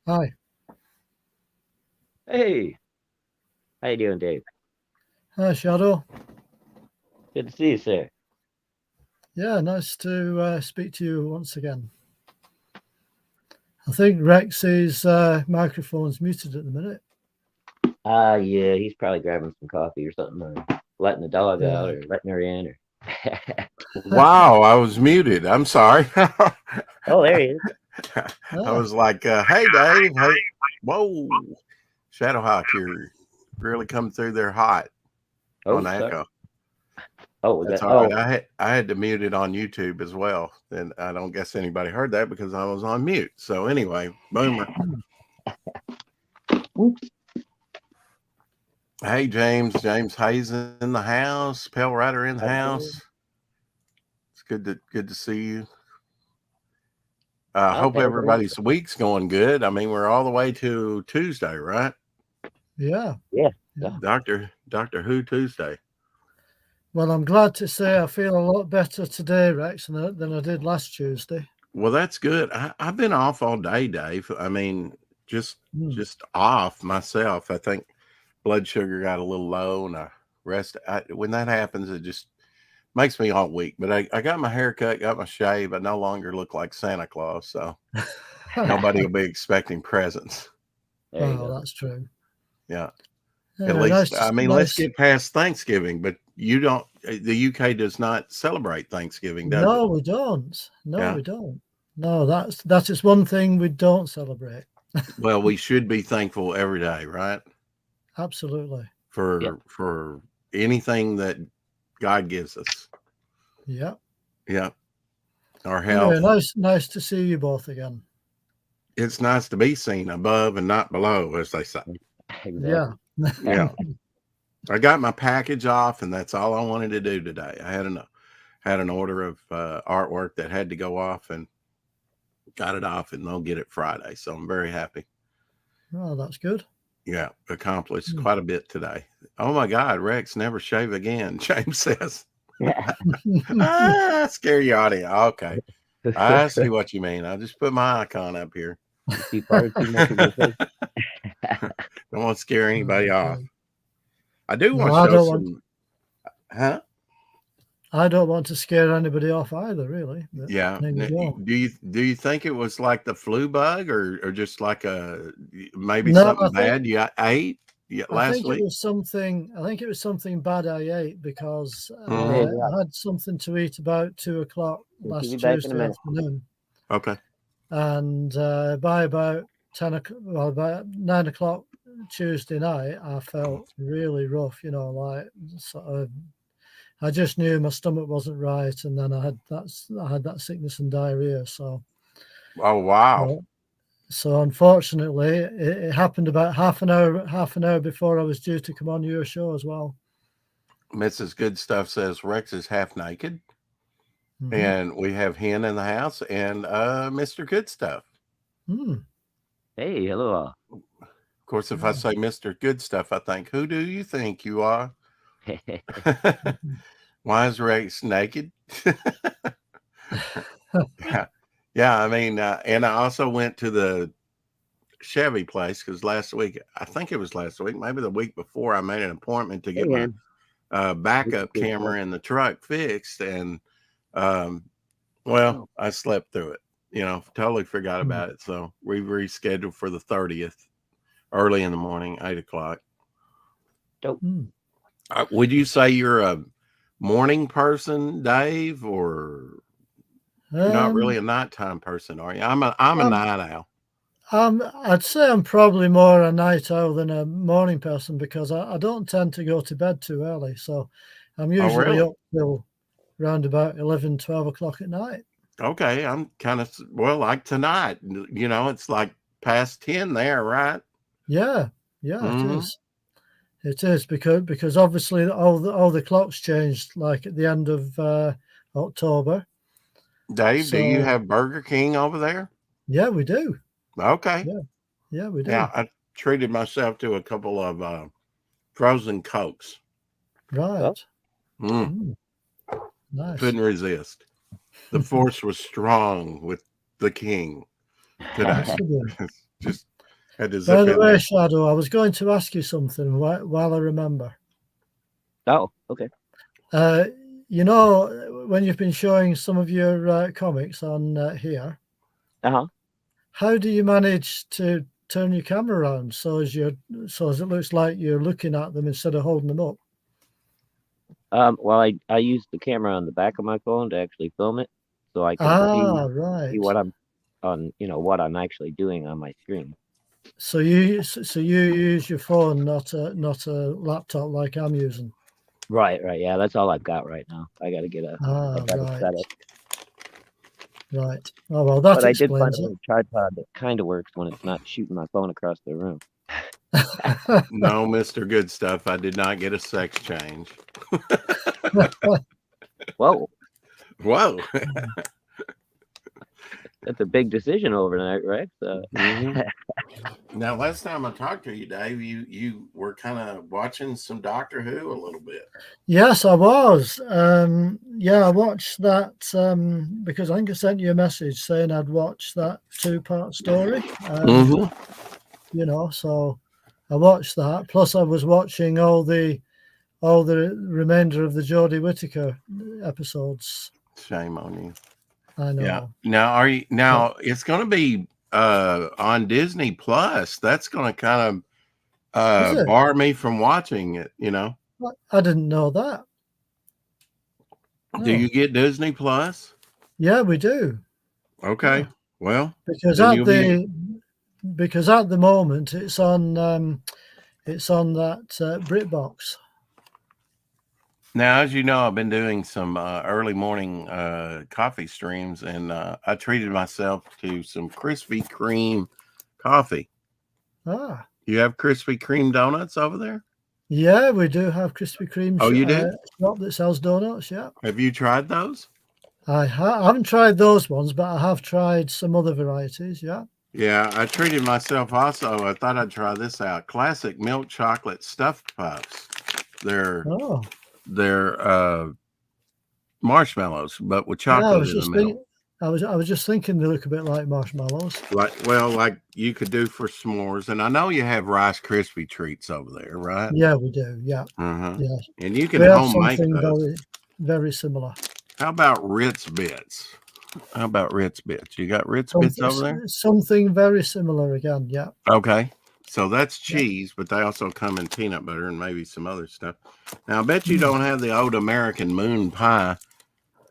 Hi. Hey, how you doing, Dave? Hi, Shadow. Good to see you, sir. Yeah, nice to speak to you once again. I think Rex's microphone's muted at the minute. Yeah, he's probably grabbing some coffee or something, or letting the dog out, Yeah. or letting her in, or. Wow, I was muted. I'm sorry. Oh, there he is. I Ah, was like, hey, Dave. Hey, whoa. Shadowhawk, you're really coming through there hot on Oh, sorry. Echo. Oh, we That's got. all right. Oh, I had to mute it on YouTube as well. And I don't guess anybody heard that because I was on mute. So anyway, boomer. oops. Hey, James Hayes in the house. Pale Rider in the How's it going? house. It's good to see you. Oh, Hope how's it going? everybody's week's going good. I mean, we're all the way to Tuesday, right? yeah. Yeah, Yeah. yeah. Doctor Who Tuesday. Well, I'm glad to say I feel a lot better today, Rex, than I did last Tuesday. Well, that's good. I've been off all day, Dave. I mean, just Hmm. just off myself. I think blood sugar got a little low, and when that happens, it just makes me all weak. But I got my hair cut, got my shave. I no longer look like Santa Claus, so nobody will be expecting presents. There you Oh, go. that's true. Yeah, at Yeah, least I mean, let's nice. get past Thanksgiving. But you don't. The UK does not celebrate Thanksgiving, does it? No, we don't. No, Yeah. we don't. No, that is one thing we don't celebrate. Well, we should be thankful every day, right? Absolutely. Yep. For anything that God gives us. Yeah. Yeah. Our Anyway, health. nice to see you both again. It's nice to be seen above and not below, as they say. Yeah. Exactly. Yeah. I got my package off, and that's all I wanted to do today. I had an order of artwork that had to go off, and got it off, and they'll get it Friday. So I'm very happy. Oh, that's good. Yeah, accomplished Hmm. quite a bit today. Oh my God, Rex, never shave again. James says, scare your audience. Okay, I see what you mean. I'll just put my icon up here. You see far too much of my face. Don't want to scare anybody off. Okay. I do No, want to show some, huh? I don't want to scare anybody off either, really. But Yeah. there you go. Do you think it was like the flu bug, or just like maybe No, something bad you ate I last think it week? was something. I think it was something bad I ate because Mm, Hey, yeah. I had something to eat about 2 o'clock We'll be last back in a Tuesday minute. afternoon, okay. and by about 10 o'clock, well, about 9 o'clock Tuesday night, I felt really rough. Like sort of. I just knew my stomach wasn't right, and then I had that sickness and diarrhea. Oh wow. So, so unfortunately, it happened about half an hour before I was due to come on your show as well. Mrs. Good Stuff says Rex is half naked, Hmm. and we have Hen in the house and Mr. Good Stuff. Hmm. Hey, hello all. Of course, if I Yeah. say Mr. Good Stuff, I think, who do you think you are? Mhm. Why is Rex naked? Yeah. Yeah, I mean, and I also went to the Chevy place because last week, I think it was last week, maybe the week before, I made an appointment to Hey, get my man. backup Good stuff. camera in the truck fixed. And, um, well, Oh, I slept through it, totally forgot Hmm. about it. So we rescheduled for the 30th, early in the morning, 8 o'clock. dope. Hmm. Would you say you're a morning person, Dave, or you're not really Um, a nighttime person, are you? I'm a I'm, night owl. I'd say I'm probably more a night owl than a morning person because I don't tend to go to bed too early. So I'm Oh, usually really? up till round about 11, 12 o'clock at night. Okay, I'm kind of well, like tonight. It's like past 10 there, right? Yeah, yeah, it Hmm. is. It is because obviously all the clocks changed like at the end of October. Dave, do you So have Burger King over there? yeah, we do. Okay. Yeah, yeah, we Yeah, do. I treated myself to a couple of frozen Cokes. Oh, Right. Mm, Mm, nice. couldn't resist. The force was strong with the king. today. Yes, we do. Just had to By zip the in way, there. Shadow, I was going to ask you something while I remember. Oh, okay. You know, when you've been showing some of your comics on here, Uh-huh. how do you manage to turn your camera around so as it looks like you're looking at them instead of holding them up? Well, I use the camera on the back of my phone to actually film it, so I can Ah, see right. what I'm on, what I'm actually doing on my screen. So you use your phone, not a laptop like I'm using. Right. Yeah, that's all I've got right now. I got to get a better Right. setup. Right. Oh well, that But I did find explains a little tripod that kind of works when it's not shooting my phone across the room. it. No, Mr. Good Stuff. I did not get a sex change. Whoa, Whoa. that's a big decision overnight, right? So, Mhm. Now, last time I talked to you, Dave, you were kind of watching some Doctor Who a little bit. Yes, I was. Yeah, I watched that because I think I sent you a message saying I'd watched that 2-part story. You know, so I watched that. Plus, I was watching all the remainder of the Jodie Whittaker episodes. Shame on you. I know. Yeah. Now it's going to be on Disney Plus. That's going to kind Is of it? bar me from watching it, you know. I didn't know that. Do No. you get Disney Plus? Yeah, we do. Okay. Yeah. Well, Because then at you'll be the moment it's on that BritBox. now, as you know, I've been doing some early morning coffee streams, and I treated myself to some Krispy Kreme coffee. Ah, You have Krispy Kreme donuts over there? yeah, we do have Krispy Kreme. Oh, you do? Shop that sells donuts. Yeah, Have you tried those? I haven't tried those ones, but I have tried some other varieties. Yeah. Yeah, I treated myself also. I thought I'd try this out. Classic milk chocolate stuffed puffs. They're Oh, marshmallows, but with yeah. I chocolate was in the just middle. thinking. I was just thinking they look a bit like marshmallows. Like you could do for s'mores. And I know you have Rice Krispie treats over there, right? Yeah, we do. Yeah, Uh-huh. yeah. And you can We have home make something those. very similar. How about Ritz Bits? You got Ritz Bits over there? Something very similar again. Yeah. Okay. So that's cheese, but they also come in peanut butter and maybe some other stuff. Now, I bet you don't have the old American moon pie,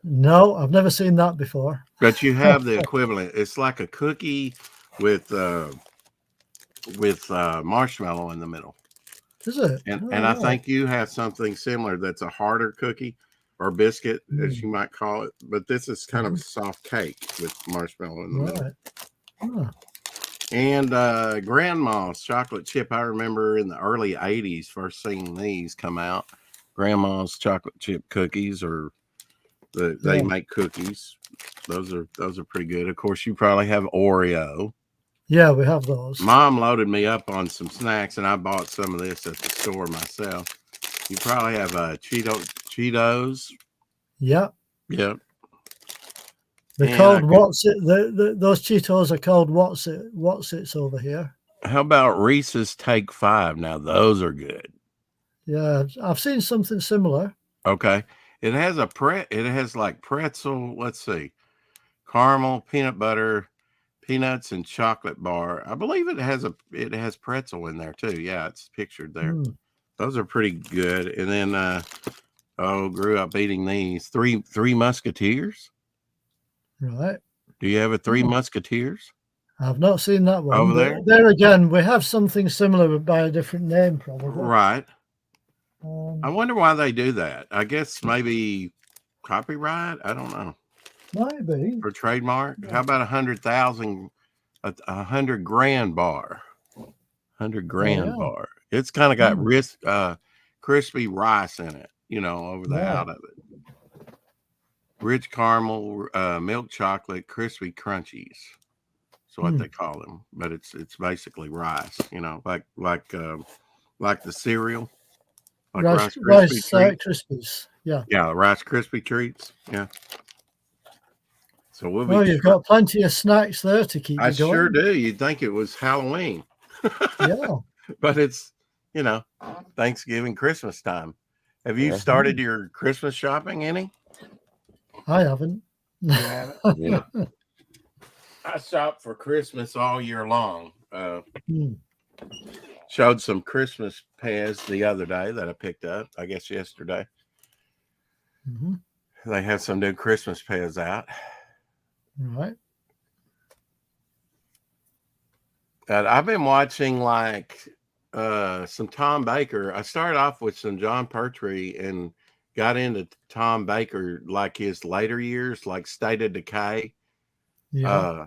No, I've never seen that before. but you have the equivalent. It's like a cookie with marshmallow in the middle. Is it? And Oh, I right. think you have something similar that's a harder cookie or biscuit, as you might call it. But this is kind of a soft cake with marshmallow in the middle. Right. Oh, And Grandma's chocolate chip. I remember in the early 80s first seeing these come out. Grandma's chocolate chip cookies, or they Yeah. make cookies. Those are pretty good. Of course, you probably have Oreo. yeah, we have those. Mom loaded me up on some snacks, and I bought some of this at the store myself. You probably have Cheetos. Yeah. Yep. They're And called what's it? Those Cheetos are called what's it's over here. How about Reese's Take 5? Now those are good. Yeah, I've seen something similar. Okay. It has it has like pretzel, let's see. Caramel, peanut butter, peanuts, and chocolate bar. I believe it has pretzel in there too. Yeah, it's pictured there. Those are pretty good. And then grew up eating these. Three Musketeers. Right. Do you have a Three Musketeers? I've not seen that one. Over but there? there again, we have something similar but by a different name, probably. Right. I wonder why they do that. I guess maybe copyright. I don't know. Might be. For trademark. How about 100,000, 100 grand bar? 100 grand bar. It's kind of got crispy rice in it, over the out of it. Rich caramel, milk chocolate, crispy crunchies. That's what they call them. But it's basically rice, like the cereal. Like Rice Krispie treats. Krispies. Yeah. Yeah, Rice Krispie treats. Yeah. So we'll Well, be. you've got plenty of snacks there to keep I you going. sure do. You'd think it was Halloween, Yeah. but it's Thanksgiving, Christmas time. Have you Yeah. started your Christmas shopping any? I haven't. Yeah. Yeah. I shop for Christmas all year long. Hmm. Showed some Christmas pears the other day that I picked up, I guess yesterday. Mm-hmm. They have some new Christmas pears out. Right. I've been watching some Tom Baker. I started off with some John Pertwee and got into Tom Baker like his later years, like State of Decay. Yeah.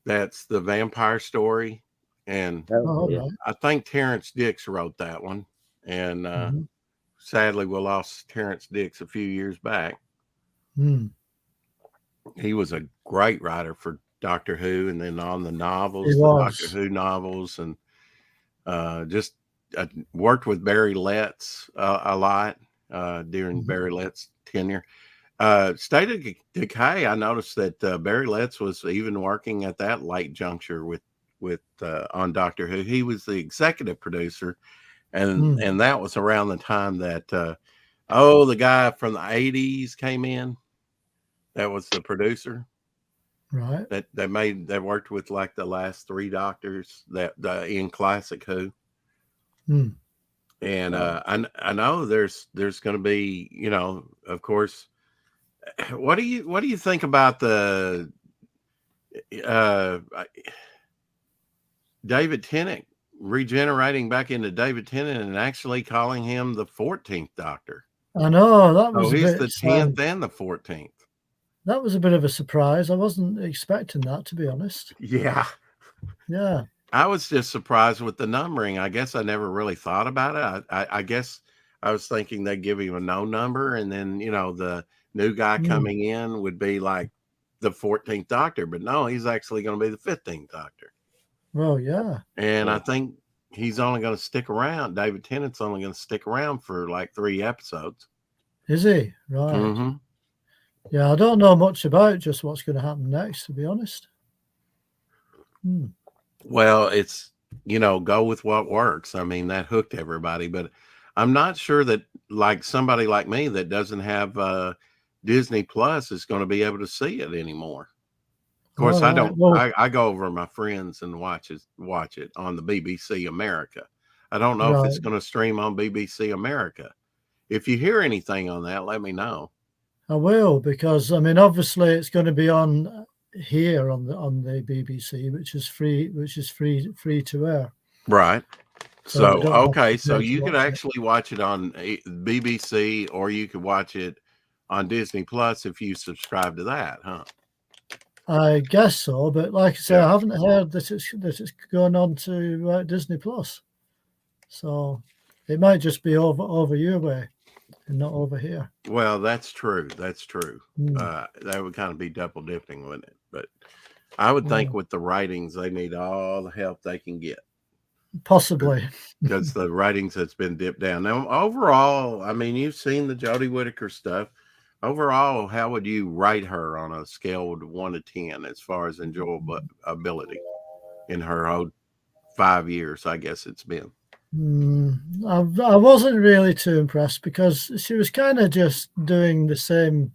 That's the vampire story. And Oh, yeah. right. I think Terrence Dix wrote that one. And Mm-hmm. sadly, we lost Terrence Dix a few years back. Hmm. He was a great writer for Doctor Who, and then on the novels, He the was. Doctor Who novels, and just worked with Barry Letts a lot during Mhm. Barry Letts' tenure. State of Decay, I noticed that Barry Letts was even working at that late juncture with on Doctor Who. He was the executive producer, and Hmm. that was around the time that the guy from the 80s came in. That was the producer Right. that worked with like the last three Doctors that in Classic Who. Hmm. And I know there's going to be, of course. What do you think about the uh, David Tennant regenerating back into David Tennant and actually calling him the 14th Doctor? I know that Oh, was a he's bit. the 10th and the 14th. That was a bit of a surprise. I wasn't expecting that, to be honest. Yeah. Yeah. I was just surprised with the numbering. I guess I never really thought about it. I guess I was thinking they'd give him a no number, and then the new guy Hmm. coming in would be like the 14th Doctor, but no, he's actually going to be the 15th Doctor. Well, yeah. And Yeah. I think he's only going to stick around. David Tennant's only going to stick around for like 3 episodes. Is he? Right. Mm-hmm. Yeah, I don't know much about just what's going to happen next, to be honest. Hmm. Well, it's, go with what works. I mean, that hooked everybody, but I'm not sure that like somebody like me that doesn't have Disney Plus is going to be able to see it anymore. Of course, All I right. don't. Well, I go over to my friends and watch it on the BBC America. I don't know if it's right. going to stream on BBC America. If you hear anything on that, let me know. I will, because I mean, obviously, it's going to be on here on the BBC, which is free to air. Right. So So you don't have okay, to so pay to you could watch it. actually watch it on BBC, or you could watch it on Disney Plus if you subscribe to that, huh? I guess so, but like I say, Yeah. I haven't heard that it's going on to Disney Plus, so it might just be over your way and not over here. Well, that's true. That's true. Hmm. That would kind of be double dipping, wouldn't it? But I would think with the ratings, they need all the help they can get. Possibly. Because the ratings has been dipped down. Now, overall, I mean, you've seen the Jodie Whittaker stuff. Overall, how would you rate her on a scale of 1 to 10 as far as enjoyability in her whole 5 years? I guess it's been. I wasn't really too impressed because she was kind of just doing the same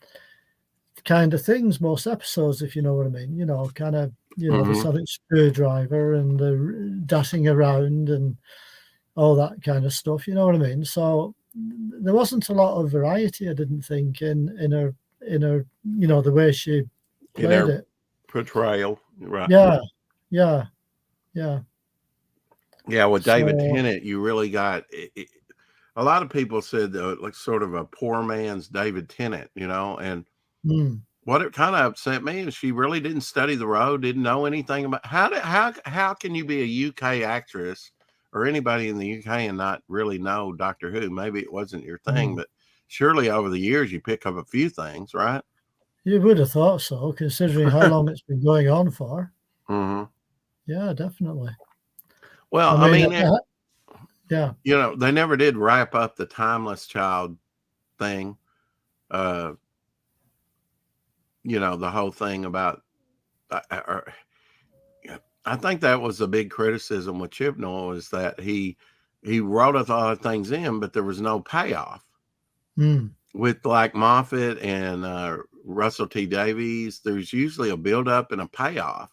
kind of things most episodes, if you know what I mean. Kind of, the sonic screwdriver and the dashing around and all that kind of stuff. You know what I mean? So there wasn't a lot of variety, I didn't think, in her the way she played it. Portrayal, right? Yeah. Yeah, with David So- Tennant, you really got a lot of people said like sort of a poor man's David Tennant, and what it kind of upset me is she really didn't study the role, didn't know anything about how can you be a UK actress or anybody in the UK and not really know Doctor Who? Maybe it wasn't your thing, but surely over the years you pick up a few things, right? You would have thought so, considering how long it's been going on for. Mm-hmm. Yeah, definitely. Well, I mean, yeah. They never did wrap up the Timeless Child thing. the whole thing about. I think that was a big criticism with Chibnall, is that he wrote a lot of things in, but there was no payoff. With like Moffat and Russell T Davies, there's usually a build up and a payoff.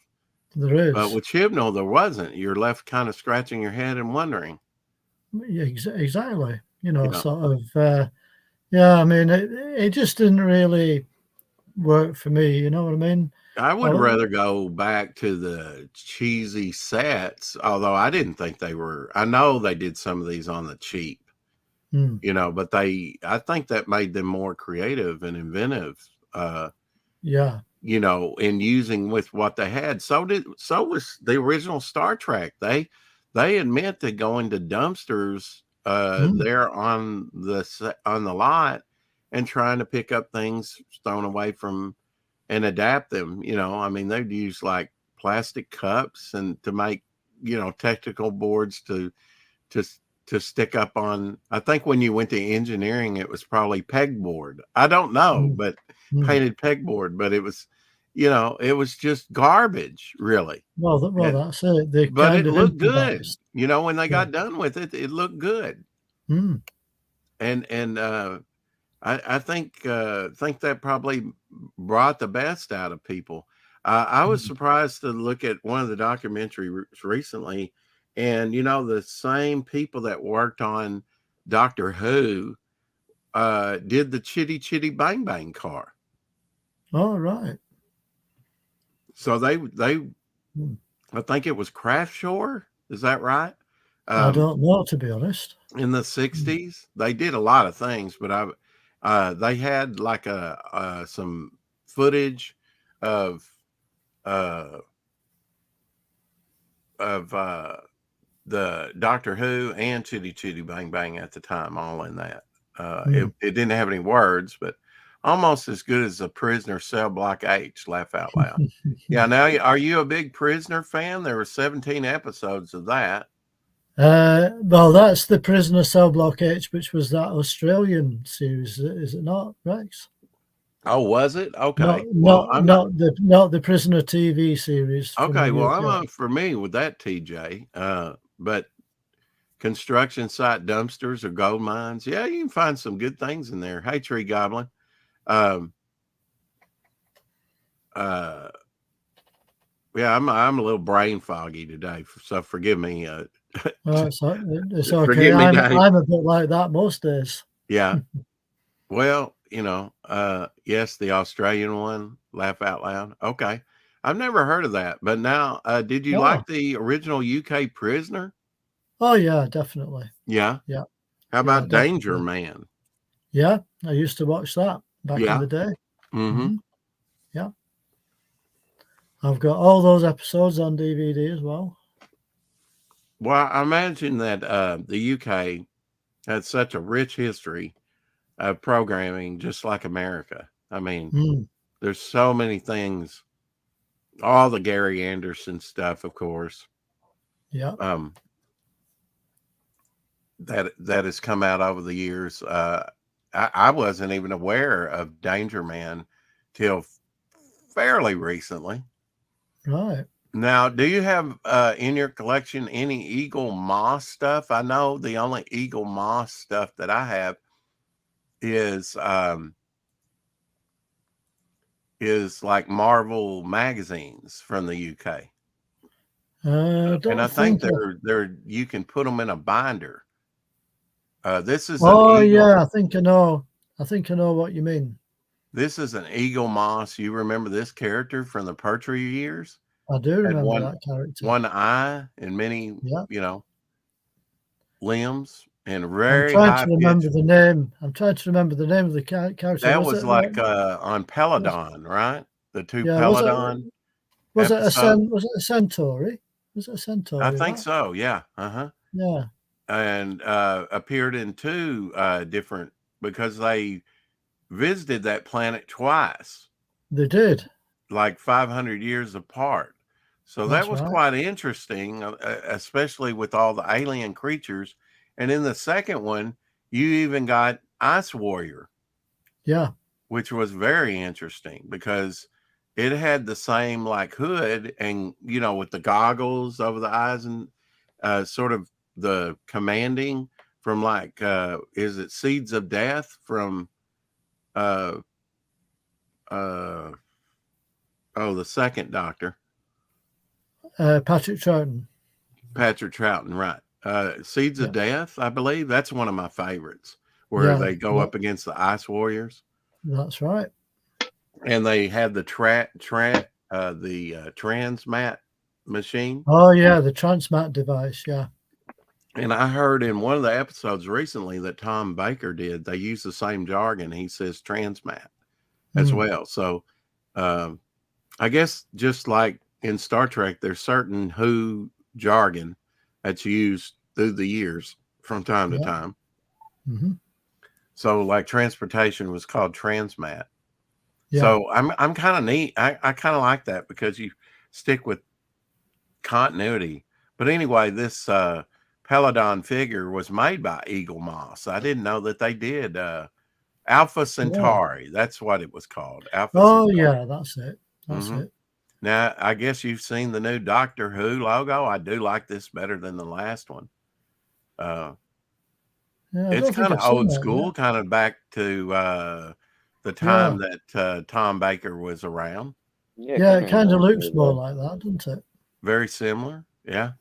There is. But with Chibnall, there wasn't. You're left kind of scratching your head and wondering. Yeah, exactly. Yeah. Sort of. I mean, it just didn't really work for me. You know what I mean? I would rather go back to the cheesy sets, although I didn't think they were. I know they did some of these on the cheap, but I think that made them more creative and inventive. In using with what they had. So was the original Star Trek. They admit to going to dumpsters there on the lot and trying to pick up things thrown away from and adapt them. I mean, they'd use like plastic cups and to make technical boards to stick up on. I think when you went to engineering, it was probably pegboard. I don't know, but painted pegboard. But it was, it was just garbage, really. Well, that's it. But it looked good. When they got done with it, it looked good. And I think that probably brought the best out of people. I was surprised to look at one of the documentaries recently, and the same people that worked on Doctor Who did the Chitty Chitty Bang Bang car. Oh, right. So they I think it was Craftshaw. Is that right? I don't know, to be honest. In the 60s, they did a lot of things, but they had like some footage of the Doctor Who and Chitty Chitty Bang Bang at the time, all in that. It didn't have any words, but almost as good as a Prisoner Cell Block H. Laugh out loud. Yeah. Now, are you a big Prisoner fan? There were 17 episodes of that. Well, that's the Prisoner Cell Block H, which was that Australian series, is it not, Rex? Oh, was it? Okay. Not the Prisoner TV series. Okay, well, I'm unfamiliar with that, TJ. But construction site dumpsters or gold mines, yeah, you can find some good things in there. Hey, Tree Goblin. Yeah, I'm a little brain foggy today, so forgive me. It's okay. I'm a bit like that most days. Yeah. Well, yes, the Australian one, Laugh Out Loud. Okay. I've never heard of that, but now, did you like the original UK Prisoner? Oh yeah, definitely. Yeah. Yeah. How about Danger Man? Yeah, I used to watch that back in the day. Yeah. I've got all those episodes on DVD as well. Well, I imagine that the UK has such a rich history of programming, just like America. I mean, there's so many things. All the Gary Anderson stuff, of course. Yeah. That has come out over the years. I wasn't even aware of Danger Man till fairly recently. Right. Now, do you have in your collection any Eagle Moss stuff? I know the only Eagle Moss stuff that I have is like Marvel magazines from the UK. And I think they're you can put them in a binder. This is yeah, I think I know what you mean. This is an Eagle Moss. You remember this character from the Pertwee years? I do remember that character. One eye and many, limbs and I'm trying to remember the name. I'm trying to remember the name of the character. That was like on Peladon, right? The two Peladon. Was it a Centauri? Was it a Centauri? I think so. Yeah. Yeah. And appeared in two different, because they visited that planet twice. They did. Like 500 years apart. So that was quite interesting, especially with all the alien creatures. And in the second one, you even got Ice Warrior. Yeah. which was very interesting because it had the same like hood and with the goggles over the eyes and sort of the commanding from like is it Seeds of Death from uh uh the second Doctor, Patrick Troughton. Patrick Troughton, right? Seeds Yeah. of Death, I believe that's one of my favorites, where Yeah, they go yeah. up against the Ice Warriors. That's right. And they had the transmat machine. Oh yeah, the Transmat device. Yeah. And I heard in one of the episodes recently that Tom Baker did, they use the same jargon. He says transmat as well. So I guess just like in Star Trek, there's certain Who jargon that's used through the years from time to time. Mm-hmm. So like transportation was called transmat. Yeah. So I'm kind of neat. I kind of like that because you stick with continuity. But anyway, this Peladon figure was made by Eagle Moss. I didn't know that they did Alpha Centauri. That's what it was called. Alpha Oh Centauri. yeah, that's it. That's it. Now, I guess you've seen the new Doctor Who logo. I do like this better than the last one. It's kind of old school, kind of back to the time that Tom Baker was around. Yeah, it kind of looks more like that, doesn't it? Very similar. Yeah.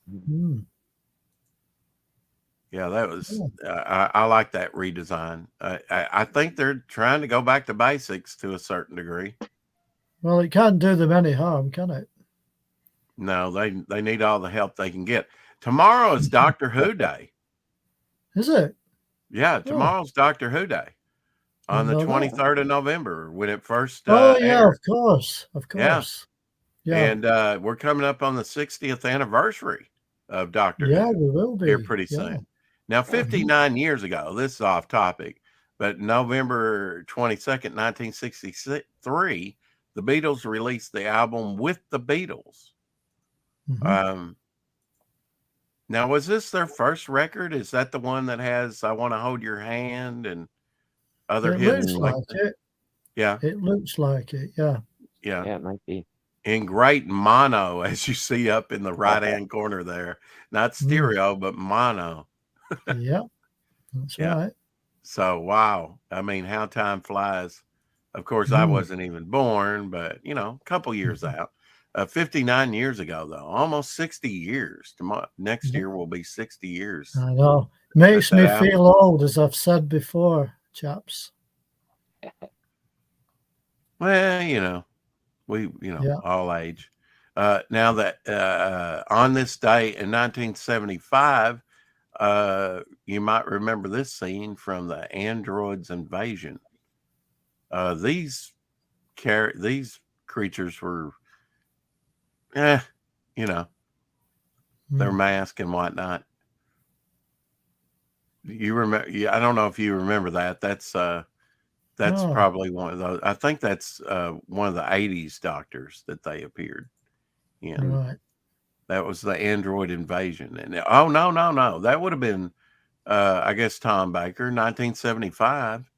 Yeah, that was, I like that redesign. I think they're trying to go back to basics to a certain degree. Well, it can't do them any harm, can it? No, they need all the help they can get. Tomorrow is Doctor Who Day. Is it? Yeah, tomorrow's Doctor Who Day on the 23rd of November when it first yeah, aired. of course. Yeah. And we're coming up on the 60th anniversary of Doctor Who. Yeah, we will be Here pretty soon. Now, 59 years ago, this is off topic, but November 22nd, 1963, the Beatles released the album With the Beatles. Now, was this their first record? Is that the one that has I Want to Hold Your Hand and other hits like that? Yeah. It looks like it, yeah. Yeah. Yeah, it might be. In great mono, as you see up in the right-hand corner there. Not stereo, but mono. Yeah, that's right. So, wow. I mean, how time flies. Of course, I wasn't even born, but, a couple years out. 59 years ago, though. Almost 60 years. Next year will be 60 years. I know. Makes me feel old, as I've said before, chaps. Well, we, all age. Now that on this day in 1975, you might remember this scene from the Androids Invasion. These creatures were, their mask and whatnot. You remember? I don't know if you remember that. That's probably one of those. I think that's one of the 80s Doctors that they appeared in. Right. That was the Android Invasion. And no. That would have been, I guess, Tom Baker, 1975.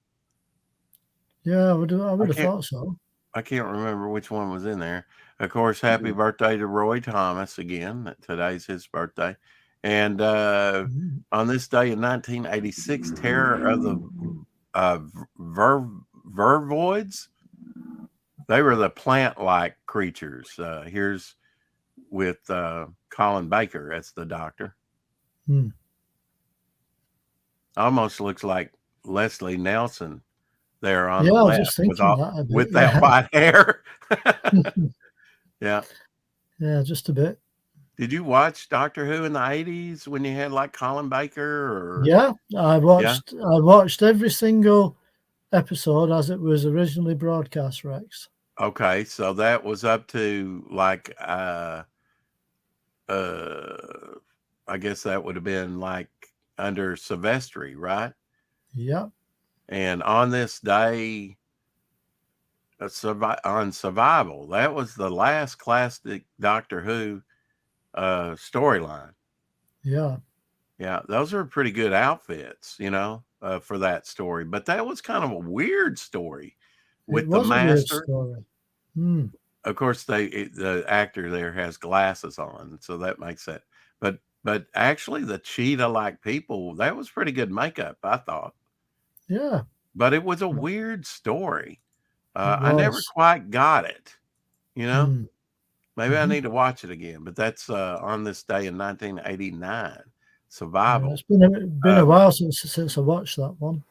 Yeah, I would have thought so. I can't remember which one was in there. Of course, happy birthday to Roy Thomas again. Today's his birthday. And on this day in 1986, Terror of the Vervoids, they were the plant-like creatures. Here's with Colin Baker as the Doctor. Almost looks like Leslie Nelson there on the left with that white hair. Yeah, just a bit. Did you watch Doctor Who in the 80s when you had like Colin Baker? Yeah, I watched every single episode as it was originally broadcast, Rex. Okay, so that was up to like I guess that would have been like under Silvestri, right? Yeah. And on this day on Survival, that was the last classic Doctor Who storyline. Yeah, those are pretty good outfits, for that story. But that was kind of a weird story with It the was a weird master. story. Hmm. Of course, the actor there has glasses on, so that makes it. But actually, the cheetah-like people, that was pretty good makeup, I thought. Yeah, But it was a Yeah. weird story. it I never was. quite got it. You know, Hmm. maybe I Mhm. need to watch it again. But that's on this day in 1989. Yeah, Survival. it's been a while since I watched that one.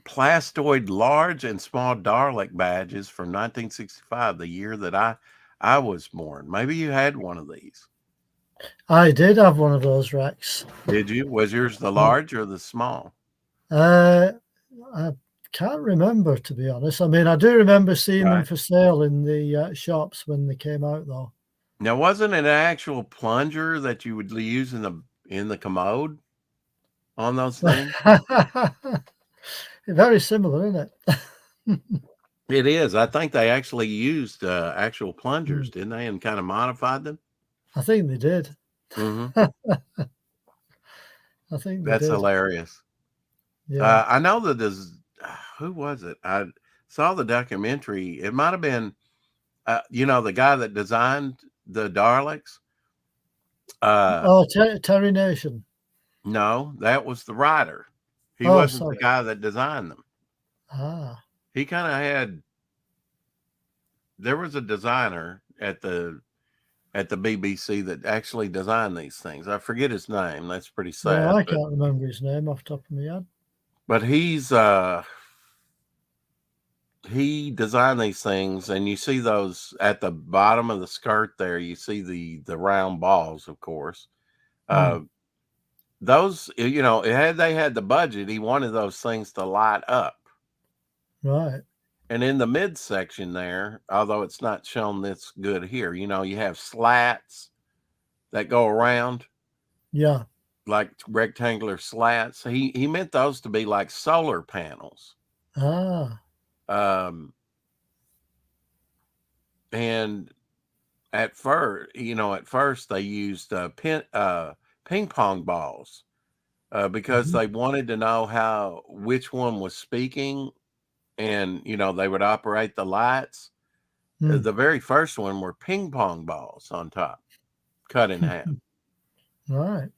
Plastoid large and small Dalek badges from 1965, the year that I was born. Maybe you had one of these. I did have one of those, Rex. Did you? Was yours the Yeah. large or the small? I can't remember, to be honest. I mean, I do remember seeing them Right. for sale in the shops when they came out, though. Now, wasn't it an actual plunger that you would use in the commode on those things? Very similar, isn't it? It is. I think they actually used actual plungers, didn't they, and kind of modified them? I think they did. Hmm. I think they That's did. hilarious. Yeah. I know that who was it? I saw the documentary. It might have been, the guy that designed the Daleks. Terry Nation. No, that was the writer. He Oh, wasn't sorry. the guy that designed them. Ah. He kind of there was a designer at the BBC that actually designed these things. I forget his name. That's pretty sad. No, I can't remember his name off the top of my head. But he designed these things, and you see those at the bottom of the skirt there. You see the round balls, of course. Those, had they had the budget, he wanted those things to light up. Right. And in the midsection there, although it's not shown this good here, you have slats that go around. Yeah. Like rectangular slats. He meant those to be like solar panels. Ah. And at first they used ping pong balls because they wanted to know which one was speaking, and they would operate the lights. The very first one were ping pong balls on top, cut in half. Right.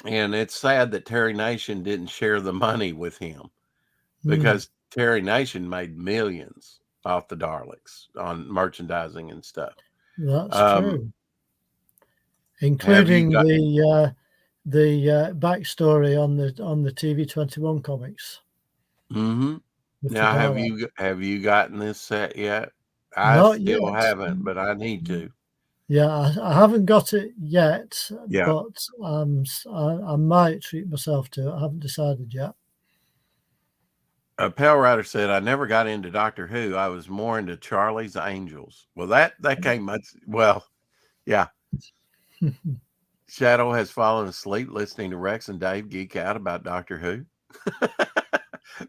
And it's sad that Terry Nation didn't share the money with him, because Terry Nation made millions off the Daleks on merchandising and stuff. That's true. Including the backstory on the TV21 comics. Mm-hmm. Now, have you gotten this set yet? I Not still yet. haven't, but I need to. Yeah, I haven't got it yet, Yeah. but I might treat myself to it. I haven't decided yet. Pale Rider said, I never got into Doctor Who. I was more into Charlie's Angels. Well, that came much. Well, yeah. Shadow has fallen asleep listening to Rex and Dave geek out about Doctor Who.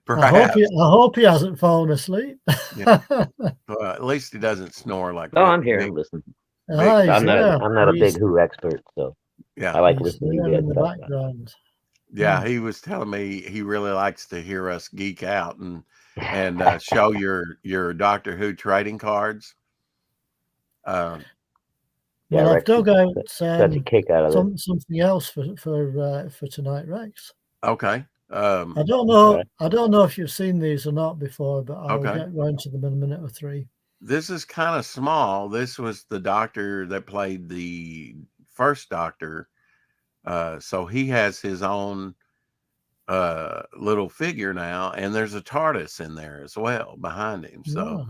I hope he hasn't fallen asleep. Yeah. Well, at least he doesn't snore like. Oh, I'm here. I'm listening. I'm not a big Who expert, so yeah, I like listening to you in the guys. background. Yeah, he was telling me he really likes to hear us geek out and show your Doctor Who trading cards. Well, I've dug out such a kick out of something else for tonight, Rex. Okay. I don't know. I don't know if you've seen these or not before, but I'll Okay. get round to them in a minute or three. This is kind of small. This was the Doctor that played the first Doctor. So he has his own little figure now, and there's a TARDIS in there as well behind him. So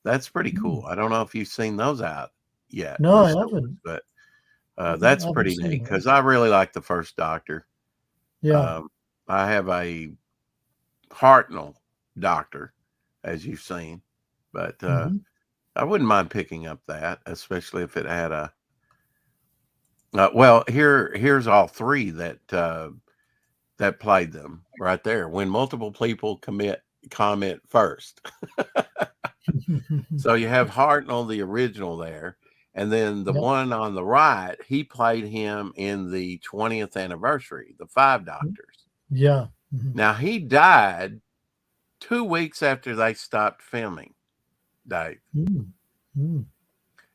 that's pretty cool. I don't know if you've seen those out yet. No, I haven't. But that's pretty neat because I really like the first Doctor. Yeah. I have a Hartnell Doctor, as you've seen, but I wouldn't mind picking up that, especially if it had a. Well, here's all three that played them right there. When multiple people comment first. So you have Hartnell, the original there, and then the one on the right, he played him in the 20th anniversary, the 5 Doctors. Yeah. Now he died 2 weeks after they stopped filming. Dave. Mm. Mm.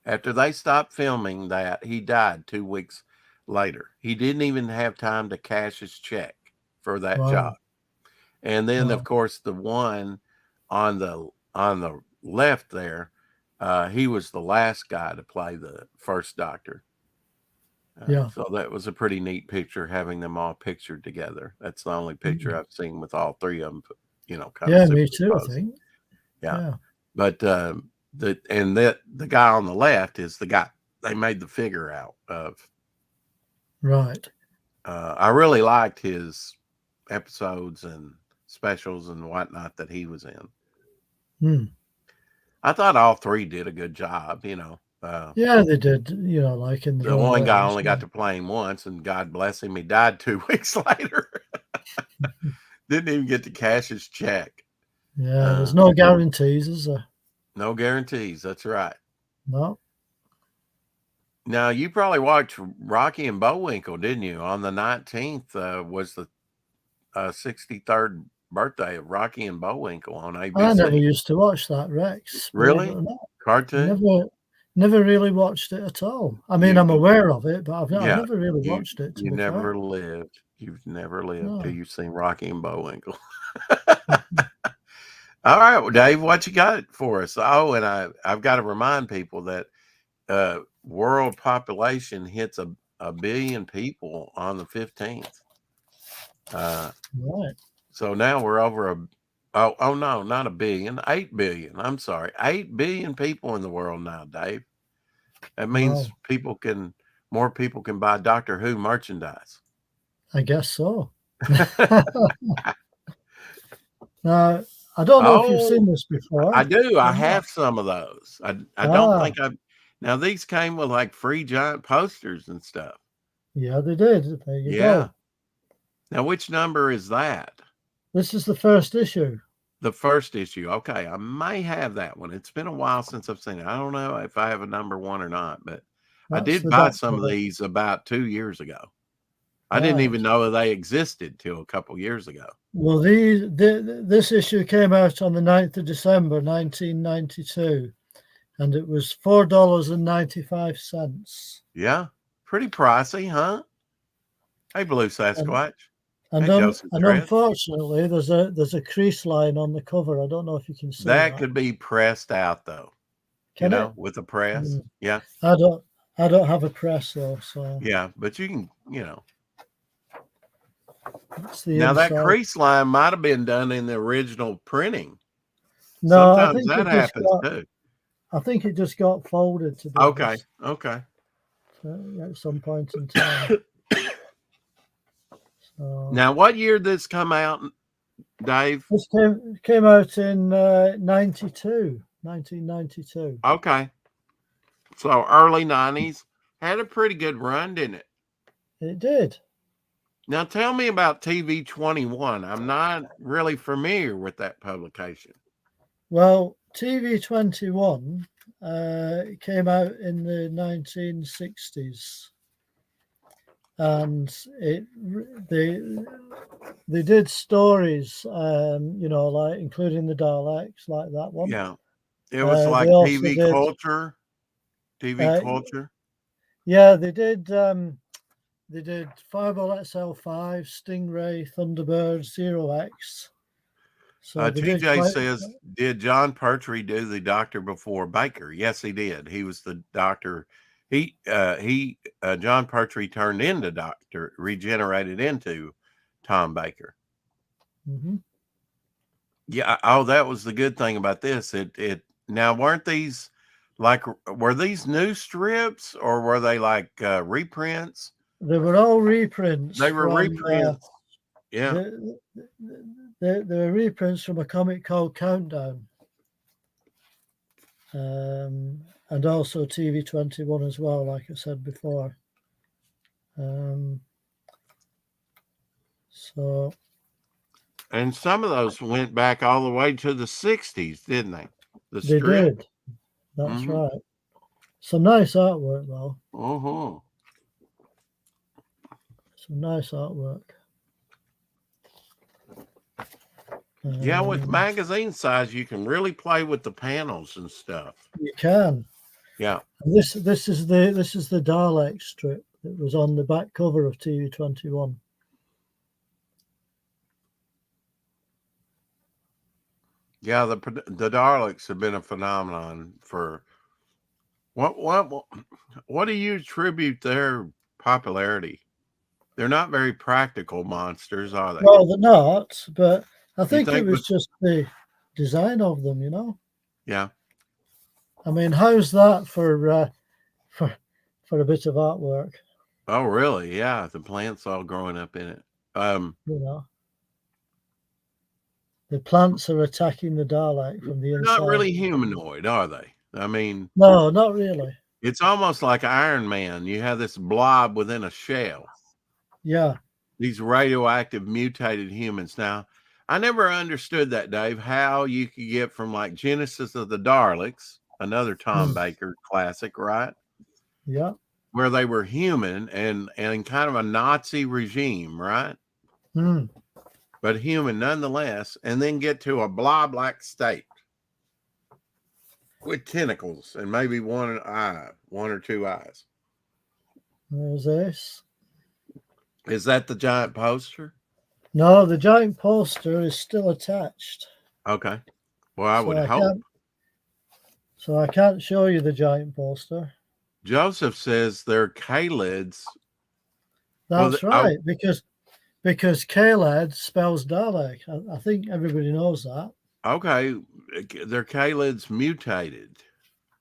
After they stopped filming that, he died 2 weeks later. He didn't even have time to cash his check for that Wow. job. And then, Wow. of course, the one on the left there, he was the last guy to play the first Doctor. Yeah. So that was a pretty neat picture, having them all pictured together. That's the only picture I've seen with all three of them, kind Yeah, of me too, I superimposed. think. Yeah. Yeah. But the guy on the left is the guy they made the figure out of. Right. I really liked his episodes and specials and whatnot that he was in. Hmm. I thought all three did a good job, Yeah, they did, like in The one guy days, only got to play him once, and God bless him, he died 2 weeks later. Didn't even get to cash his check. Yeah, there's no guarantees, is there? No guarantees. That's right. No. Now, you probably watched Rocky and Bullwinkle, didn't you? On the 19th was the 63rd birthday of Rocky and Bullwinkle on ABC. I never used to watch that, Rex. Really? Cartoon? Never really watched it at all. I mean, I'm aware of it, but I've never really watched it. You never lived. You've never lived till you've seen Rocky and Bullwinkle. All right, well, Dave, what you got for us? Oh, and I've got to remind people that world population hits a billion people on the 15th. Right. So now we're over oh no, not a billion, 8 billion. I'm sorry, 8 billion people in the world now, Dave. That means more people can buy Doctor Who merchandise. I guess so. Now, I don't know if you've seen this before. I do. I have some of those. I don't think now these came with like free giant posters and stuff. Yeah, they did. There you go. Now, which number is that? This is the first issue. The first issue. Okay. I may have that one. It's been a while since I've seen it. I don't know if I have a number 1 or not, but I did buy some of these about 2 years ago. I didn't even know they existed till a couple years ago. Well, this issue came out on the 9th of December, 1992, and it was $4.95. Yeah. Pretty pricey, huh? Hey, Blue Sasquatch. And unfortunately, there's a crease line on the cover. I don't know if you can see that. That could be pressed out, though. Can it? With a press. Yeah. I don't have a press though, so. Yeah, but you can, Now that crease line might have been done in the original printing. No, sometimes that happens too. I think it just got folded to be Okay. At some point in time. So, now, what year did this come out, Dave? This came out in 1992. Okay. So early 90s. Had a pretty good run, didn't it? It did. Now tell me about TV 21. I'm not really familiar with that publication. Well, TV 21 came out in the 1960s. And they did stories, like including the Daleks, like that one. Yeah, it was like TV culture. TV culture. Yeah, they did. They did Fireball XL5, Stingray, Thunderbird, Zero X. So TJ says, did John Pertwee do the Doctor before Baker? Yes, he did. He was the Doctor. John Pertwee turned into Doctor, regenerated into Tom Baker. Mm-hmm. Yeah. Oh, that was the good thing about this. Now, were these new strips or were they like reprints? They were all reprints. They were reprints. Yeah. They were reprints from a comic called Countdown. And also TV 21 as well, like I said before. And some of those went back all the way to the 60s, didn't they? They did. That's right. Some nice artwork, though. Mm-hmm. Some nice artwork. Yeah, with Um, magazine size, you can really play with the panels and stuff. you can. Yeah. And this is the Dalek strip that was on the back cover of TV21. Yeah, the Daleks have been a phenomenon for what do you attribute their popularity? They're not very practical monsters, are they? Well, they're not, but I You think it think was with just the design of them, you know. yeah. I mean, how's that for a bit of artwork, Oh, really? Yeah, the plants all growing up in it. you know? The plants are attacking the Dalek from the They're inside. not really humanoid, are they? I mean, No, not really. it's almost like Iron Man. You have this blob within a shell. Yeah. These radioactive mutated humans. Now, I never understood that, Dave, how you could get from like Genesis of the Daleks, another Tom Baker classic, right? Yeah. Where they were human and kind of a Nazi regime, right? Mm. But human nonetheless, and then get to a blob-like state with tentacles and maybe one or two eyes. There's this. Is that the giant poster? No, the giant poster is still attached. Okay. Well, I would hope. So I can't show you the giant poster. Joseph says they're K-lids. That's right, because K-led spells Dalek. I think everybody knows that. Okay, they're K-lids mutated.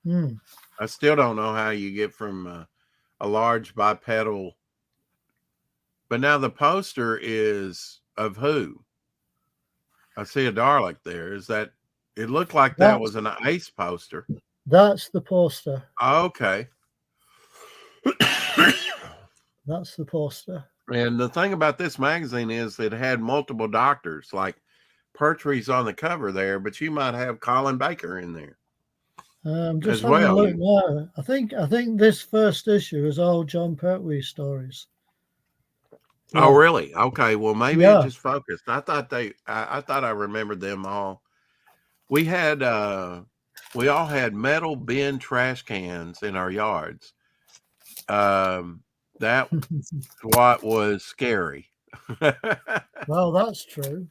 Hmm. I still don't know how you get from a large bipedal. But now the poster is of who? I see a Dalek there. Is that? It looked like that was an Ace poster. That's the poster. Okay. That's the poster. And the thing about this magazine is it had multiple doctors. Like Pertwee's on the cover there, but you might have Colin Baker in there. Just having a look now. I think this first issue is all John Pertwee stories. Yeah. Oh, really? Okay. Well, maybe it just focused. I thought I remembered them all. We all had metal bin trash cans in our yards. That what was scary. Well, that's true.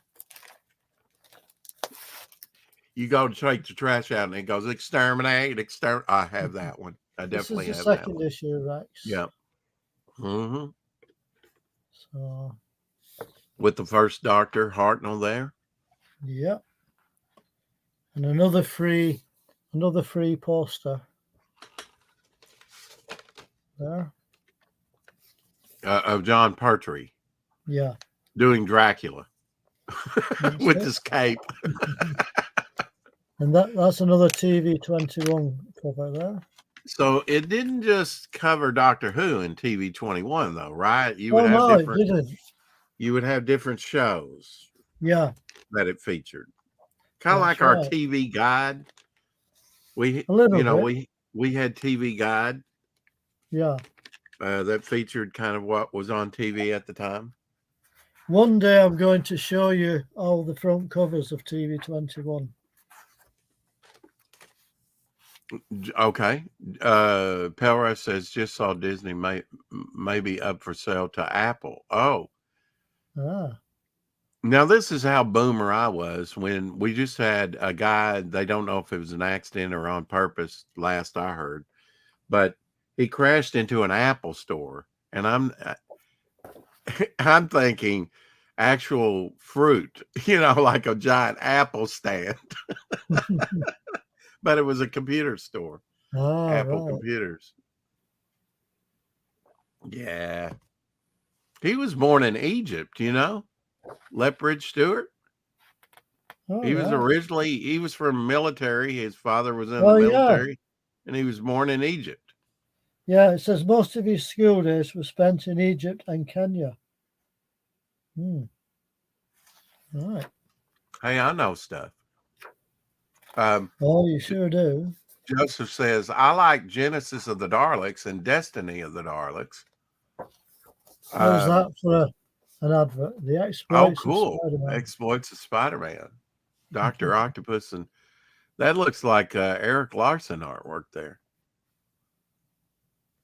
You go to take the trash out and it goes exterminate. I have that one. I definitely have that one. This is the second issue, Rex. Yeah. Mm-hmm. So with the first Dr. Hartnell there. Yep. And another free poster there. Of John Pertwee. Yeah. Doing Dracula with his cape. And that's another TV21 cover there. So it didn't just cover Doctor Who in TV21 though, right? You would have different shows. Yeah. That it featured. Kind of like our TV Guide. We had TV Guide. Yeah. That featured kind of what was on TV at the time. One day I'm going to show you all the front covers of TV21. Okay. Pelra says just saw Disney may be up for sale to Apple. Oh. Now this is how boomer I was when we just had a guy. They don't know if it was an accident or on purpose. Last I heard, but he crashed into an Apple store, and I'm thinking actual fruit, like a giant apple stand. But it was a computer store. Apple computers. Yeah. He was born in Egypt, Lethbridge Stewart. He was from military. His father was in the military, and he was born in Egypt. Yeah, it says most of his school days were spent in Egypt and Kenya. Right. Hey, I know stuff. You sure do. Joseph says, I like Genesis of the Daleks and Destiny of the Daleks. How's that for an advert? The Exploits of Spider-Man. Exploits of Spider-Man. Dr. Octopus, and that looks like Eric Larson artwork there.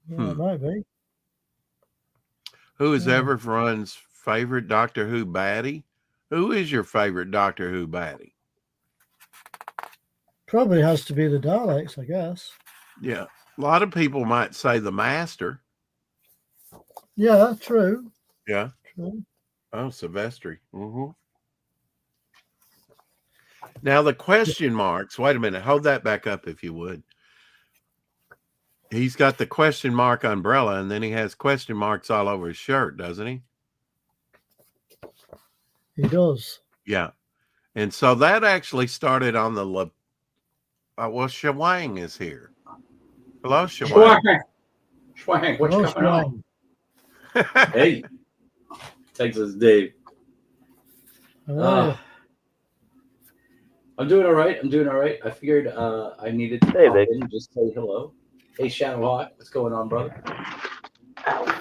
Yeah, it might be. Who is Yeah. everyone's favorite Doctor Who baddie? Who is your favorite Doctor Who baddie? Probably has to be the Daleks, I guess. Yeah, a lot of people might say the Master. Yeah, true. Yeah. True. Oh, Silvestri. Mm-hmm. Now the question marks. Wait a minute. Hold that back up if you would. He's got the question mark umbrella, and then he has question marks all over his shirt, doesn't he? He does. Yeah. And so that actually started on the well, Shawang is here. Hello, Shawang. Schwang, what's Hello, going on? Hey, Texas Dave. How are you? I'm doing all right. I figured I needed to Hey, pop Vic. in and just say hello. Hey, Shadowhawk, what's going on, brother?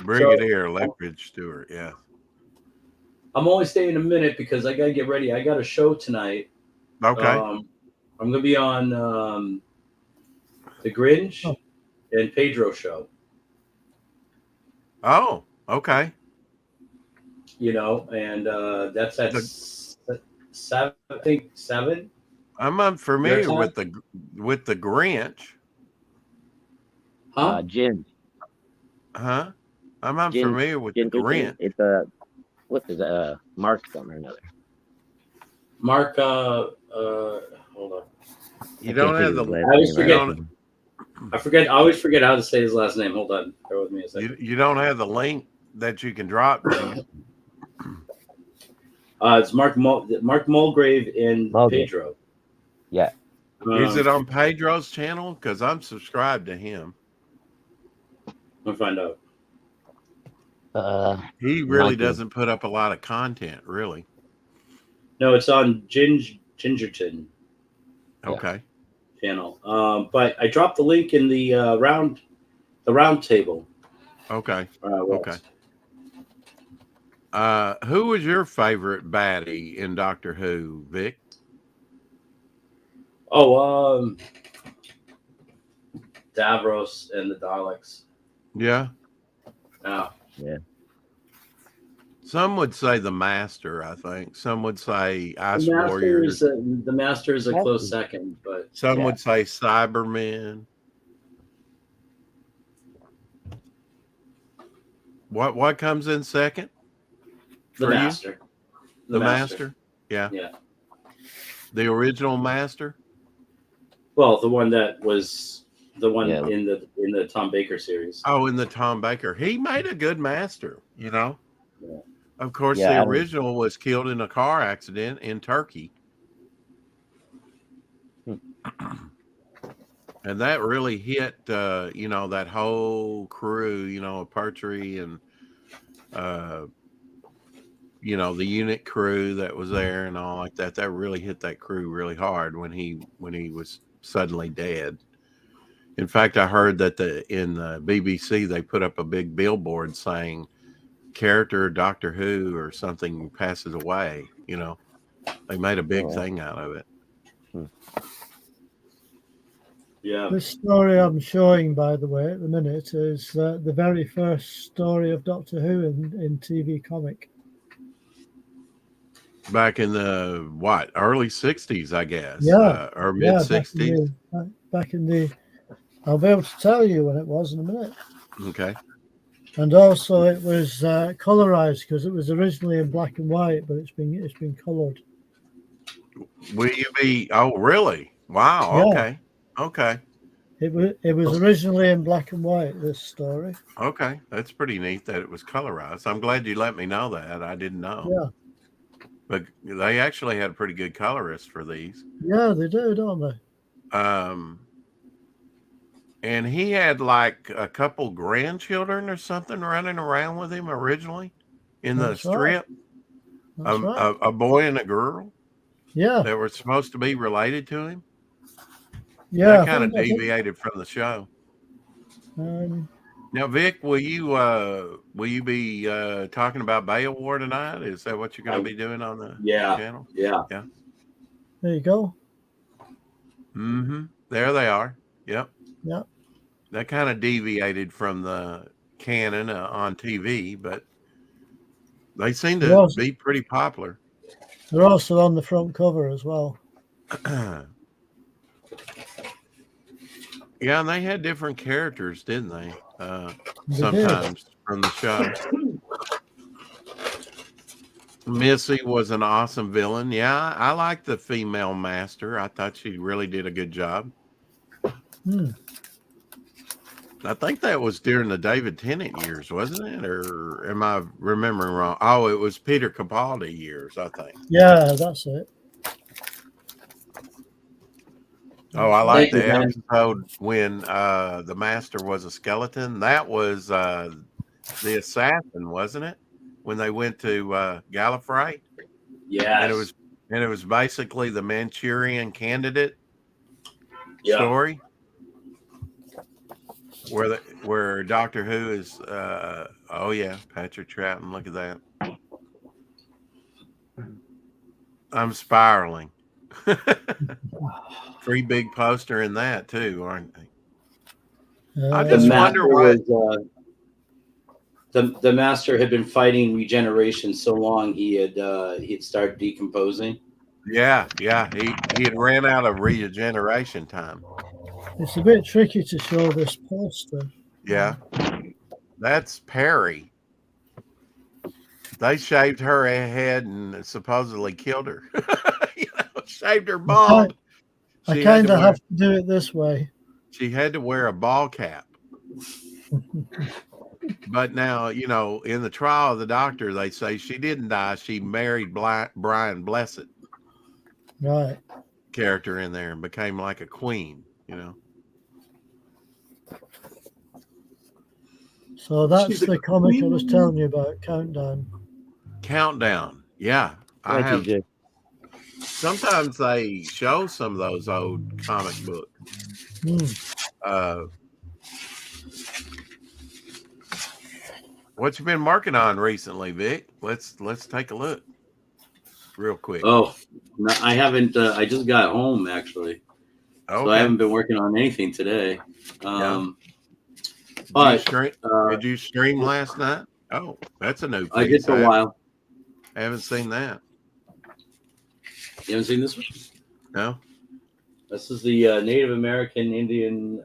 Brigadier Lethbridge Stewart. Yeah. I'm only staying a minute because I gotta get ready. I got a show tonight. Okay. I'm gonna be on the Grinch and Pedro show. Oh, okay. You know, and that's at 7. I think 7. I'm unfamiliar Your with the Grinch. Huh? Ginge. Huh? I'm unfamiliar with the Grinch. It's what is Mark something or another. Mark. Hold on. You don't have the. I always forget. I always forget how to say his last name. Hold on. Bear with me a second. You don't have the link that you can drop. Do you? It's Mark Mulgrave and Pedro. Yeah. Is it on Pedro's channel? Because I'm subscribed to him. I'll find out. He really doesn't put up a lot of content, really. No, it's on Gingerton. Okay. Channel. But I dropped the link in the round table. Okay. Okay. Who was your favorite baddie in Doctor Who, Vic? Oh, Davros and the Daleks. Yeah. Yeah. Some would say the Master, I think. Some would say Ice The Warriors. Master is a close second, but some would say Cybermen. What comes in second? the Master. The Master? Yeah. Yeah. The original Master? Well, the one that was the one Yeah. in the Tom Baker series. Oh, in the Tom Baker. He made a good Master, you know? Yeah. Of course, the original was killed in a car accident in Turkey. And that really hit, that whole crew, Pertwee and, the unit crew that was there and all like that. That really hit that crew really hard when he was suddenly dead. In fact, I heard that in the BBC, they put up a big billboard saying, character Doctor Who or something passes away. They made a big thing out of it. Yeah. This story I'm showing, by the way, at the minute is the very first story of Doctor Who in TV comic. Back in the early 60s, I guess. Yeah. Or mid 60s. Back in the I'll be able to tell you when it was in a minute. Okay. And also it was colorized because it was originally in black and white, but it's been colored. Will you be? Oh, really? Wow. Yeah. Okay. It was originally in black and white, this story. Okay. That's pretty neat that it was colorized. I'm glad you let me know that. I didn't know. Yeah. But they actually had a pretty good colorist for these. Yeah, they do, don't they? And he had like a couple grandchildren or something running around with him originally in the strip. That's right. A boy and a girl. Yeah. That were supposed to be related to him. Yeah. That kind of deviated from the show. Now, Vic, will you be talking about Beowulf tonight? Is that what you're going to be doing on the channel? Yeah. There you go. Mm-hmm. There they are. Yep. Yeah. That kind of deviated from the canon on TV, but they seem They're to also, be pretty popular. they're also on the front cover as well. Yeah, and they had different characters, didn't they? They Sometimes from the show. Missy was an awesome villain. Yeah, I like the female master. I thought she really did a good job. Hmm. I think that was during the David Tennant years, wasn't it? Or am I remembering wrong? Oh, it was Peter Capaldi years, I think. Yeah, that's it. Oh, I like Thank you, the man. episode when the master was a skeleton. That was the assassin, wasn't it? When they went to Gallifrey, Yes. and it was basically the Manchurian Candidate Yeah. story, where Doctor Who is. Oh yeah, Patrick Troughton. Look at that. I'm spiraling. Pretty big poster in that too, aren't they? I Uh, just The wonder master why. was the master had been fighting regeneration so long he had started decomposing. Yeah, he had ran out of regeneration time. it's a bit tricky to show this poster. Yeah, that's Perry. They shaved her head and supposedly killed her. Shaved her bald. I She had kind to of wear- have to do it this way. She had to wear a ball cap. But now, in the trial of the doctor, they say she didn't die. She married Brian Blessed Right. character in there and became like a queen, So that's She's a the comic I was queen. telling you about, Countdown. Countdown. Yeah. I Thank you, have. Jay. Sometimes they show some of those old comic books. Hmm. What you been working on recently, Vic? Let's take a look real quick. Oh, no, I haven't. I just got home actually, so I haven't been working on anything today. But Did you stream last night? Oh, that's a new piece. I did for a while. I haven't seen that. You haven't seen this one? No. This is the Native American Indian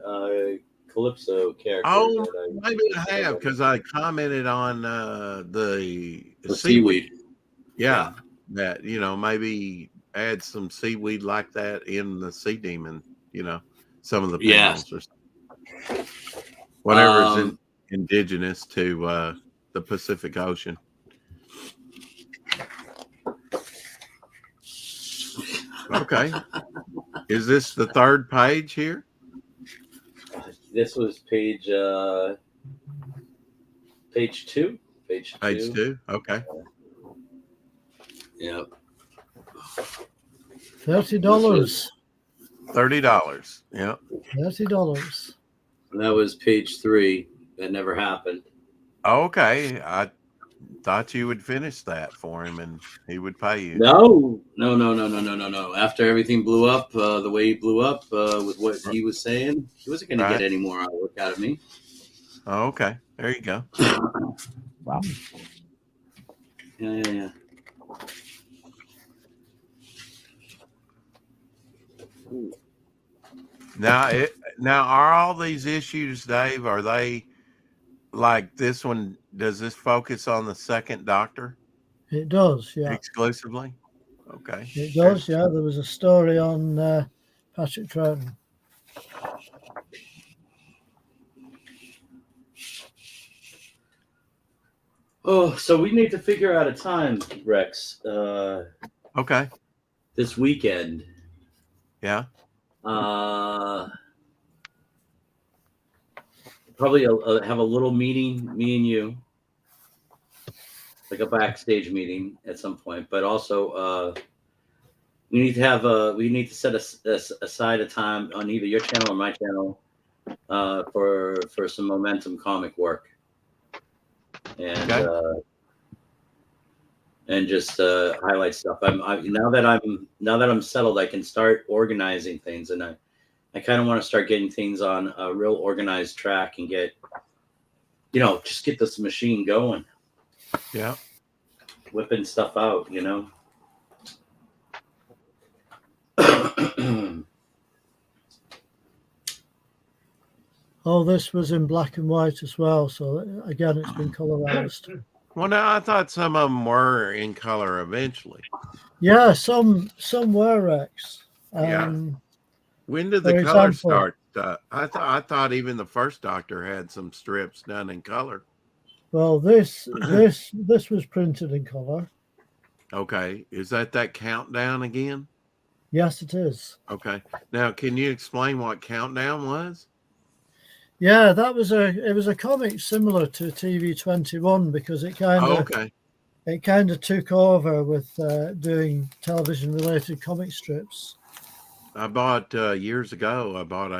Calypso character. Oh, that maybe I have because I commented on the seaweed. Yeah, that maybe add some seaweed like that in the Sea Demon. Some of the panels or something. Whatever is indigenous to the Pacific Ocean. Okay. Is this the third page here? This was page 2. Page 2. Page 2. Okay. Yep. $30. $30. Yep. $30. That was page 3. That never happened. Okay. I thought you would finish that for him and he would pay you. No. After everything blew up, the way he blew up with what he was saying, he wasn't going to get any more work out of me. Oh, okay. There you go. Wow. Yeah. Now, are all these issues, Dave? Are they like this one? Does this focus on the second Doctor? It does, yeah. Exclusively. Okay. It does, yeah. There was a story on Patrick Troughton. Oh, so we need to figure out a time, Rex. Okay. This weekend. Yeah. Probably have a little meeting, me and you, like a backstage meeting at some point. But also, we need to set aside a time on either your channel or my channel for some Momentum comic work. And and just highlight stuff. Now that I'm settled, I can start organizing things, and I kind of want to start getting things on a real organized track and get, just get this machine going, Yeah. whipping stuff out, All this was in black and white as well. So again, it's been colorized. Well, now I thought some of them were in color eventually. Yeah, some were Rex. Yeah. When did for the color example- start? I thought even the first Doctor had some strips done in color. Well, this was printed in color. Okay, is that Countdown again? Yes, it is. Okay, now can you explain what Countdown was? Yeah, it was a comic similar to TV21 because it kind Oh, of okay. it kind of took over with doing television related comic strips. I bought years ago. I bought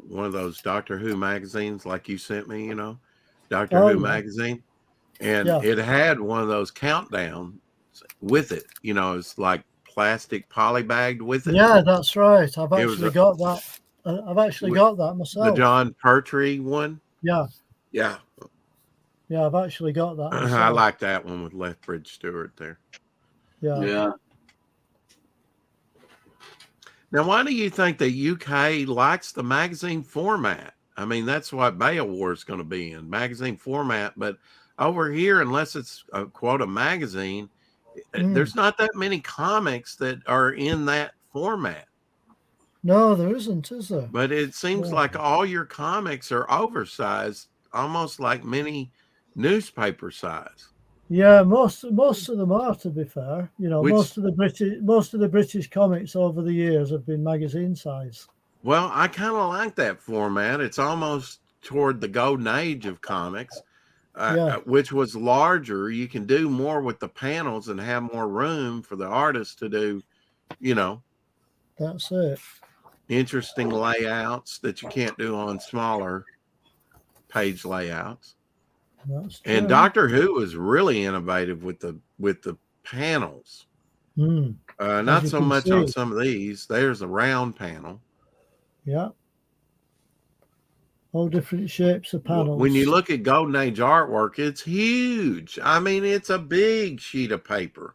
one of those Doctor Who magazines, like you sent me. Doctor Oh, Who yeah. magazine, and Yeah. it had one of those countdowns with it. It's like plastic polybagged with it. Yeah, that's right. I've It was actually a- got that. I've actually got that The myself. John Pertwee one. Yeah, Yeah, I've actually got that. I myself. like that one with Lethbridge Stewart there. Yeah. Yeah. Now, why do you think the UK likes the magazine format? I mean, that's what Beowulf is going to be in, magazine format. But over here, unless it's a quote a magazine, there's not that many comics that are in that format. No, there isn't, is there? But it seems Yeah. like all your comics are oversized, almost like mini newspaper size. Yeah, most of them are. To be fair, Which- most of the British comics over the years have been magazine size. Well, I kind of like that format. It's almost toward the golden age of comics, Yeah. which was larger. You can do more with the panels and have more room for the artists to do, That's it. interesting layouts that you can't do on smaller page layouts. That's true. And Doctor Who was really innovative with the panels. Mm, Not you so can much on see. some of these. There's a round panel. yeah. All different shapes of panels. When you look at Golden Age artwork, it's huge. I mean, it's a big sheet of paper.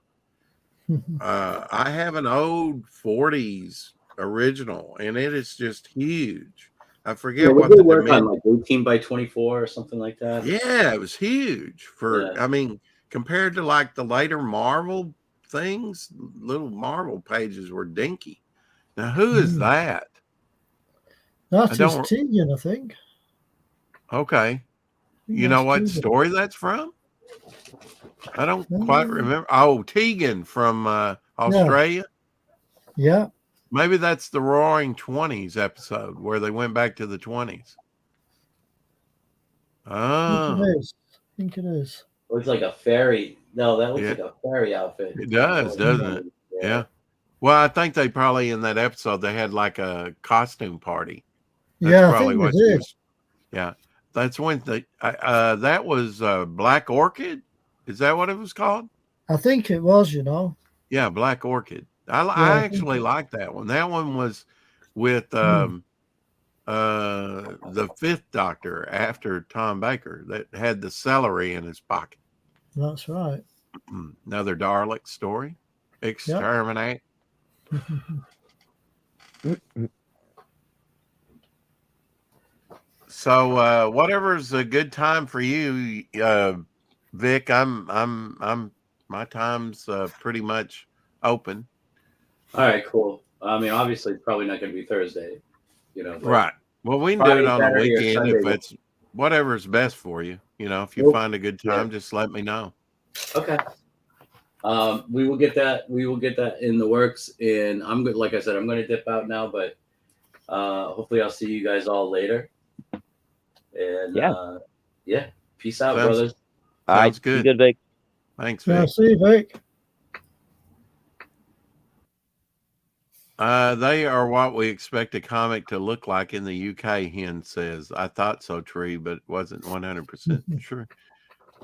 I have an old 40s original, and it is just huge. I forget we what did the work on dimension. like 18 by 24 or something like that. Yeah, it was huge Yeah. I mean, compared to like the later Marvel things, little Marvel pages were dinky. Now, who is that? That I is don't- Tegan, I think. Okay. I think You know that's what Tegan. story that's from? I don't quite remember. Oh, Tegan from Australia. Yeah. Maybe that's the Roaring 20s episode where they went back to the 20s. I think Oh, it is. I think it is. Looks like a fairy. No, that looks Yeah. like a fairy outfit. It does, doesn't it? Yeah. Well, I think they probably in that episode they had like a costume party. That's Yeah, I probably think what they she did. was. Yeah, that's when that was Black Orchid. Is that what it was called? I think it was, Yeah, Black Orchid. I I think actually like that one. That one was with the fifth Doctor after Tom Baker that had the celery in his pocket. That's right. Another Dalek story. Exterminate. So whatever's a good time for you, Vic. I'm my time's pretty much open. All right, cool. I mean, obviously, it's probably not going to be Thursday, but- Right. Well, we can do Friday, it on the Saturday, or weekend if Sunday. it's whatever's best for you. If you Well, find a good time, just let me know. Okay. We will get that. We will get that in the works. And I'm good. Like I said, I'm going to dip out now, but hopefully I'll see you guys all later. And Yeah. Peace out, Sounds- brothers. All right. Sounds good. You good, Vic? Thanks, Yeah, Vic. see you, Vic. They are what we expect a comic to look like in the UK, Hen says. I thought so, Tree, but wasn't 100% sure.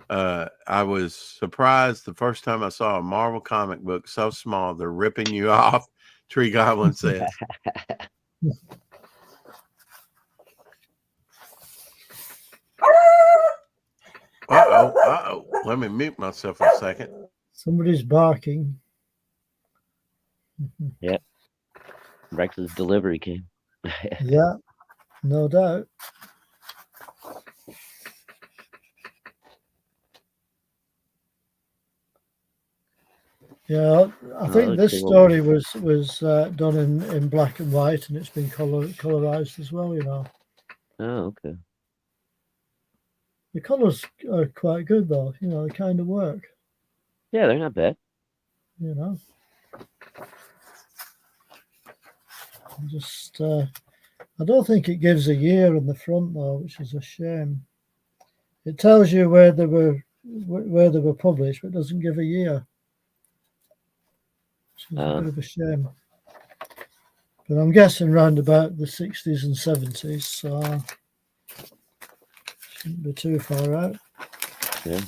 I was surprised the first time I saw a Marvel comic book so small they're ripping you off. Tree Goblin says. Uh-oh. Let me mute myself a second. Somebody's barking. Rex's delivery came. Yeah, no doubt. Yeah, I think that's this cool. story was done in black and white, and it's been colorized as well. You know, Oh, okay. the colors are quite good, though. You know, they kind of work. Yeah, they're not bad. You know, just I don't think it gives a year in the front though, which is a shame. It tells you where they were published, but it doesn't give a year, which is a bit of a shame. But I'm guessing round about the 60s and 70s, so shouldn't be too far out. Yeah.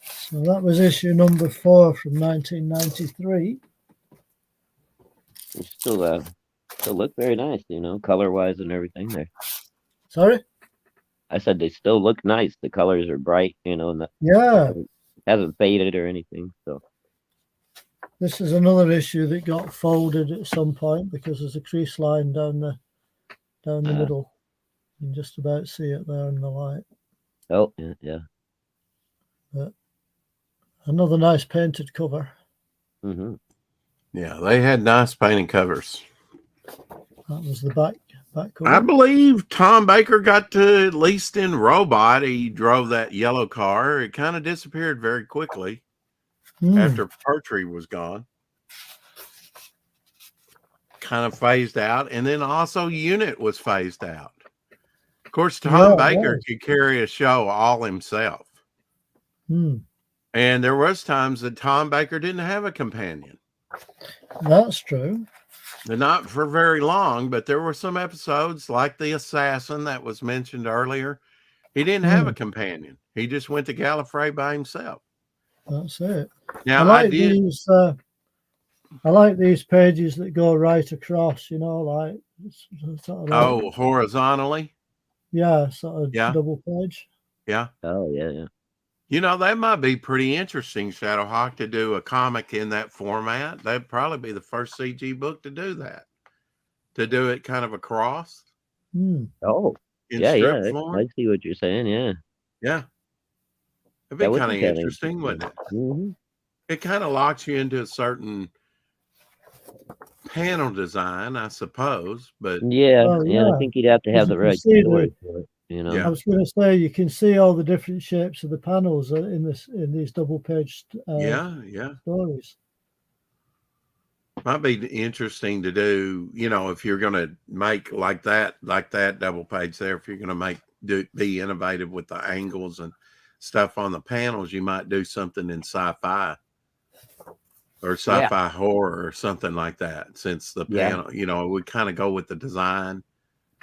So that was issue number 4 from 1993. They still look very nice, you know, color wise and everything there. Sorry? I said they still look nice. The colors are bright, you know, and Yeah. hasn't faded or anything. So This is another issue that got folded at some point because there's a crease line down the middle. You can just about see it there in the light. oh yeah. But another nice painted cover. Mm-hmm. Yeah, they had nice painted covers. That was the back cover. I believe Tom Baker got to, at least in Robot, he drove that yellow car. It kind of disappeared very quickly after Pertwee was gone. Kind of phased out. And then also Unit was phased out. Of course, Tom Baker could carry a show all himself. And there was times that Tom Baker didn't have a companion. That's true. Not for very long, but there were some episodes like The Assassin that was mentioned earlier. He didn't have a companion. He just went to Gallifrey by himself. That's it. Now, I like these pages that go right across, you know, like sort of horizontally? Yeah, sort of double page. Yeah. Oh, yeah. You know, that might be pretty interesting, Shadowhawk, to do a comic in that format. That'd probably be the first CG book to do that. To do it kind of across. Oh, yeah. I see what you're saying. Yeah. Yeah. It'd be kind of interesting, wouldn't it? Mm-hmm. It kind of locks you into a certain panel design, I suppose. But I think you'd have to have the right story for it. You know, I was going to say you can see all the different shapes of the panels in these double page stories. Might be interesting to do, you know, if you're going to make like that double page there. If you're going to be innovative with the angles and stuff on the panels, you might do something in sci-fi or sci-fi horror or something like that. Since the panel, you know, it would kind of go with the design.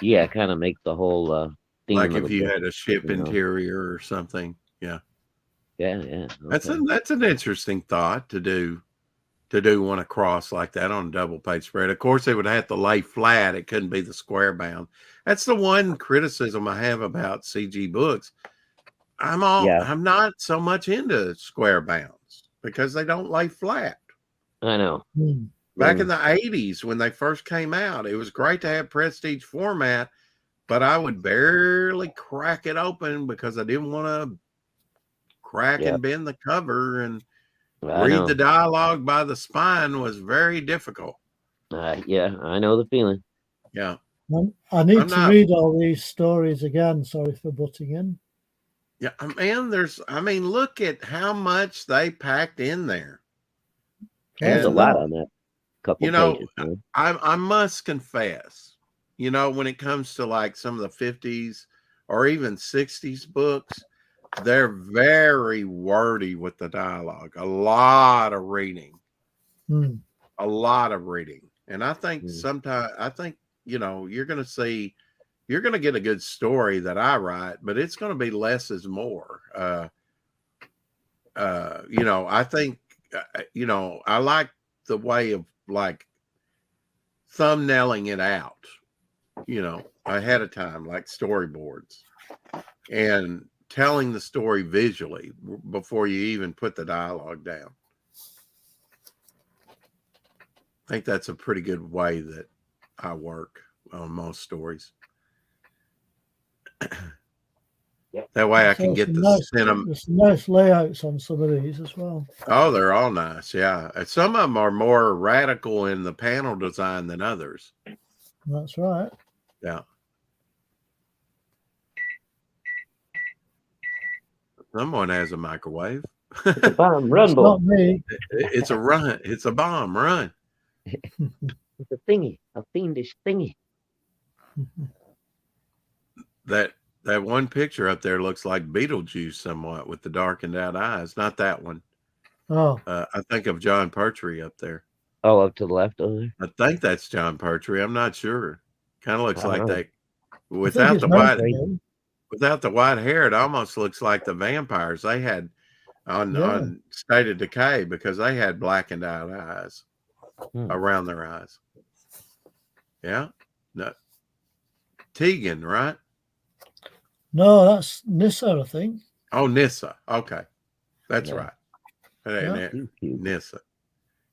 Yeah, kind of make the whole. Like if you had a ship interior or something. Yeah. Okay. That's an interesting thought to do one across like that on a double page spread. Of course, it would have to lay flat. It couldn't be the square bound. That's the one criticism I have about CG books. I'm not so much into square bounds because they don't lay flat. I know. Back in the 80s when they first came out, it was great to have prestige format. But I would barely crack it open because I didn't want to crack and bend the cover and read the dialogue by the spine was very difficult. Yeah, I know the feeling. Yeah. I need to read all these stories again. Sorry for butting in. Yeah, man, look at how much they packed in there. There's a lot on that couple pages. Man. I must confess, you know, when it comes to like some of the 50s or even 60s books, they're very wordy with the dialogue. A lot of reading. A lot of reading. And I think you know, you're going to get a good story that I write, but it's going to be less is more. I think, I like the way of like thumbnailing it out, ahead of time, like storyboards, and telling the story visually before you even put the dialogue down. I think that's a pretty good way that I work on most stories. That way I can get the cinema. There's some nice layouts on some of these as well. Oh, they're all nice. Yeah. Some of them are more radical in the panel design than others. That's right. Yeah. Someone has a microwave. It's a bomb. Run, It's boy. not me. It's a run. It's a bomb. Run. It's a thingy. A fiendish thingy. That one picture up there looks like Beetlejuice somewhat with the darkened out eyes. Not that one. Oh, I think of John Pertwee up there. Oh, up to the left over there. I think that's John Pertwee. I'm not sure. Kind of looks I like don't know. that. I think Without it's the meant white, to be. without the white hair, it almost looks like the vampires they had on State of Decay, because they had blackened out eyes around their eyes. Yeah. No. Tegan, right? No, that's Nissa, I think. Oh, Nissa. Okay. That's Yeah. right. Yeah. Cute. Nissa.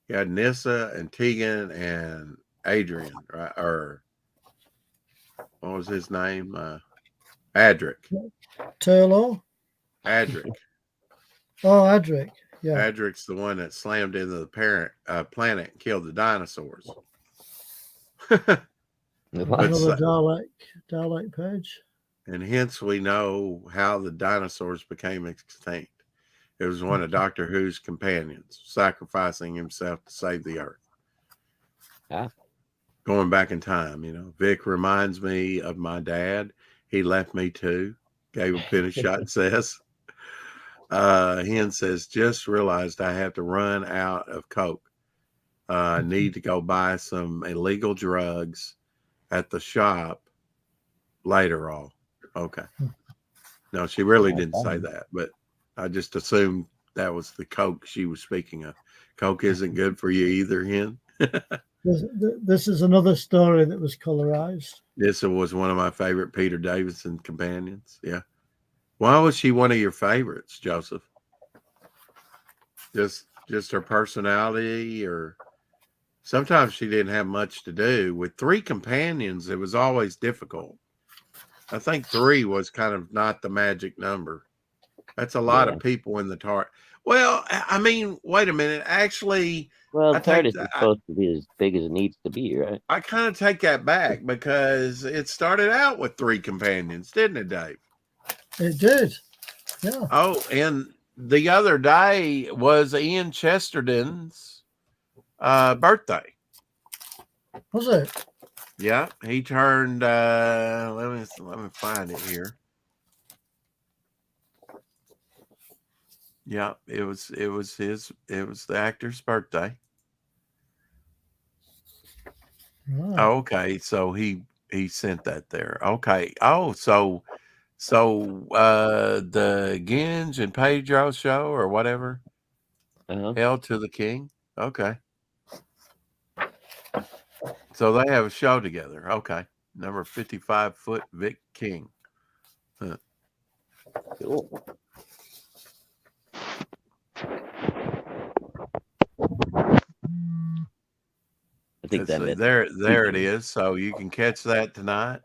Yeah, Nissa and Tegan and Adrian, right? Or what was his name? Adric. Turlo. Adric. Oh, Adric. Yeah. Adric's the one that slammed into the parent planet and killed the dinosaurs. What? Another Dalek page. And hence we know how the dinosaurs became extinct. It was one of Doctor Who's companions sacrificing himself to save the Earth. Ah. Going back in time, Vic reminds me of my dad. He left me too. Gave a penny shot, says. Hen says, just realized I have to run out of Coke. Need to go buy some illegal drugs at the shop later. All okay. No, she really didn't say that, but I just assumed that was the Coke she was speaking of. Coke isn't good for you either, Hen. This is another story that was colorized. This was one of my favorite Peter Davison companions. Yeah. Why was she one of your favorites, Joseph? Just her personality, or sometimes she didn't have much to do. With 3 companions, it was always difficult. I think 3 was kind of not the magic number. That's a lot of people in the TARDIS. Well, I mean, wait a minute. Actually, Well, I the think TARDIS is supposed to be as big as it needs to be, right? I kind of take that back, because it started out with 3 companions, didn't it, Dave? It did. Yeah. Oh, and the other day was Ian Chesterton's birthday. Was it? Yeah, he turned. Let me find it here. Yeah, it was the actor's birthday. Right. Oh, okay, so he sent that there. Okay. Oh, so the Ginge and Pedro show or whatever. Hail to the King. Okay. So they have a show together. Okay. Number 55-foot Vic King. Huh. Cool. I think that meant there it is. So you can catch that tonight.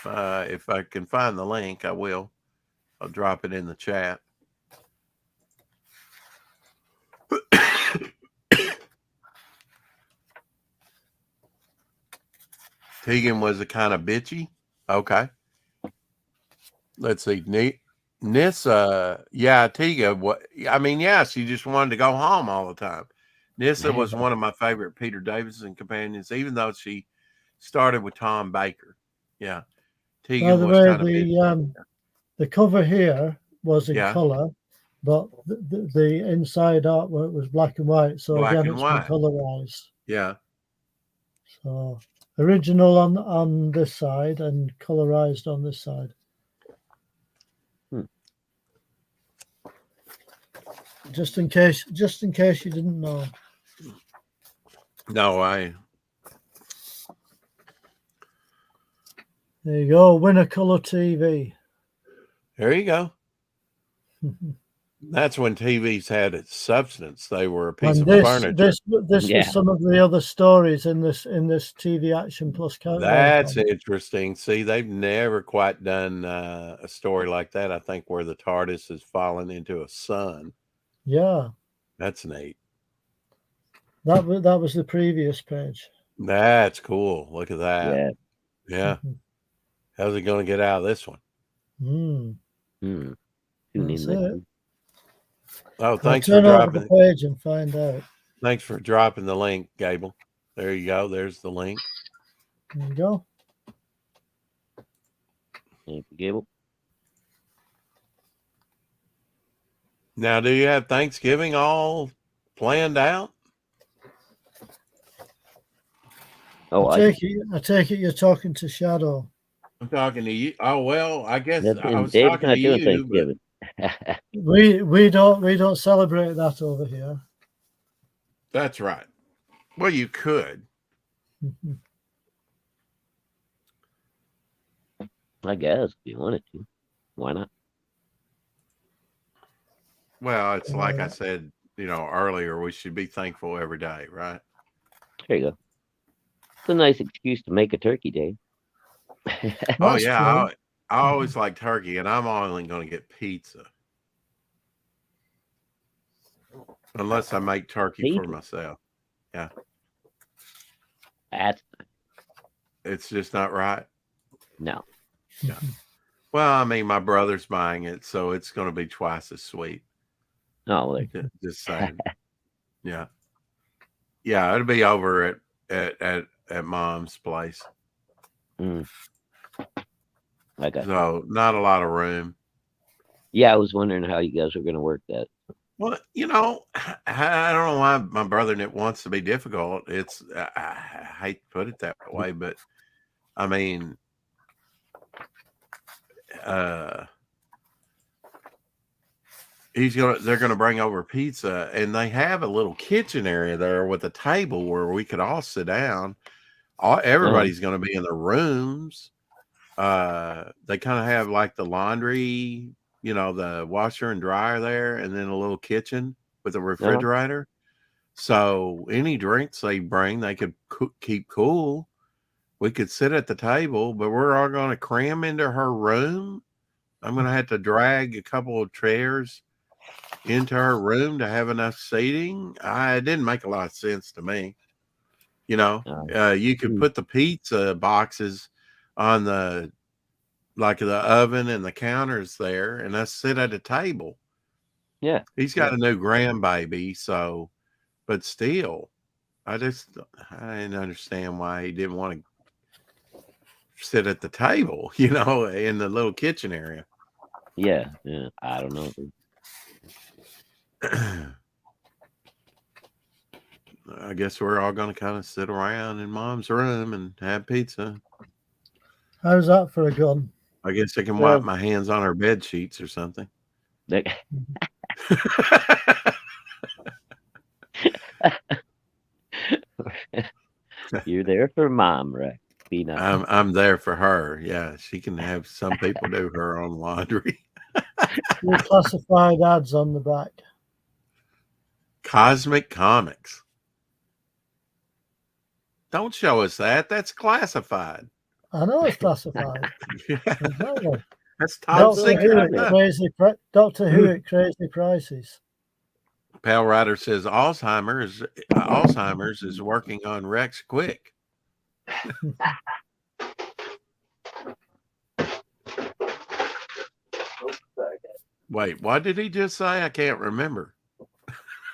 If I can find the link, I will. I'll drop it in the chat. Tegan was a kind of bitchy. Okay. Let's see. Nissa, yeah, Tegan. She just wanted to go home all the time. Nissa was one of my favorite Peter Davison companions, even though she started with Tom Baker. Yeah. Tegan By the was kind of way, the cover here was in Yeah. color, but the inside artwork was black and white. So Black again, and it's white. been colorized. Yeah. So original on this side and colorized on this side. just in case you didn't know. No, I There you go, Winner Color TV. there you go. That's when TVs had its substance. They were a piece And of furniture. this Yeah. was some of the other stories in this TV Action Plus countdown. That's interesting. See, they've never quite done a story like that. I think where the TARDIS has fallen into a sun. Yeah, That's neat. that was the previous page. That's cool. Look at that. Yeah. Yeah. How's it going to get out of this one? Mm. Tune That's in next it. week. Oh, I'll thanks for turn over dropping. the page and find out. Thanks for dropping the link, Gable. There you go. There's the link. There you go. Thank you, Gable. Now, do you have Thanksgiving all planned out? Oh, I take it you're talking to Shadow. I'm talking to you. Oh well, I guess Dave's I was not talking to doing you. But Thanksgiving. We don't celebrate that over here. that's right. Well, you could. I guess if you wanted to. Why not? Well, it's like I said, earlier. We should be thankful every day, right? There you go. It's a nice excuse to make a turkey day. Oh That's yeah, true. I always like turkey, and I'm only going to get pizza unless I make turkey for Pizza? myself. That's It's just not right. no. Well, I mean, my brother's buying it, so it's going to be twice as sweet. Oh, well, Just saying. Yeah, it'll be over at Mom's place. I got. So not a lot of room. Yeah, I was wondering how you guys were going to work that. Well, I don't know why my brother wants to be difficult. It's I hate to put it that way, but I mean, they're gonna bring over pizza, and they have a little kitchen area there with a table where we could all sit down. Everybody's gonna be in their rooms. They kind of have like the laundry, the washer and dryer there, and then a little kitchen with a refrigerator. So any drinks they bring, they could keep cool. We could sit at the table, but we're all going to cram into her room. I'm going to have to drag a couple of chairs into her room to have enough seating. It didn't make a lot of sense to me. You could put the pizza boxes on the oven and the counters there, and us sit at a table. Yeah. He's got a new grandbaby, so, but still, I didn't understand why he didn't want to sit at the table, in the little kitchen area. Yeah. I don't know. I guess we're all going to kind of sit around in Mom's room and have pizza. How's that for a gun? I guess I can wipe my hands on her bed sheets or something. You're there for Mom, right? I'm there for her. Yeah, she can have some people do her own laundry. Classified ads on the back. Cosmic Comics. Don't show us that. That's classified. I know it's classified. Exactly. That's top secret. Doctor Who at crazy prices. Pal Rider says Alzheimer's is working on Rex quick. Wait, what did he just say? I can't remember.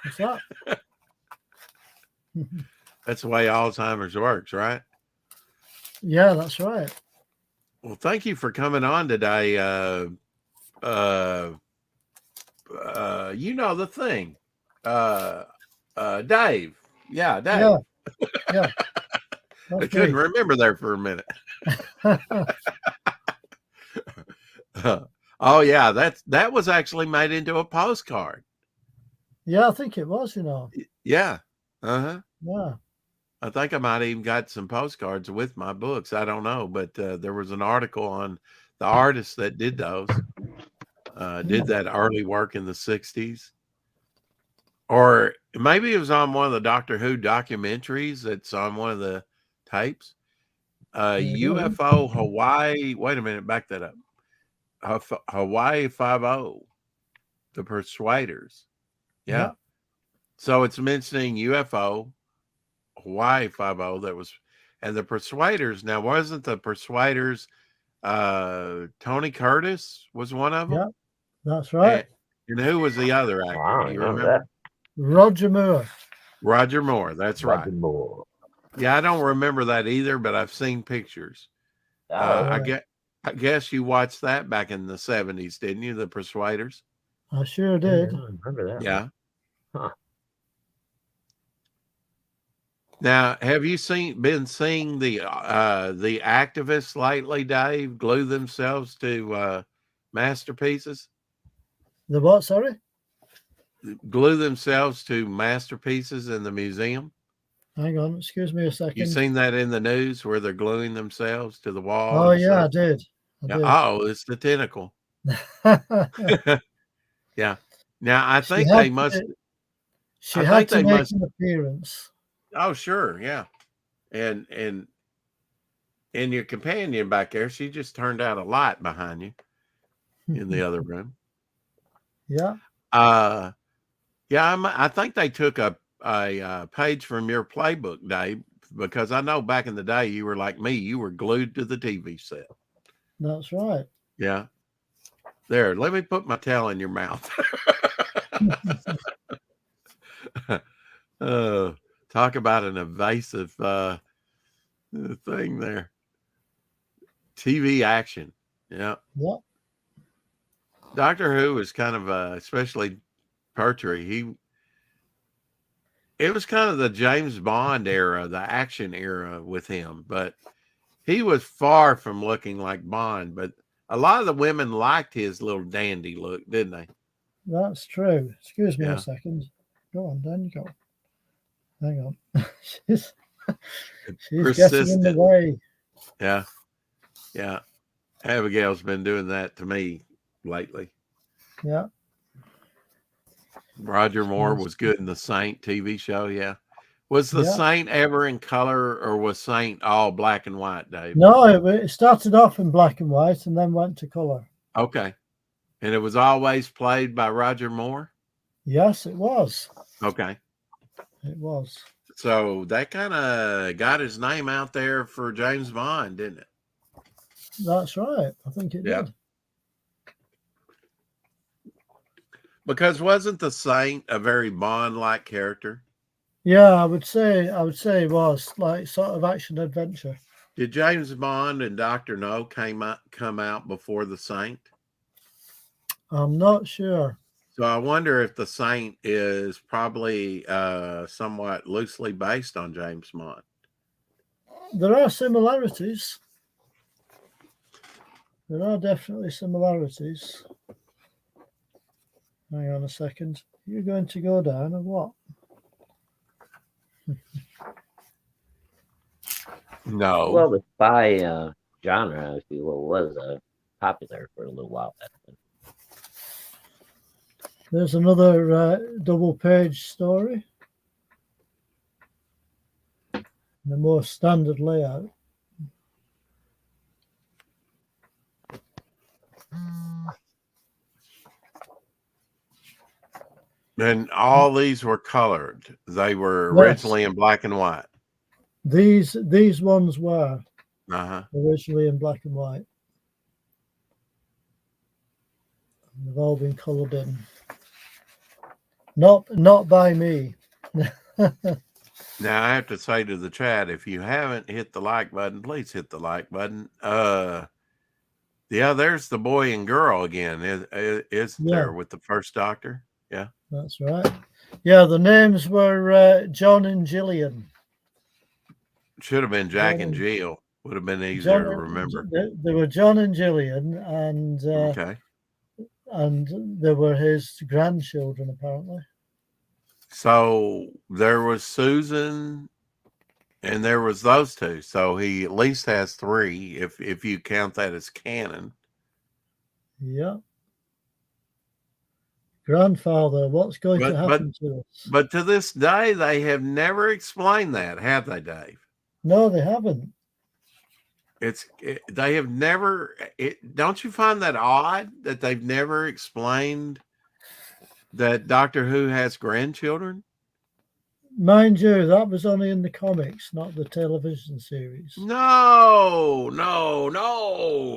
What's that? That's the way Alzheimer's works, right? Yeah, that's right. Well, thank you for coming on today. The thing. Dave. Yeah, Dave. Yeah. I couldn't remember there for a minute. Oh yeah, that was actually made into a postcard. Yeah, I think it was, you know. Yeah. Uh-huh. Yeah. I think I might even got some postcards with my books. I don't know, but there was an article on the artists that did those, did that early work in the 60s. Or maybe it was on one of the Doctor Who documentaries that's on one of the tapes. UFO Hawaii. Wait a minute, back that up. Hawaii 5-0, the Persuaders. Yeah. Yeah. So it's mentioning UFO Hawaii 5-0 that was, and the Persuaders. Now, wasn't the Persuaders Tony Curtis was one of them? Yeah, that's right. And who was the other actor? Wow, Do you I know remember? Roger Moore. Roger Moore. That's right. Roger Moore. Yeah, I don't remember that either, but I've seen pictures. Oh, I guess you watched that back in the 70s, didn't you? The Persuaders. I sure yeah, did. I remember that. Yeah. Huh. Now, have you been seeing the activists lately, Dave, glue themselves to masterpieces? The what, sorry? Glue themselves to masterpieces in the museum? Hang on, excuse me a You second. seen that in the news where they're gluing themselves to the wall? Oh, and yeah, I stuff? did. Yeah. Oh, it's the tentacle. Yeah. Now I think had they to must. She I had think to they make must- an appearance. Oh, sure, yeah. And your companion back there, she just turned out a light behind you in the other room. Yeah. Yeah, I think they took a page from your playbook, Dave, because I know back in the day you were like me, you were glued to the TV set. That's right. Yeah. There, let me put my tail in your mouth. Talk about an evasive thing there. TV action. Yeah. Yeah. Doctor Who is kind of especially Pertwee. It was kind of the James Bond era, the action era with him, but he was far from looking like Bond. But a lot of the women liked his little dandy look, didn't they? That's true. Excuse me Yeah. a second. Go on, then go. Hang on. she's getting in the Persistent. way. Yeah. Yeah. Abigail's been doing that to me lately. Yeah. Roger Moore was good in the Saint TV show. Yeah. Was the Yeah. Saint ever in color or was Saint all black and white, Dave? No, it started off in black and white and then went to color. Okay. And it was always played by Roger Moore? Yes, it was. Okay. It was. So that kind of got his name out there for James Bond, didn't it? That's right. I think it Yeah. did. Because wasn't the Saint a very Bond-like character? Yeah, I would say it was like sort of action adventure. Did James Bond and Dr. No come out before the Saint? I'm not sure. So I wonder if the Saint is probably somewhat loosely based on James Bond. There are similarities. There are definitely similarities. Hang on a second. You're going to go down or what? No. Well, the spy genre, if you will, was popular for a little while back then. There's another double page story. The more standard layout. And all these were colored. They were Yes. originally in black and white. These ones were Uh-huh. originally in black and white. And they've all been colored in. Not by me. Now I have to say to the chat, if you haven't hit the like button, please hit the like button. Yeah, there's the boy and girl again. Is there with the first Doctor? Yeah. That's right. Yeah, the names were John and Gillian. Should have been Jack and Jill. Would have been easier to remember. They were John and Gillian, and Okay. and they were his grandchildren apparently. So there was Susan, and there was those two. So he at least has three, if you count that as canon. Yeah. Grandfather, what's going to But happen to us? but to this day, they have never explained that, have they, Dave? No, they haven't. They have never. Don't you find that odd that they've never explained that Doctor Who has grandchildren? Mind you, that was only in the comics, not the television series. No.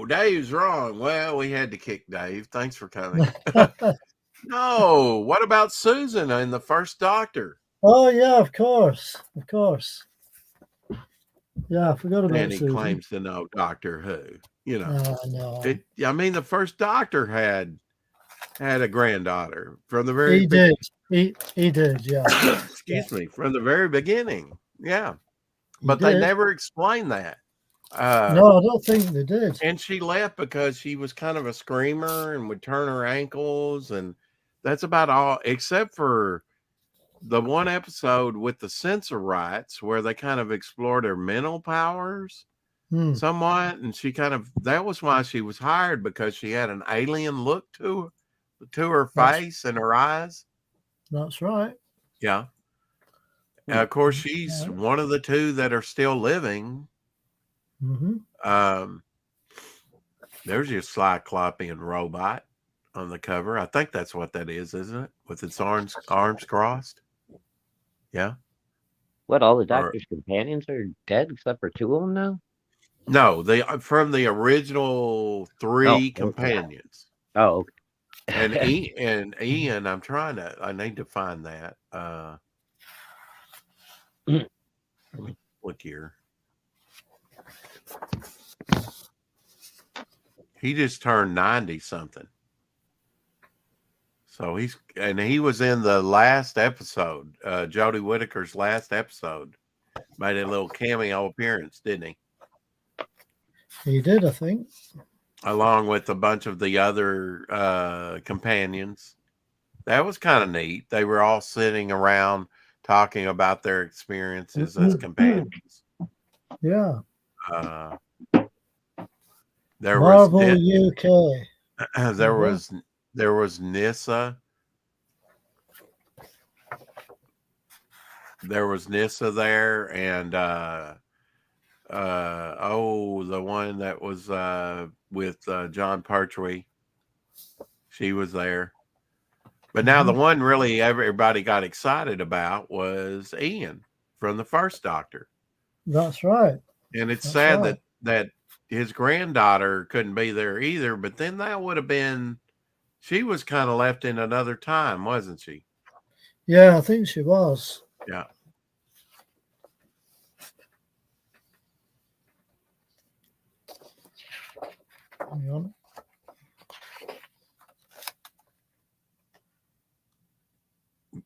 Dave's wrong. Well, we had to kick Dave. Thanks for coming. No. What about Susan in the first Doctor? Oh, yeah, of course. Of course. Yeah, I forgot about And he Susan. claims to know Doctor Who. You know, No. I mean, the first Doctor had a granddaughter from the very He did. He did, yeah. excuse me, from the very beginning. Yeah. He But they did. never explained that. No, I don't think they did. And she left because she was kind of a screamer and would turn her ankles. And that's about all, except for the one episode with the censor rights where they kind of explored her mental powers somewhat. And that was why she was hired, because she had an alien look to her face and her eyes. That's right. Yeah. Of course, she's one of the two that are still living. Mm-hmm. There's your Cyclopean robot on the cover. I think that's what that is, isn't it? With its arms crossed. Yeah. What, all the Doctor's companions are dead except for two of them now? No, they from the original three companions. Oh, okay. And Ian, I need to find that. Look here. He just turned 90 something. So he was in the last episode, Jodie Whittaker's last episode. Made a little cameo appearance, didn't he? He did, I think. Along with a bunch of the other companions. That was kind of neat. They were all sitting around talking about their experiences as companions. Yeah. There Marvel was UK. there was Nyssa. There was Nyssa there, and the one that was with John Pertwee. She was there. But now the one really everybody got excited about was Ian from the first Doctor. That's right. And it's sad that his granddaughter couldn't be there either, but then that would have been, she was kind of left in another time, wasn't she? Yeah, I think she was. Yeah. Hang on.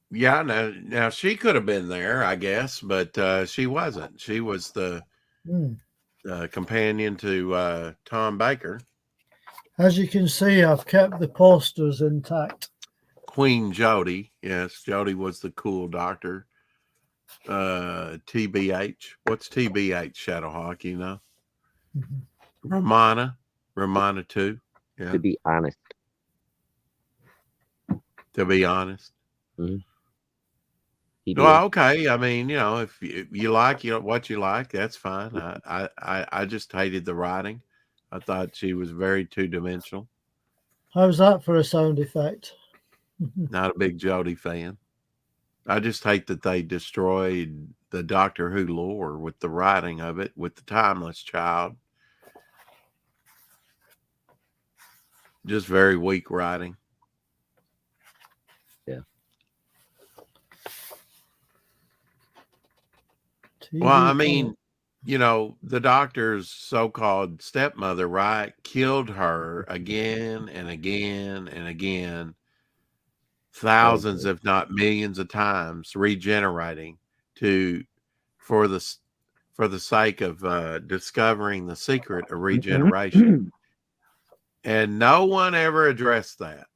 Yeah, now she could have been there, I guess, but she wasn't. She was the companion to Tom Baker. As you can see, I've kept the posters intact. Queen Jodie. Yes, Jodie was the cool Doctor. TBH. What's TBH, Shadowhawk, you know? Romana too. Yeah. To be honest. Mm-hmm. Well, okay. I mean, if you like, what you like, that's fine. I just hated the writing. I thought she was very two-dimensional. How's that for a sound effect? Not a big Jodie fan. I just hate that they destroyed the Doctor Who lore with the writing of it, with the Timeless Child. Just very weak writing. Yeah. Well, I mean, the Doctor's so-called stepmother, right, killed her again and again and again, thousands, if not millions of times, regenerating for the sake of discovering the secret of regeneration. And no one ever addressed that.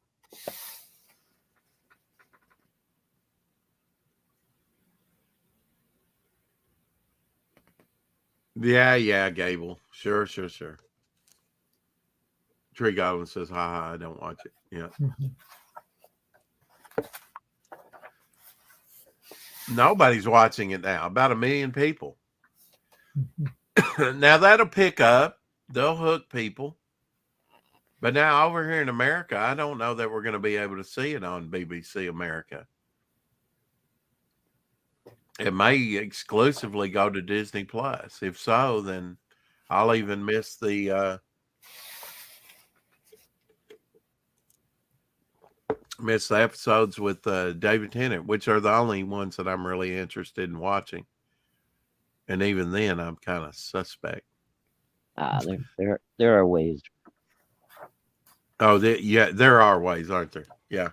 Yeah, Gable. Sure. Tree Goblin says, ha, I don't watch it. Yeah. Mhm. Nobody's watching it now. About 1 million people. Mhm. Now that'll pick up. They'll hook people. But now over here in America, I don't know that we're going to be able to see it on BBC America. It may exclusively go to Disney Plus. If so, then I'll even miss the episodes with David Tennant, which are the only ones that I'm really interested in watching. And even then, I'm kind of suspect. There are ways. Oh, there are ways, aren't there? Yeah.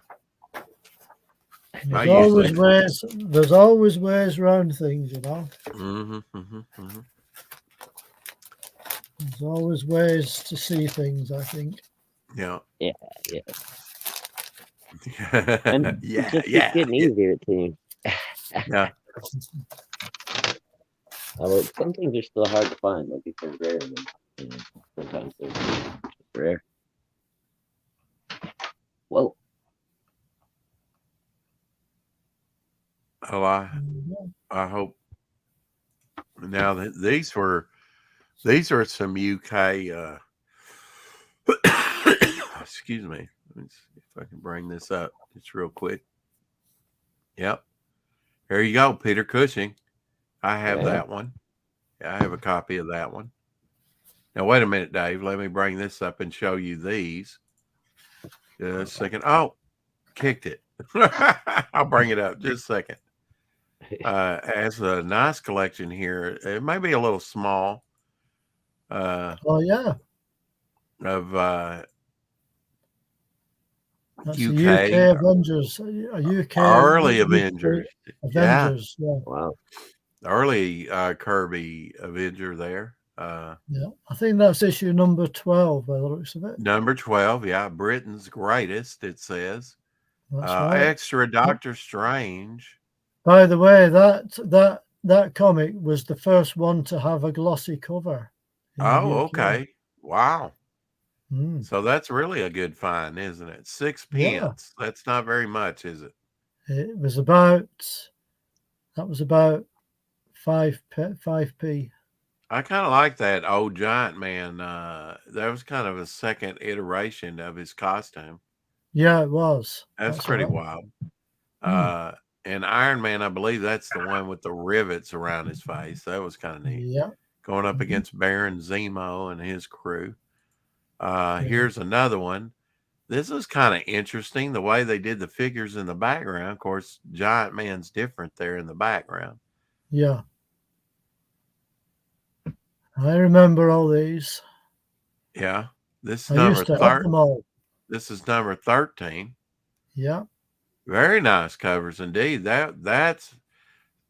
I There's always ways around things, you know. There's always ways to see things, I think. Yeah. Yeah. And it just keeps getting easier too. Yeah. Although some things are still hard to find, like because rare. And, sometimes they're just rare. Well, Oh, I hope. Now that these are some UK. Excuse me. Let me see if I can bring this up just real quick. Yep. Here you go, Peter Cushing. I have that one. Yeah, I have a copy of that one. Now, wait a minute, Dave. Let me bring this up and show you these. Just a second. Oh, kicked it. I'll bring it up just a second. Has a nice collection here. It may be a little small. Oh yeah. Of That's UK, the UK Avengers. UK early Avengers. Avengers. Yeah. wow. Early Kirby Avenger there. Yeah. I think that's issue number 12 by the looks of it. Number 12. Yeah. Britain's greatest, it says. That's right. Extra Doctor Strange. By the way, that comic was the first one to have a glossy cover. Oh, okay. Wow. Mm. So that's really a good find, isn't it? 6 pence. Yeah. That's not very much, is it? It was about 5p. I kind of like that old Giant Man. That was kind of a second iteration of his costume. Yeah, it was. That's pretty wild. And Iron Man, I believe that's the one with the rivets around his face. That was kind of neat. Yeah. Going up against Baron Zemo and his crew. Here's another one. This is kind of interesting, the way they did the figures in the background. Of course, Giant Man's different there in the background. Yeah. I remember all these. Yeah. This is I used to have them all. This is number 13. Yeah. Very nice covers indeed. That's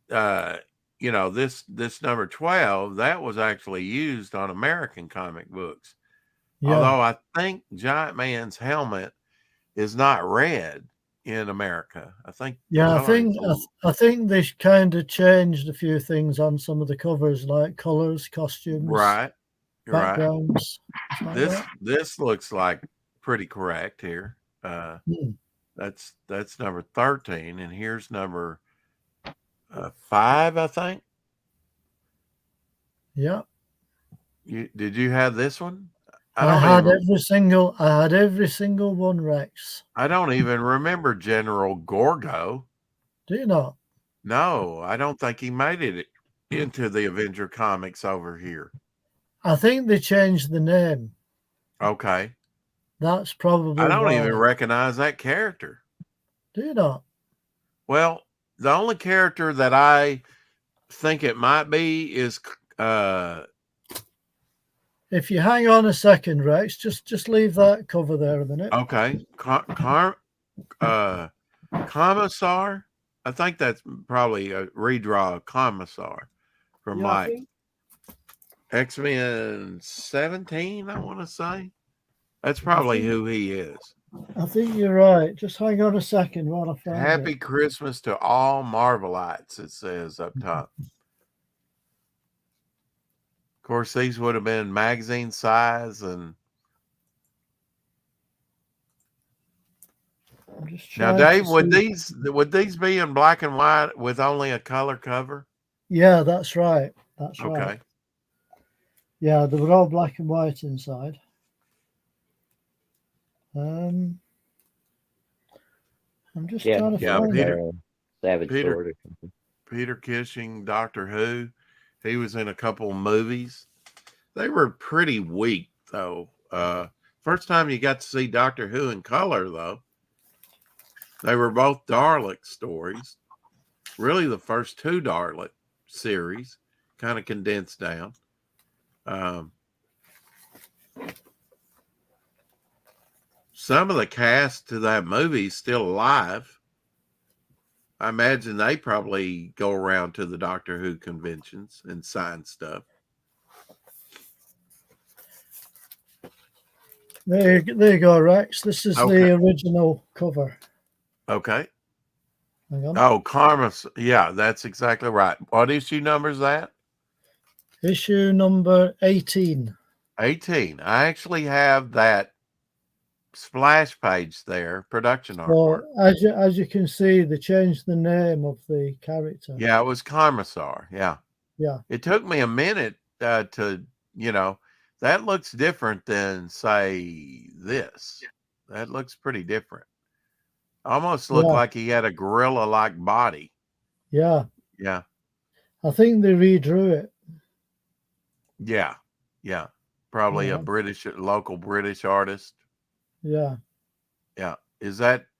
this number 12, that was actually used on American comic books. Yeah. Although I think Giant Man's helmet is not red in America. I think. Yeah, I think they kind of changed a few things on some of the covers, like colors, costumes, right, backgrounds. Right. This looks like pretty correct here. That's number 13, and here's number 5, I think. Yeah. Did you have this one? I had every single one, Rex. I don't even remember General Gorgo. Do you not? No, I don't think he made it into the Avenger comics over here. I think they changed the name. Okay. That's probably I don't even recognize that character. Do you not? Well, the only character that I think it might be is if you hang on a second, Rex, just leave that cover there a minute. Okay. Commissar? I think that's probably a redraw of Commissar from X-Men 17, I want to say. That's probably who he is. I think you're right. Just hang on a second while I find Happy Christmas to all Marvelites, it says up top. course, these would have been magazine size, and I'm just now, trying to Dave, would see. these be in black and white with only a color cover? Yeah, that's right. That's right. Okay. Yeah, they were all black and white inside. I'm just Yeah, trying to Yeah, find Peter- it. Savage Peter- Sword or something. Peter Cushing, Doctor Who. He was in a couple movies. They were pretty weak, though. First time you got to see Doctor Who in color, though. They were both Dalek stories. Really, the first two Dalek series, kind of condensed down. Some of the cast to that movie is still alive. I imagine they probably go around to the Doctor Who conventions and sign stuff. There you go, Rex. This is Okay. the original cover. Okay. Hang on. Oh, Karma. Yeah, that's exactly right. What issue number is that? Issue number 18. 18. I actually have that splash page there, production Well, artwork. as you can see, they changed the name of the character. Yeah, it was Karmasar. Yeah. Yeah. It took me a minute to, that looks different than, say, this. That looks pretty different. Almost looked Yeah. like he had a gorilla-like body. Yeah. Yeah. I think they redrew it. Yeah. Yeah. Probably Yeah. a local British artist. Yeah. Yeah.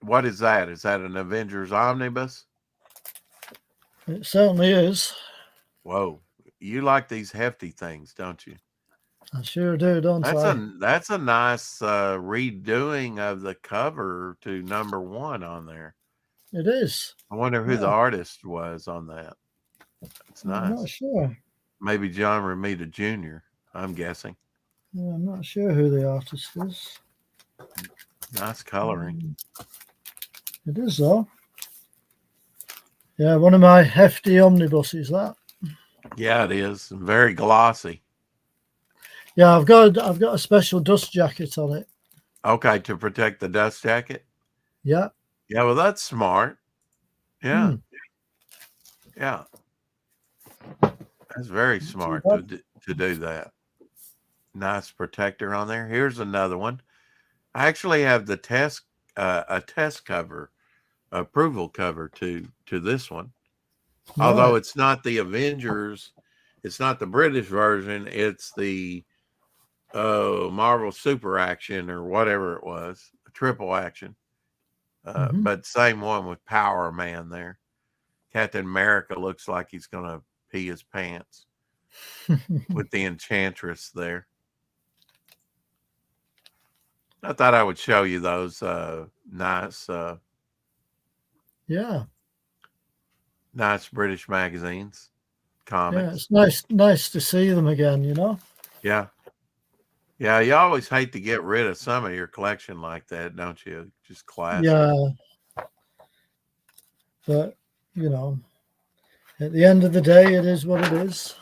What is that? Is that an Avengers omnibus? It certainly is. Whoa. You like these hefty things, don't you? I sure do, don't I? That's a nice redoing of the cover to number 1 on there. It is. I wonder who the Yeah. artist was on that. It's I'm not nice. sure. Maybe John Romita Jr., I'm guessing. Yeah, I'm not sure who the artist is. Nice coloring. It is, though. Yeah, one of my hefty omnibuses, that. Yeah, it is. Very glossy. Yeah, I've got a special dust jacket on it. Okay, to protect the dust jacket. Yeah. Yeah, well, that's smart. Yeah. Hmm. Yeah. That's very smart to do that. Nice protector on there. Here's another one. I actually have the a test cover, approval cover to this one. Although it's not the Avengers, it's not the British version, it's the Marvel Super Action or whatever it was, triple action. But same one with Power Man there. Captain America looks like he's gonna pee his pants with the Enchantress there. I thought I would show you those nice British magazines, comics. Yeah, it's nice to see them again, Yeah. Yeah, you always hate to get rid of some of your collection like that, don't you? Just classic. Yeah. But, at the end of the day, it is what it is.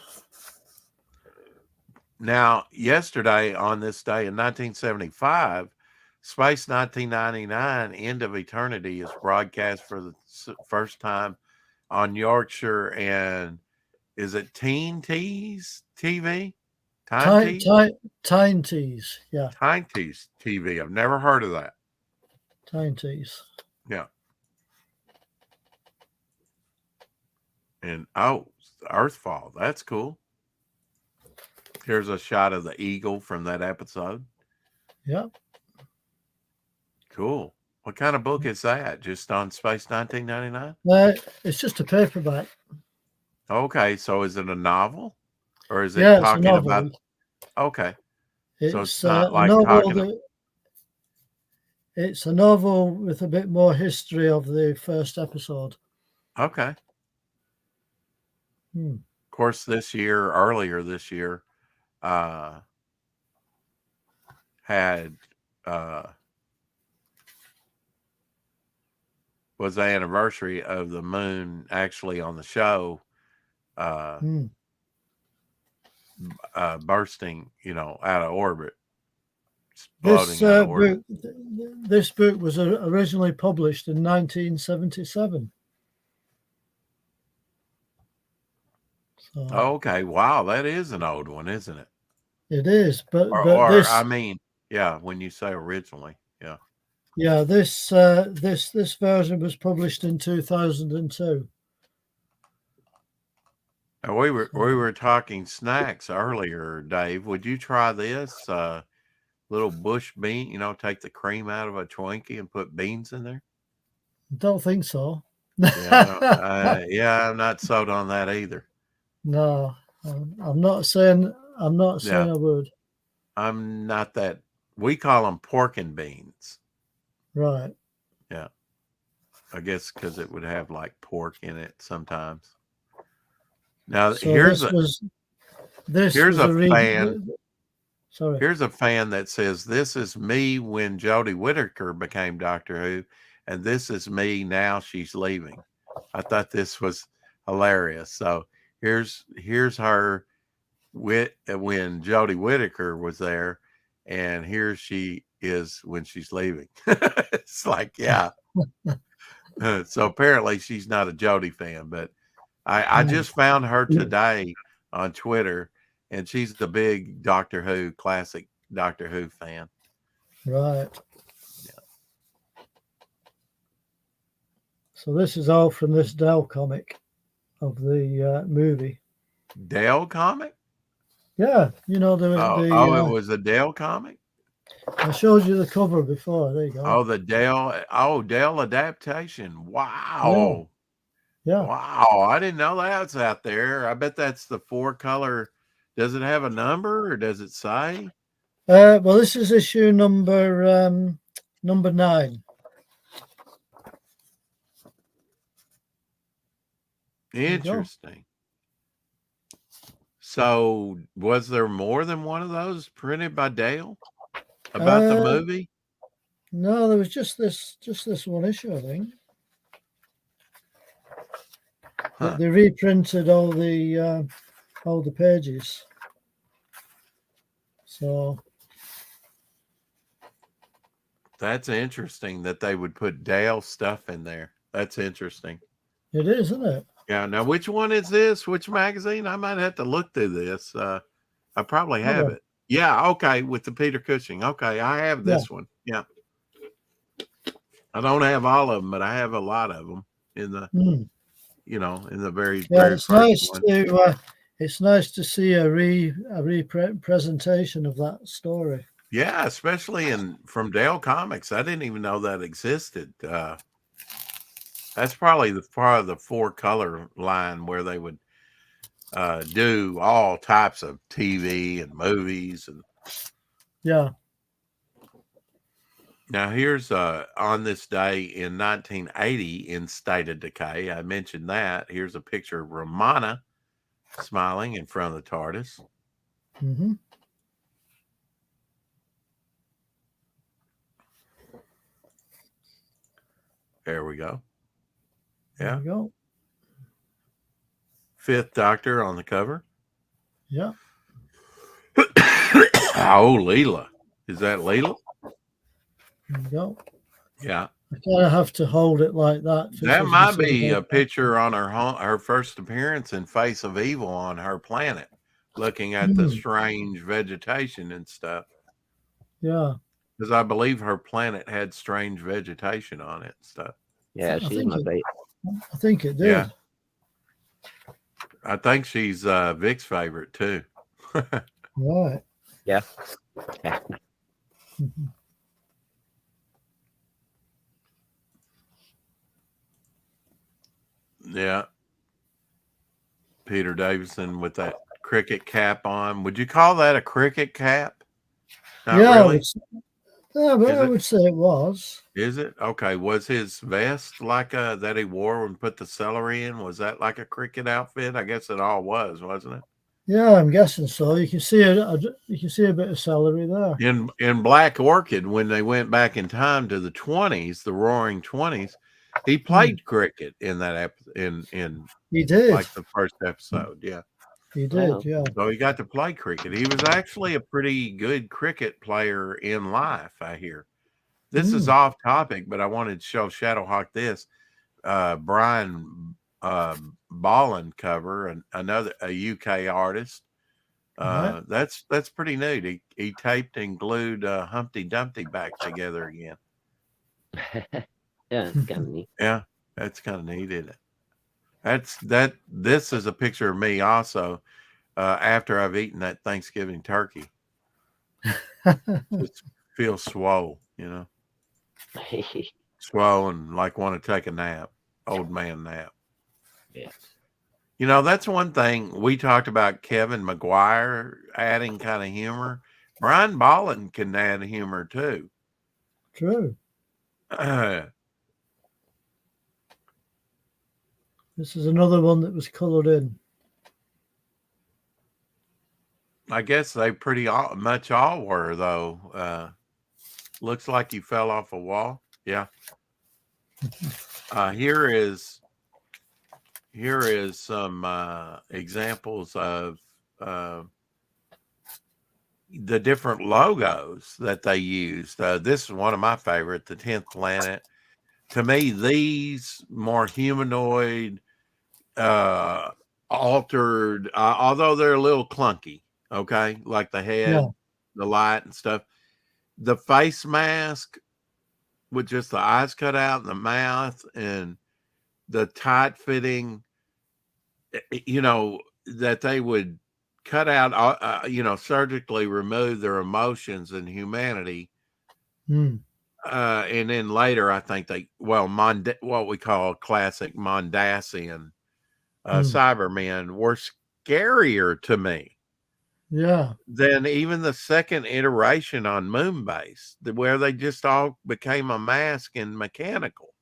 Now, yesterday on this day in 1975, Space 1999 End of Eternity is broadcast for the first time on Yorkshire and is it Teen Tees TV? Tyne Tees. Yeah. Tyne Tees TV. I've never heard of that. Tyne Tees. Yeah. And Earthfall. That's cool. Here's a shot of the eagle from that episode. Yeah. Cool. What kind of book is that? Just on Space 1999? It's just a paperback. Okay, so is it a novel, or is it Yeah, talking it's a novel. about? Okay, It's not like a novel. talking. It's a novel with a bit more history of the first episode. Okay. Hmm. Of course, earlier this year, had was the anniversary of the moon actually on the show. bursting, out of orbit, exploding This out of orbit. this book was originally published in 1977. So Okay, wow, that is an old one, isn't it? it is, but Or this, I mean, yeah, when you say originally, yeah. yeah, this version was published in 2002. And we were talking snacks earlier, Dave. Would you try this little bush bean? Take the cream out of a Twinkie and put beans in there. Don't think so. Yeah, I'm not sold on that either. No, I'm not saying I would. I'm not that. We call them pork and beans. Right. Yeah, I guess because it would have like pork in it sometimes. Now So here's a fan. Sorry. Here's a fan that says, "This is me when Jodie Whittaker became Doctor Who, and this is me now she's leaving." I thought this was hilarious. So here's her when Jodie Whittaker was there, and here she is when she's leaving. It's like, yeah. So apparently she's not a Jodie fan, but I just found her today on Twitter, and she's the big classic Doctor Who fan. Right. Yeah. So this is all from this Dell comic of the movie. Dell comic? Yeah, it was a Dell comic? I showed you the cover before. There you go. Oh, the Dell adaptation. Wow. Yeah. Wow. I didn't know that's out there. I bet that's the 4-color. Does it have a number or does it say? Well, this is issue number 9. Interesting. So was there more than one of those printed by Dale about the movie? No, there was just this one issue, I think. Huh. They reprinted all the pages. So that's interesting that they would put Dale stuff in there. That's interesting. It is, isn't it? Yeah. Now, which one is this? Which magazine? I might have to look through this. I probably have it. Yeah. Okay. With the Peter Cushing. Okay. I have this one. Yeah. I don't have all of them, but I have a lot of them in the, in the very, very it's first nice one. It's nice to see a representation of that story. Yeah, especially from Dale Comics. I didn't even know that existed. That's probably part of the 4-color line where they would do all types of TV and movies. And yeah. Now here's on this day in 1980 in State of Decay. I mentioned that. Here's a picture of Romana smiling in front of the TARDIS. Mm-hmm. There we go. Yeah. There we go. 5th Doctor on the cover. Yeah. Oh, Leela. Is that Leela? There you go. Yeah. I kind of have to hold it like that. That might be a picture on her first appearance in Face of Evil on her planet, looking at the strange vegetation and stuff. Yeah. Because I believe her planet had strange vegetation on it and stuff. Yeah, she's my favorite. I think it did. Yeah. I think she's Vic's favorite too. Right. Yeah. Yeah. Peter Davison with that cricket cap on. Would you call that a cricket cap? Not really. I would say it was. Is it? Okay. Was his vest like that he wore when put the celery in? Was that like a cricket outfit? I guess it all was, wasn't it? Yeah, I'm guessing so. You can see a bit of celery there. In Black Orchid, when they went back in time to the 20s, the Roaring 20s, he played cricket in that in he did, like the first episode. Yeah. He did, Wow. yeah. So he got to play cricket. He was actually a pretty good cricket player in life, I hear. This is off topic, but I wanted to show Shadowhawk this. Brian Bolland cover, another a UK artist. Right. That's pretty neat. He taped and glued Humpty Dumpty back together again. Yeah, it's kind of neat. Yeah, that's kind of neat, isn't it? This is a picture of me also after I've eaten that Thanksgiving turkey. Just feel swole, swole and like want to take a nap, old man nap. Yeah. That's one thing we talked about. Kevin McGuire adding kind of humor. Brian Bolland can add humor too. True. This is another one that was colored in. I guess they pretty much all were though. Looks like you fell off a wall. Yeah. Here is some examples of the different logos that they used. This is one of my favorite, the 10th Planet. To me, these more humanoid, altered, although they're a little clunky, okay, like the head, the light and stuff. The face mask with just the eyes cut out and the mouth and the tight fitting, that they would cut out, surgically remove their emotions and humanity. And then later, I think what we call classic Mondasian Cybermen were scarier to me. Yeah. Than even the second iteration on Moonbase, where they just all became a mask and mechanical.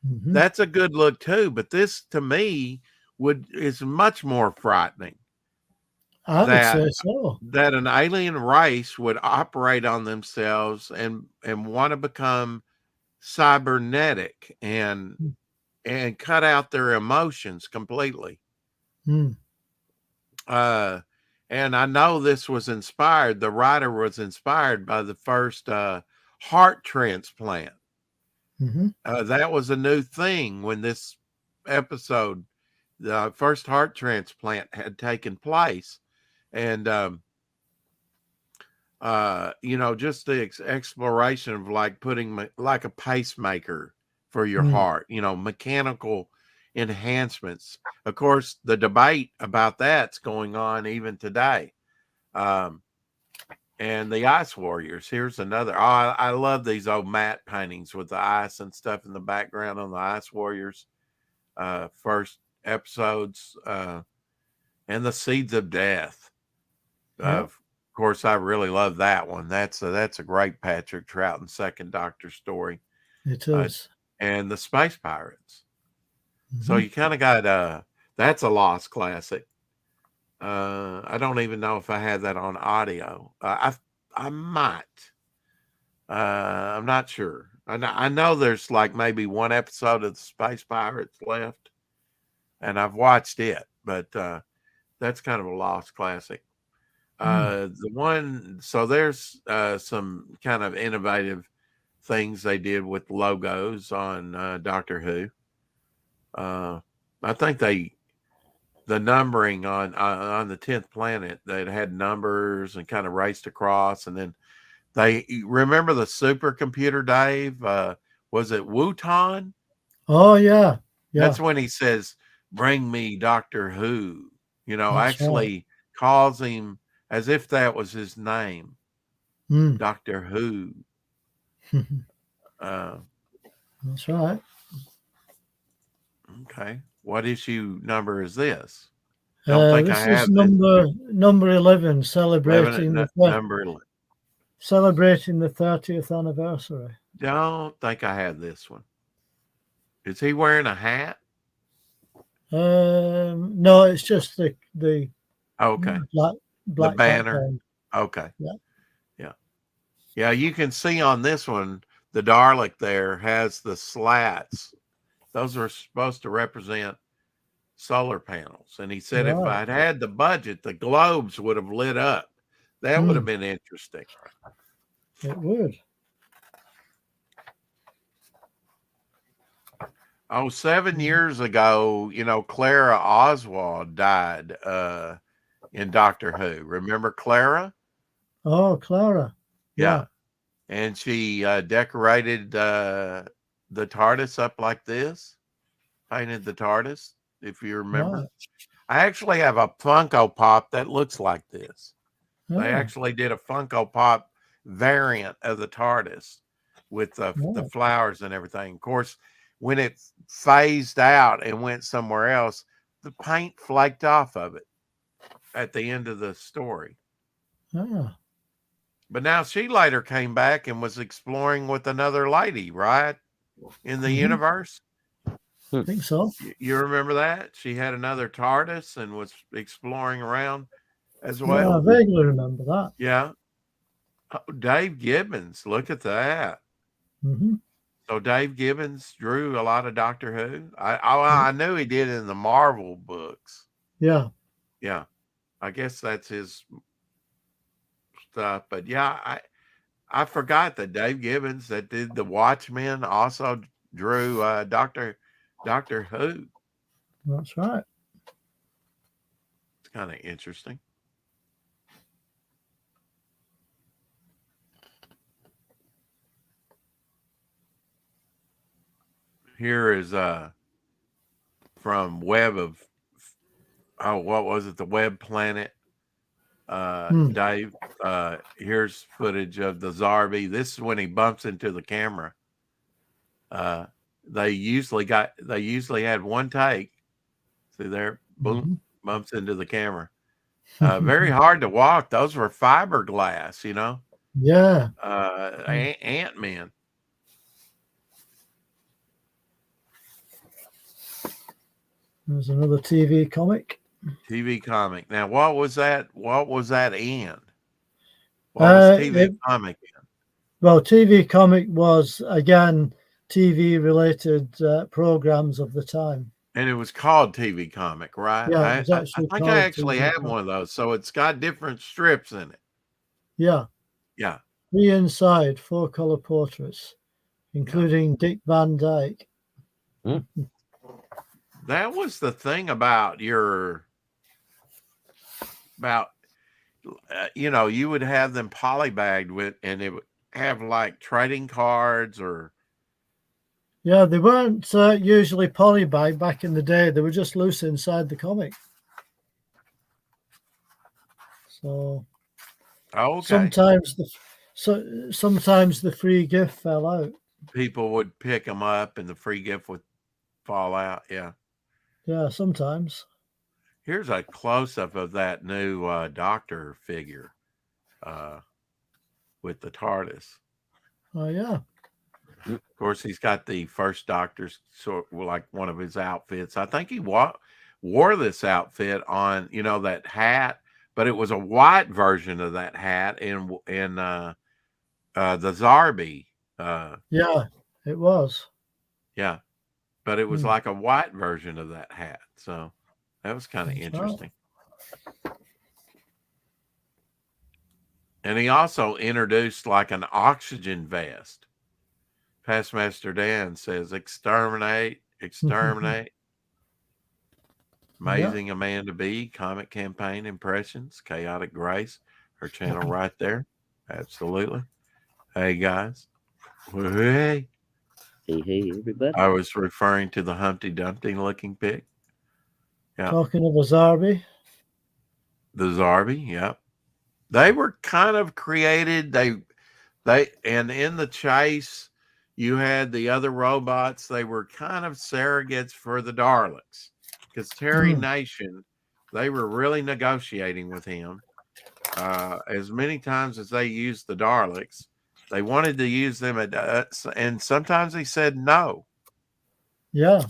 That's a good look too, but this to me is much more frightening. I would say so. That an alien race would operate on themselves and want to become cybernetic and cut out their emotions completely. And I know this was inspired. The writer was inspired by the first heart transplant. That was a new thing when this episode, the first heart transplant had taken place. And, just the exploration of like putting like a pacemaker for your heart, mechanical enhancements. Of course, the debate about that's going on even today. And the Ice Warriors. Here's another. Oh, I love these old matte paintings with the ice and stuff in the background on the Ice Warriors. First episodes, and the Seeds of Death. Of course, I really love that one. That's a great Patrick Troughton second Doctor story. It is. And the Space Pirates. So you kind of got that's a lost classic. I don't even know if I had that on audio. I might. I'm not sure. I know there's like maybe one episode of the Space Pirates left, and I've watched it, but that's kind of a lost classic. The one, so there's some kind of innovative things they did with logos on Doctor Who. I think the numbering on the 10th Planet, that had numbers and kind of raced across, and then they remember the supercomputer, Dave. Was it Wutan? Oh yeah. That's when he says, "Bring me Doctor Who." That's actually calls him as if that was his name, Doctor Who. That's right. Okay. What issue number is this? Don't think I this have is number 11, celebrating number 11. Celebrating the 30th anniversary. Don't think I had this one. Is he wearing a hat? No, it's just the Okay. black The banner. background. Okay. Yeah. Yeah, you can see on this one, the Dalek there has the slats. Those are supposed to represent solar panels. And he said if Right. I'd had the budget, the globes would have lit up. That would have been interesting. It would. Oh, 7 years ago, Clara Oswald died in Doctor Who. Remember Clara? Oh, Clara. Yeah. And she decorated the TARDIS up like this, painted the TARDIS, if you remember. Right. I actually have a Funko Pop that looks like this. They Oh, actually did a Funko Pop variant of the TARDIS with the Oh. flowers and everything. Of course, when it phased out and went somewhere else, the paint flaked off of it at the end of the story. ah, But now she later came back and was exploring with another lady, right? In the Mhm. universe. I think so. You remember that? She had another TARDIS and was exploring around as Yeah, well. I vaguely remember that. Yeah. Oh, Dave Gibbons, look at that. Hmm. So Dave Gibbons drew a lot of Doctor Who. I knew he did in the Marvel books. Yeah. Yeah. I guess that's his stuff. But yeah, I forgot that Dave Gibbons that did the Watchmen also drew Doctor Who. That's right. It's kind of interesting. Here is from Web of what was it? The Web Planet. Dave, here's footage of the Zarbi. This is when he bumps into the camera. They usually had one take. See there, boom, bumps into the camera. Very hard to walk. Those were fiberglass, Yeah. Ant-Man. There's another TV comic. TV comic. Now, what was that? What was that in? What was TV comic in? Well, TV comic was, again, TV related programs of the time. And it was called TV comic, right? Yeah, I it was actually think called I actually TV have comic. one of those. So it's got different strips in it. Yeah. Yeah. 3 inside, 4 color portraits, including Dick Van Dyke. That was the thing about you would have them polybagged with, and it would have like trading cards or. Yeah, they weren't usually polybagged back in the day. They were just loose inside the comic. So Okay. sometimes the free gift fell out. People would pick them up, and the free gift would fall out. Yeah. Yeah, sometimes. Here's a close-up of that new doctor figure with the TARDIS. Oh, yeah. Of course, he's got the first Doctor's sort of like one of his outfits. I think he wore this outfit on, that hat, but it was a white version of that hat in the Zarbi. Yeah, it was. Yeah, but it was like a white version of that hat. So that was kind of interesting. Right. And he also introduced like an oxygen vest. Pastmaster Dan says, exterminate. Amazing Amanda B. Comic Campaign Impressions, Chaotic Grace. Her channel right there. Absolutely. Hey, guys. Hey. Hey, everybody. I was referring to the Humpty Dumpty looking pic. Yeah. Talking of a Zarbi. The Zarbi, yeah. They were kind of created. And in the chase, you had the other robots. They were kind of surrogates for the Daleks. Because Terry Nation, they were really negotiating with him. As many times as they used the Daleks, they wanted to use them and sometimes he said no. Yeah.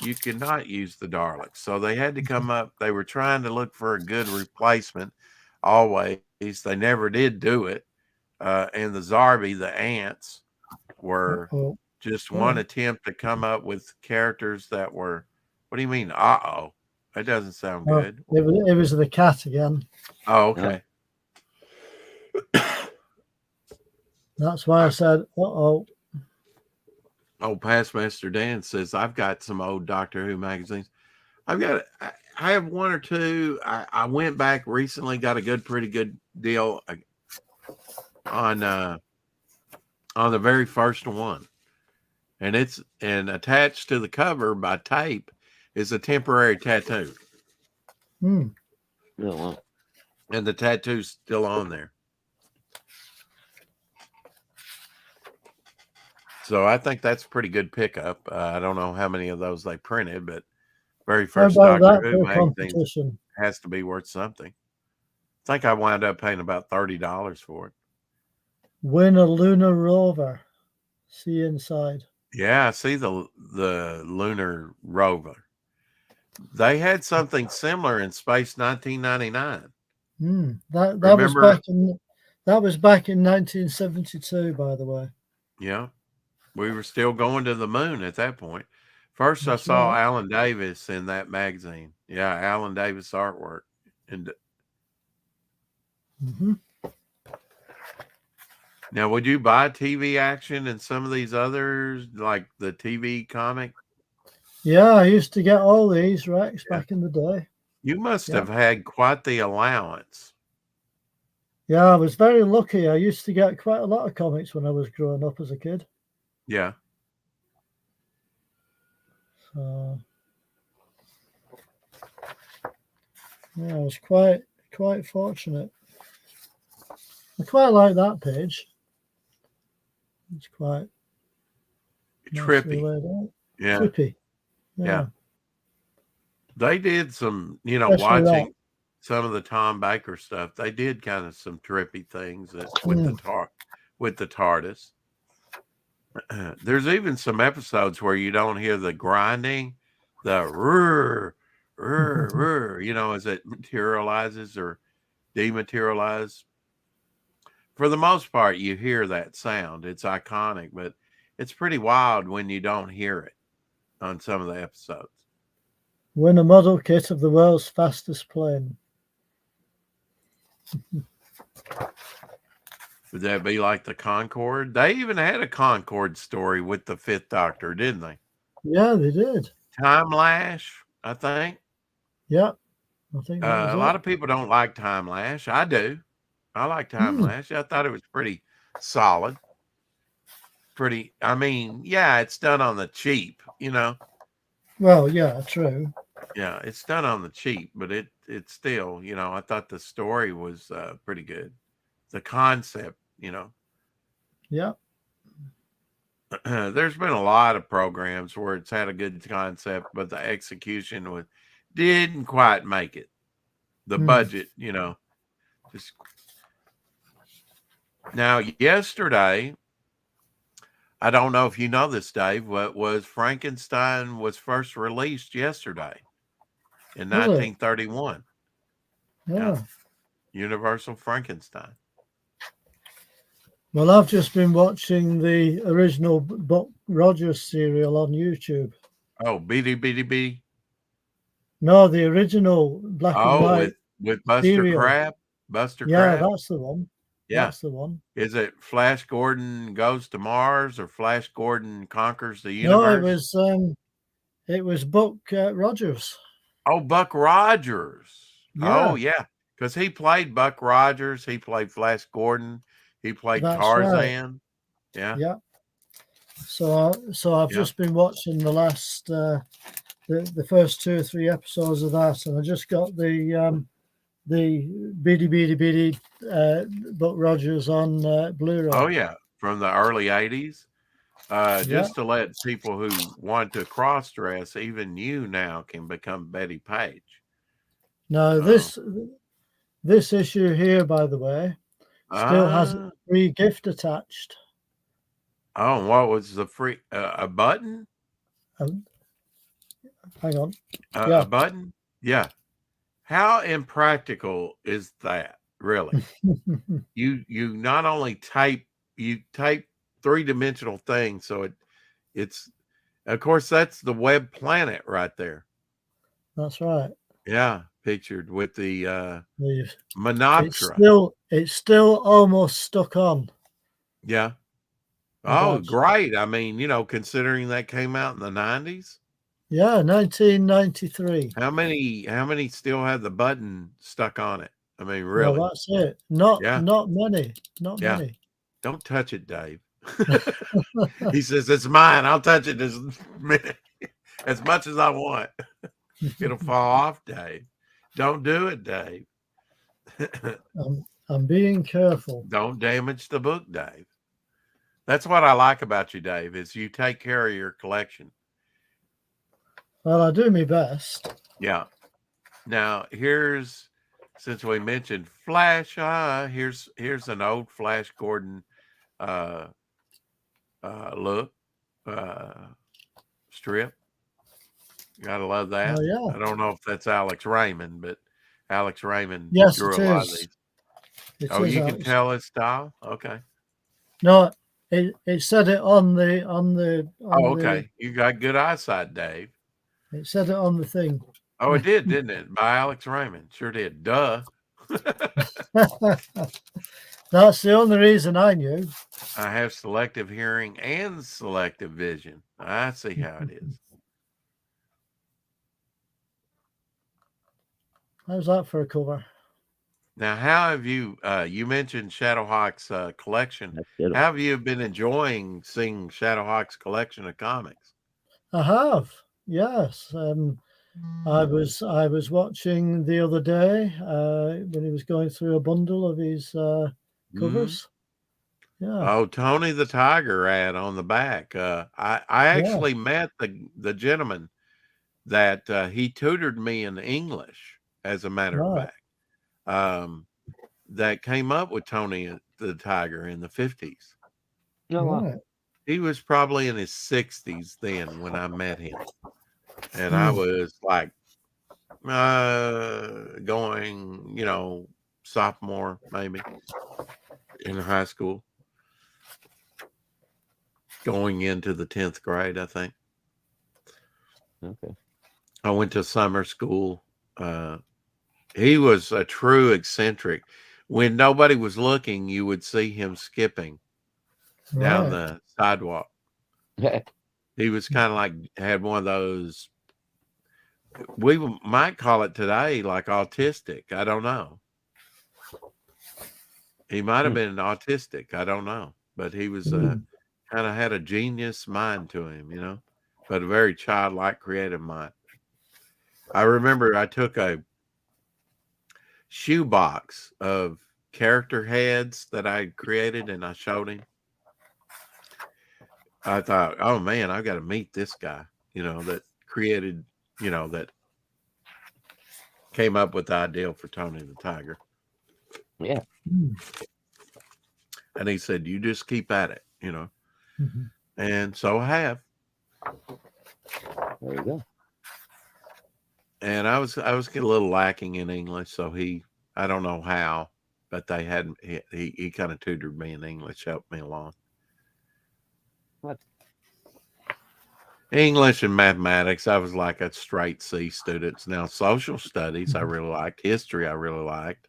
You cannot use the Daleks. So they had to come up. They were trying to look for a good replacement always. They never did do it. And the Zarbi, the ants, were just one attempt to come up with characters that were, What do you mean? Uh-oh. That doesn't sound Oh, good. it was the cat again. Oh, okay. That's why I said, "Uh-oh." Oh, Past Master Dan says, I've got some old Doctor Who magazines. I have one or two. I went back recently, got a pretty good deal on the very first one. And attached to the cover by tape is a temporary tattoo. Hmm. Oh, wow. And the tattoo's still on there. So I think that's a pretty good pickup. I don't know how many of those they printed, but very How first about Doctor that Who for a magazine competition? has to be worth something. I think I wound up paying about $30 for it. Win a lunar rover. See inside. Yeah, I see the lunar rover. They had something similar in Space 1999. That Remember? was back in 1972, by the way. Yeah, we were still going to the moon at that point. First, I That's saw right. Alan Davis in that magazine. Yeah, Alan Davis artwork. And Hmm. now, would you buy TV Action and some of these others, like the TV comic? Yeah, I used to get all these Rex Yeah. back in the day. You must Yeah. have had quite the allowance. Yeah, I was very lucky. I used to get quite a lot of comics when I was growing up as a kid. Yeah. So yeah, I was quite fortunate. I quite like that page. It's quite nicely Trippy. laid out. Yeah. Trippy. Yeah. They did some, Especially watching that. some of the Tom Baker stuff. They did kind of some trippy things with the TARDIS. There's even some episodes where you don't hear the grinding, the rrr, rrr, rrr, as it materializes or dematerializes. For the most part, you hear that sound. It's iconic, but it's pretty wild when you don't hear it on some of the episodes. Win a model kit of the world's fastest plane. Would that be like the Concorde? They even had a Concorde story with the Fifth Doctor, didn't they? Yeah, they did. Time Lash, I think. Yeah, I think that was A lot of people don't like Time Lash. I do. I like Time Lash. I thought it was pretty solid. Yeah, it's done on the cheap, Well, yeah, true. Yeah, it's done on the cheap, but it's still, I thought the story was pretty good. The concept, Yeah. There's been a lot of programs where it's had a good concept, but the execution didn't quite make it. The budget, just now yesterday, I don't know if you know this, Dave, but Frankenstein was first released yesterday in 1931. Yeah. Universal Frankenstein. Well, I've just been watching the original Buck Rogers serial on YouTube. Oh, BD. No, the original black and white. with Buster serial. Crab. Buster Yeah, Crab. that's the one. Yeah. That's the one. Is it Flash Gordon Goes to Mars or Flash Gordon Conquers the Universe? No, it was Buck Rogers. Oh, Buck Rogers. Yeah. Oh, yeah. Because he played Buck Rogers. He played Flash Gordon. He played That's Tarzan. Right. Yeah. Yeah. So I've just been watching the last the first 2 or 3 episodes of that, and I just got the Beady Buck Rogers on Blu-ray. Oh, yeah. From the early 80s. Just to let people who want to cross-dress, even you now can become Betty Page. Now, this issue here, by the way, still has a free gift attached. Oh, what was the free a button? Hang on. A button? Yeah. How impractical is that, really? you not only type 3-dimensional things, so it's of course that's the Web Planet right there. That's right. Yeah, pictured with the We've- Menoptera. It's still almost stuck on. Yeah. I've Oh, actually- great. I mean, considering that came out in the 90s, Yeah, 1993. how many still have the button stuck on it? I mean, Well, really? that's it. Not Yeah. many. Not Yeah. many. Don't touch it, Dave. He says, it's mine. I'll touch it as much as I want. It'll fall off, Dave. Don't do it, Dave. I'm being careful. Don't damage the book, Dave. That's what I like about you, Dave, is you take care of your collection. Well, I do my best. Yeah. Now, since we mentioned Flash, here's an old Flash Gordon look strip. Gotta love that. Oh, yeah. I don't know if that's Alex Raymond, but Alex Raymond Yes, drew it a lot of is. these. It Oh, is you can Alex. tell his style? Okay. No, it said it on the Oh, okay. You got good eyesight, Dave. It said it on the thing. Oh, it did, didn't it? By Alex Raymond. Sure did. Duh. That's the only reason I knew. I have selective hearing and selective vision. I see how it is. How's that for a cover? Now, how have you mentioned Shadowhawk's collection. That's good. How have you been enjoying seeing Shadowhawk's collection of comics? I have. Yes. I was watching the other day when he was going through a bundle of his covers. Yeah. Oh, Tony the Tiger ad on the back. I actually met the gentleman that he tutored me in English, as a matter of Right. fact. That came up with Tony the Tiger in the 50s. Oh, wow. Right. He was probably in his 60s then when I met him. And I was like going, sophomore maybe in high school. Going into the 10th grade, I think. Okay. I went to summer school. He was a true eccentric. When nobody was looking, you would see him skipping down the sidewalk. He was kind of like, had one of those, we might call it today like autistic. I don't know. He might have been autistic. I don't know. But he was kind of had a genius mind to him, but a very childlike, creative mind. I remember I took a shoebox of character heads that I had created and I showed him. I thought, oh man, I've got to meet this guy, that created, that came up with the idea for Tony the Tiger. Yeah. And he said, you just keep at it, And so I have. There you go. And I was a little lacking in English, so I don't know how, but they hadn't. He kind of tutored me in English, helped me along. What? English and mathematics, I was like a straight C student. Now social studies, I really liked. History, I really liked.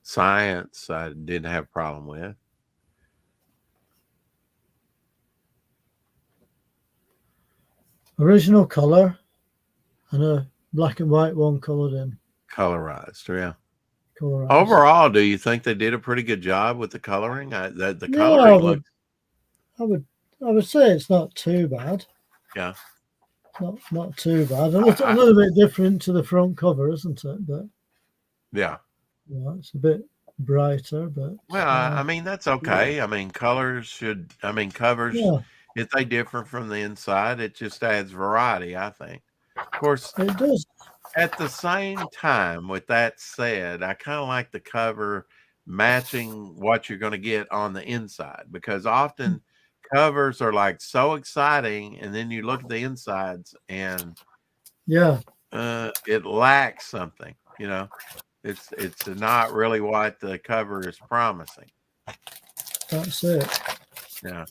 Science, I didn't have a problem with. Original color and a black and white one colored in. Colorized, yeah. Colorized. Overall, do you think they did a pretty good job with the coloring? The Yeah, coloring looks. I would say it's not too bad. Yeah. Not too bad. A little bit different to the front cover, isn't it? But Yeah. it's a bit brighter. But Well, I mean, that's okay. I mean, covers, yeah, if they differ from the inside, it just adds variety, I think. Of course, it does. at the same time, with that said, I kind of like the cover matching what you're going to get on the inside, because often covers are like so exciting, and then you look at the insides and it lacks something, It's not really what the cover is promising. That's it. Yeah.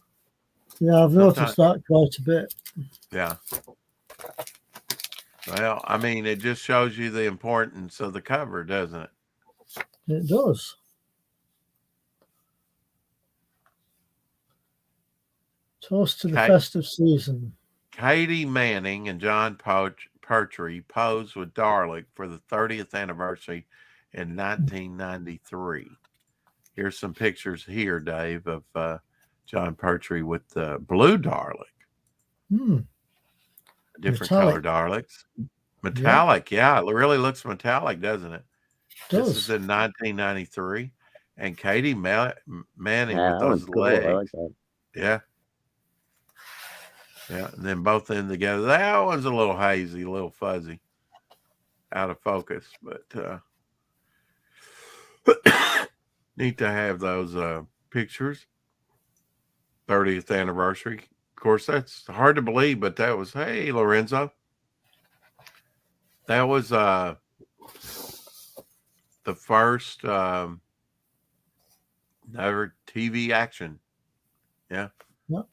Yeah, I've noticed that quite a bit. Yeah. Well, I mean, it just shows you the importance of the cover, doesn't it? It does. Toast to the Okay. festive season. Katie Manning and John Pertwee posed with Darlick for the 30th anniversary in 1993. Here's some pictures here, Dave, of John Pertwee with blue Darlick. Different color Darlicks. Metallic, yeah, it really looks metallic, doesn't it? This is in 1993. And Katie Manning with those cool. legs. I like that. Yeah. Yeah, and then both of them together. That one's a little hazy, a little fuzzy, out of focus, but neat to have those pictures. 30th anniversary. Of course, that's hard to believe, but that was, hey, Lorenzo. That was the first never TV action. Yeah. Yep.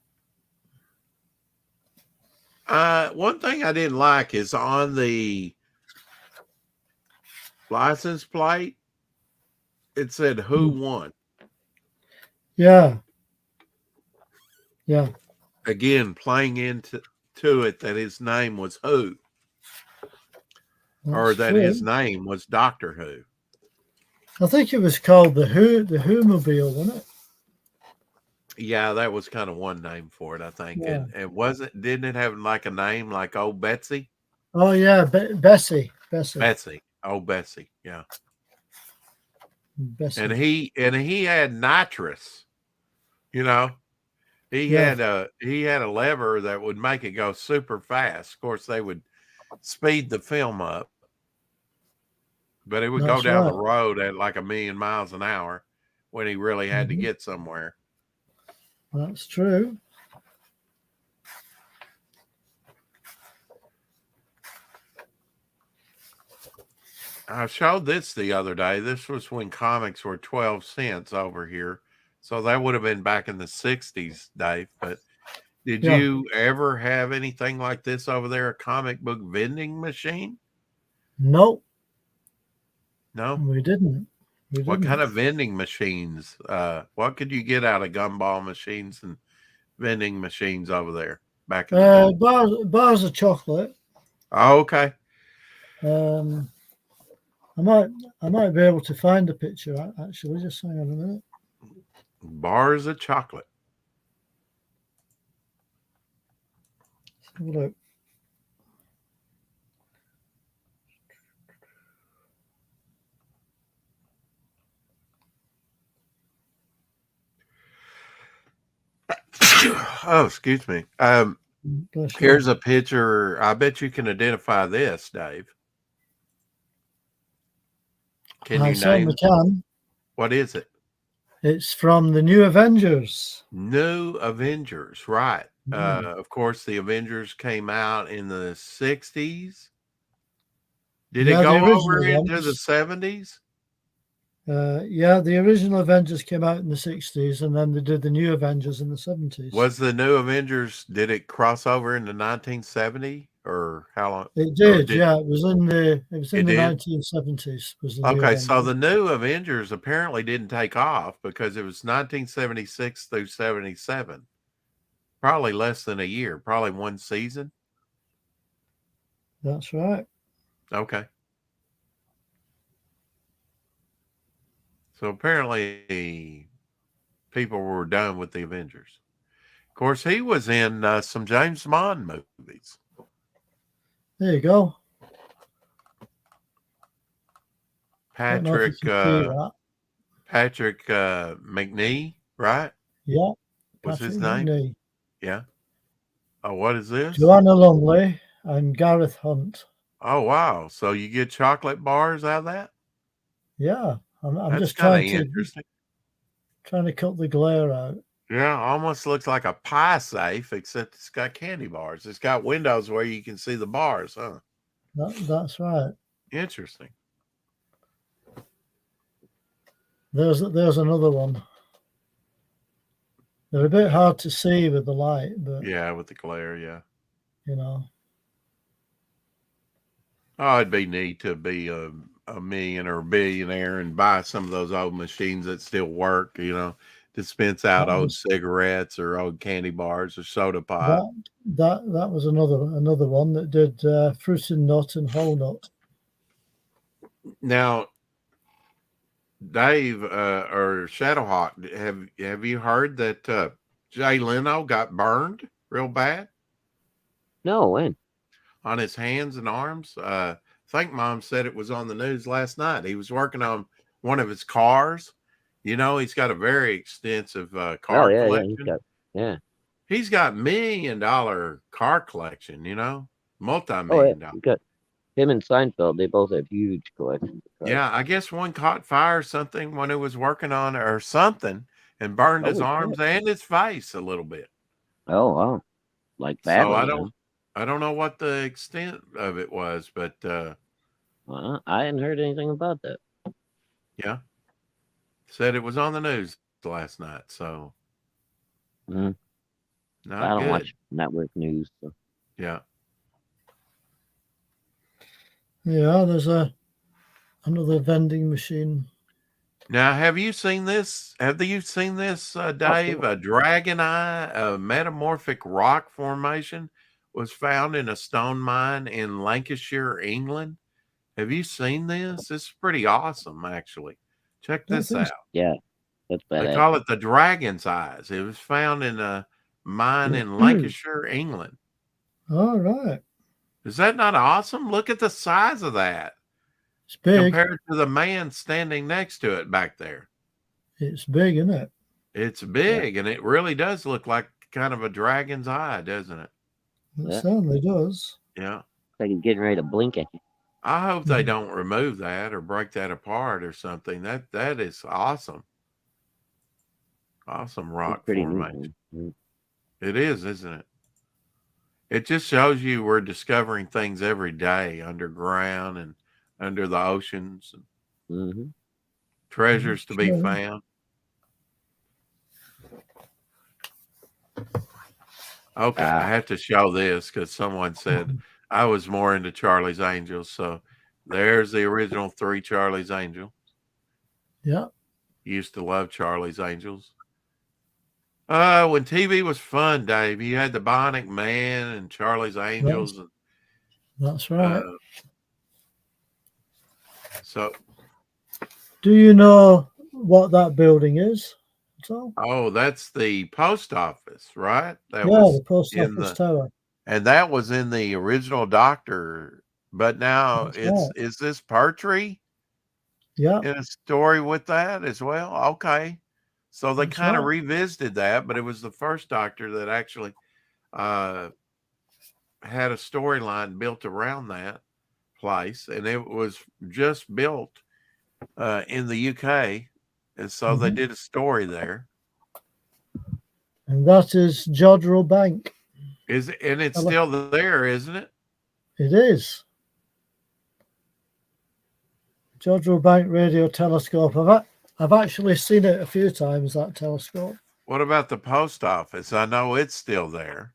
One thing I didn't like is on the license plate, it said who won. Yeah. Yeah. Again, playing into it that his name was Who. Or that his name was Doctor Who. I think it was called the Who-mobile, wasn't it? Yeah, that was kind of one name for it, I think. Yeah. And didn't it have like a name like Old Betsy? Oh yeah, Bessie. Betsy. Oh, Bessie. Yeah. Bessie. And he had nitrous. You know, he had a lever that would make it go super fast. Of course, they would speed the film up, but it would go down the road at like 1,000,000 miles an hour when he really had to get somewhere. That's true. I showed this the other day. This was when comics were 12 cents over here. So that would have been back in the 60s, Dave. But did you ever have anything like this over there, a comic book vending machine? Nope. No? We didn't. What kind of vending machines? What could you get out of gumball machines and vending machines over there back in the day? Bars of chocolate. Oh, okay. I might be able to find a picture actually. Just hang on a minute. Bars of chocolate. Let's have a look. Oh, excuse me. Here's a picture. I bet you can identify this, Dave. Can you name? Can. What is it? It's from the New Avengers. New Avengers, right. Of course, the Avengers came out in the 60s. Did it go over into the 70s? Yeah, the original Avengers came out in the 60s, and then they did the New Avengers in the 70s. Was the New Avengers, did it cross over into 1970 or how long? It did, yeah. It was in the 1970s. Okay, so the New Avengers apparently didn't take off because it was 1976 through 77. Probably less than a year, probably one season. That's right. Okay. So apparently people were done with the Avengers. Of course, he was in some James Bond movies. There you go. Patrick McNee, right? Yeah. Was his name? McNee. Yeah. Oh, what is this? Joanna Lumley and Gareth Hunt. Oh, wow. So you get chocolate bars out of that? Yeah. I'm just trying to cut the glare out. Yeah, almost looks like a pie safe, except it's got candy bars. It's got windows where you can see the bars, huh? That's right. Interesting. There's another one. They're a bit hard to see with the light, but yeah, with the glare, yeah. You know. Oh, it'd be neat to be a millionaire or billionaire and buy some of those old machines that still work, dispense out That old was cigarettes or old candy bars or soda pop. that was another one that did fruit and nut and whole nut. Now, Dave or Shadowhawk, have you heard that Jay Leno got burned real bad No, when? on his hands and arms? I think Mom said it was on the news last night. He was working on one of his cars. He's got a very extensive car Oh yeah, collection. he's got He's got $1 million car collection. Oh yeah, Multi-million dollar. he's got him and Seinfeld. They both have huge collections. Of cars. Yeah, I guess one caught fire or something when it was working on it or something and burned his Oh, shit. arms and his face a little bit. Oh wow, like So badly. I don't know what the extent of it was, but Well, I hadn't heard anything about that. yeah, said it was on the news last night. So Mhm. not I don't good. watch network news. So. Yeah. Yeah, there's another vending machine. Now, have you seen this? Have you seen this, Dave? sure. A dragon eye, a metamorphic rock formation was found in a stone mine in Lancashire, England. Have you seen this? It's pretty awesome, actually. Check Don't this think out. so. Yeah, that's They badass. call it the dragon's eyes. It was found in a mine in Lancashire, England. All right. Is that not awesome? Look at the size of that It's big. compared to the man standing next to it back there. It's big, isn't it? It's big, and it really does look like kind of a dragon's eye, doesn't it? It Yeah. certainly does. Yeah. It's like he's getting ready to blink at you. I hope they don't remove that or break that apart or something. That is awesome. Awesome rock It's pretty formation. neat. It is, isn't it? It just shows you we're discovering things every day underground and under the oceans and Mm-hmm. treasures to be Sure. found. Okay, I have to show this because someone said I was more into Charlie's Angels. So there's the original 3 Charlie's Angels. Yeah. Used to love Charlie's Angels. When TV was fun, Dave, you had the Bionic Man and Charlie's Angels. That's right. So, Do you know what that building is at all? oh, that's the post office, right? That Yeah, was the post in office tower. and that was in the original Doctor. But now That's it's right. is this Pertwee Yeah. in a story with that as well? Okay. So they That's kind of right. revisited that, but it was the first Doctor that actually had a storyline built around that place, and it was just built in the UK, and so they Mhm. did a story there. And that is Jodrell Bank. And it's Hello. still there, isn't it? It is. Jodrell Bank Radio Telescope. I've actually seen it a few times, that telescope. What about the post office? I know it's still there.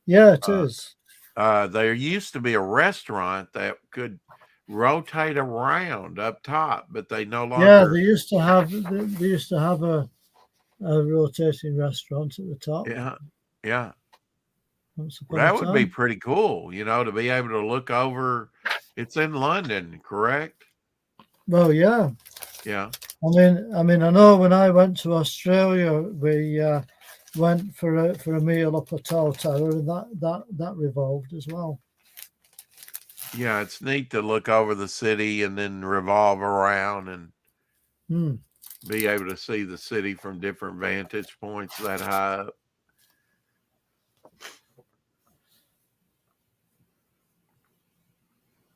Yeah, it is. There used to be a restaurant that could rotate around up top, but they no longer. Yeah, they used to have a rotating restaurant at the top. Yeah. Once upon That a would be time. pretty cool, to be able to look over. It's in London, correct? Well, yeah. Yeah. I mean, I know when I went to Australia, we went for a meal up at Tall Tower, and that revolved as well. Yeah, it's neat to look over the city and then revolve around and be able to see the city from different vantage points that high up.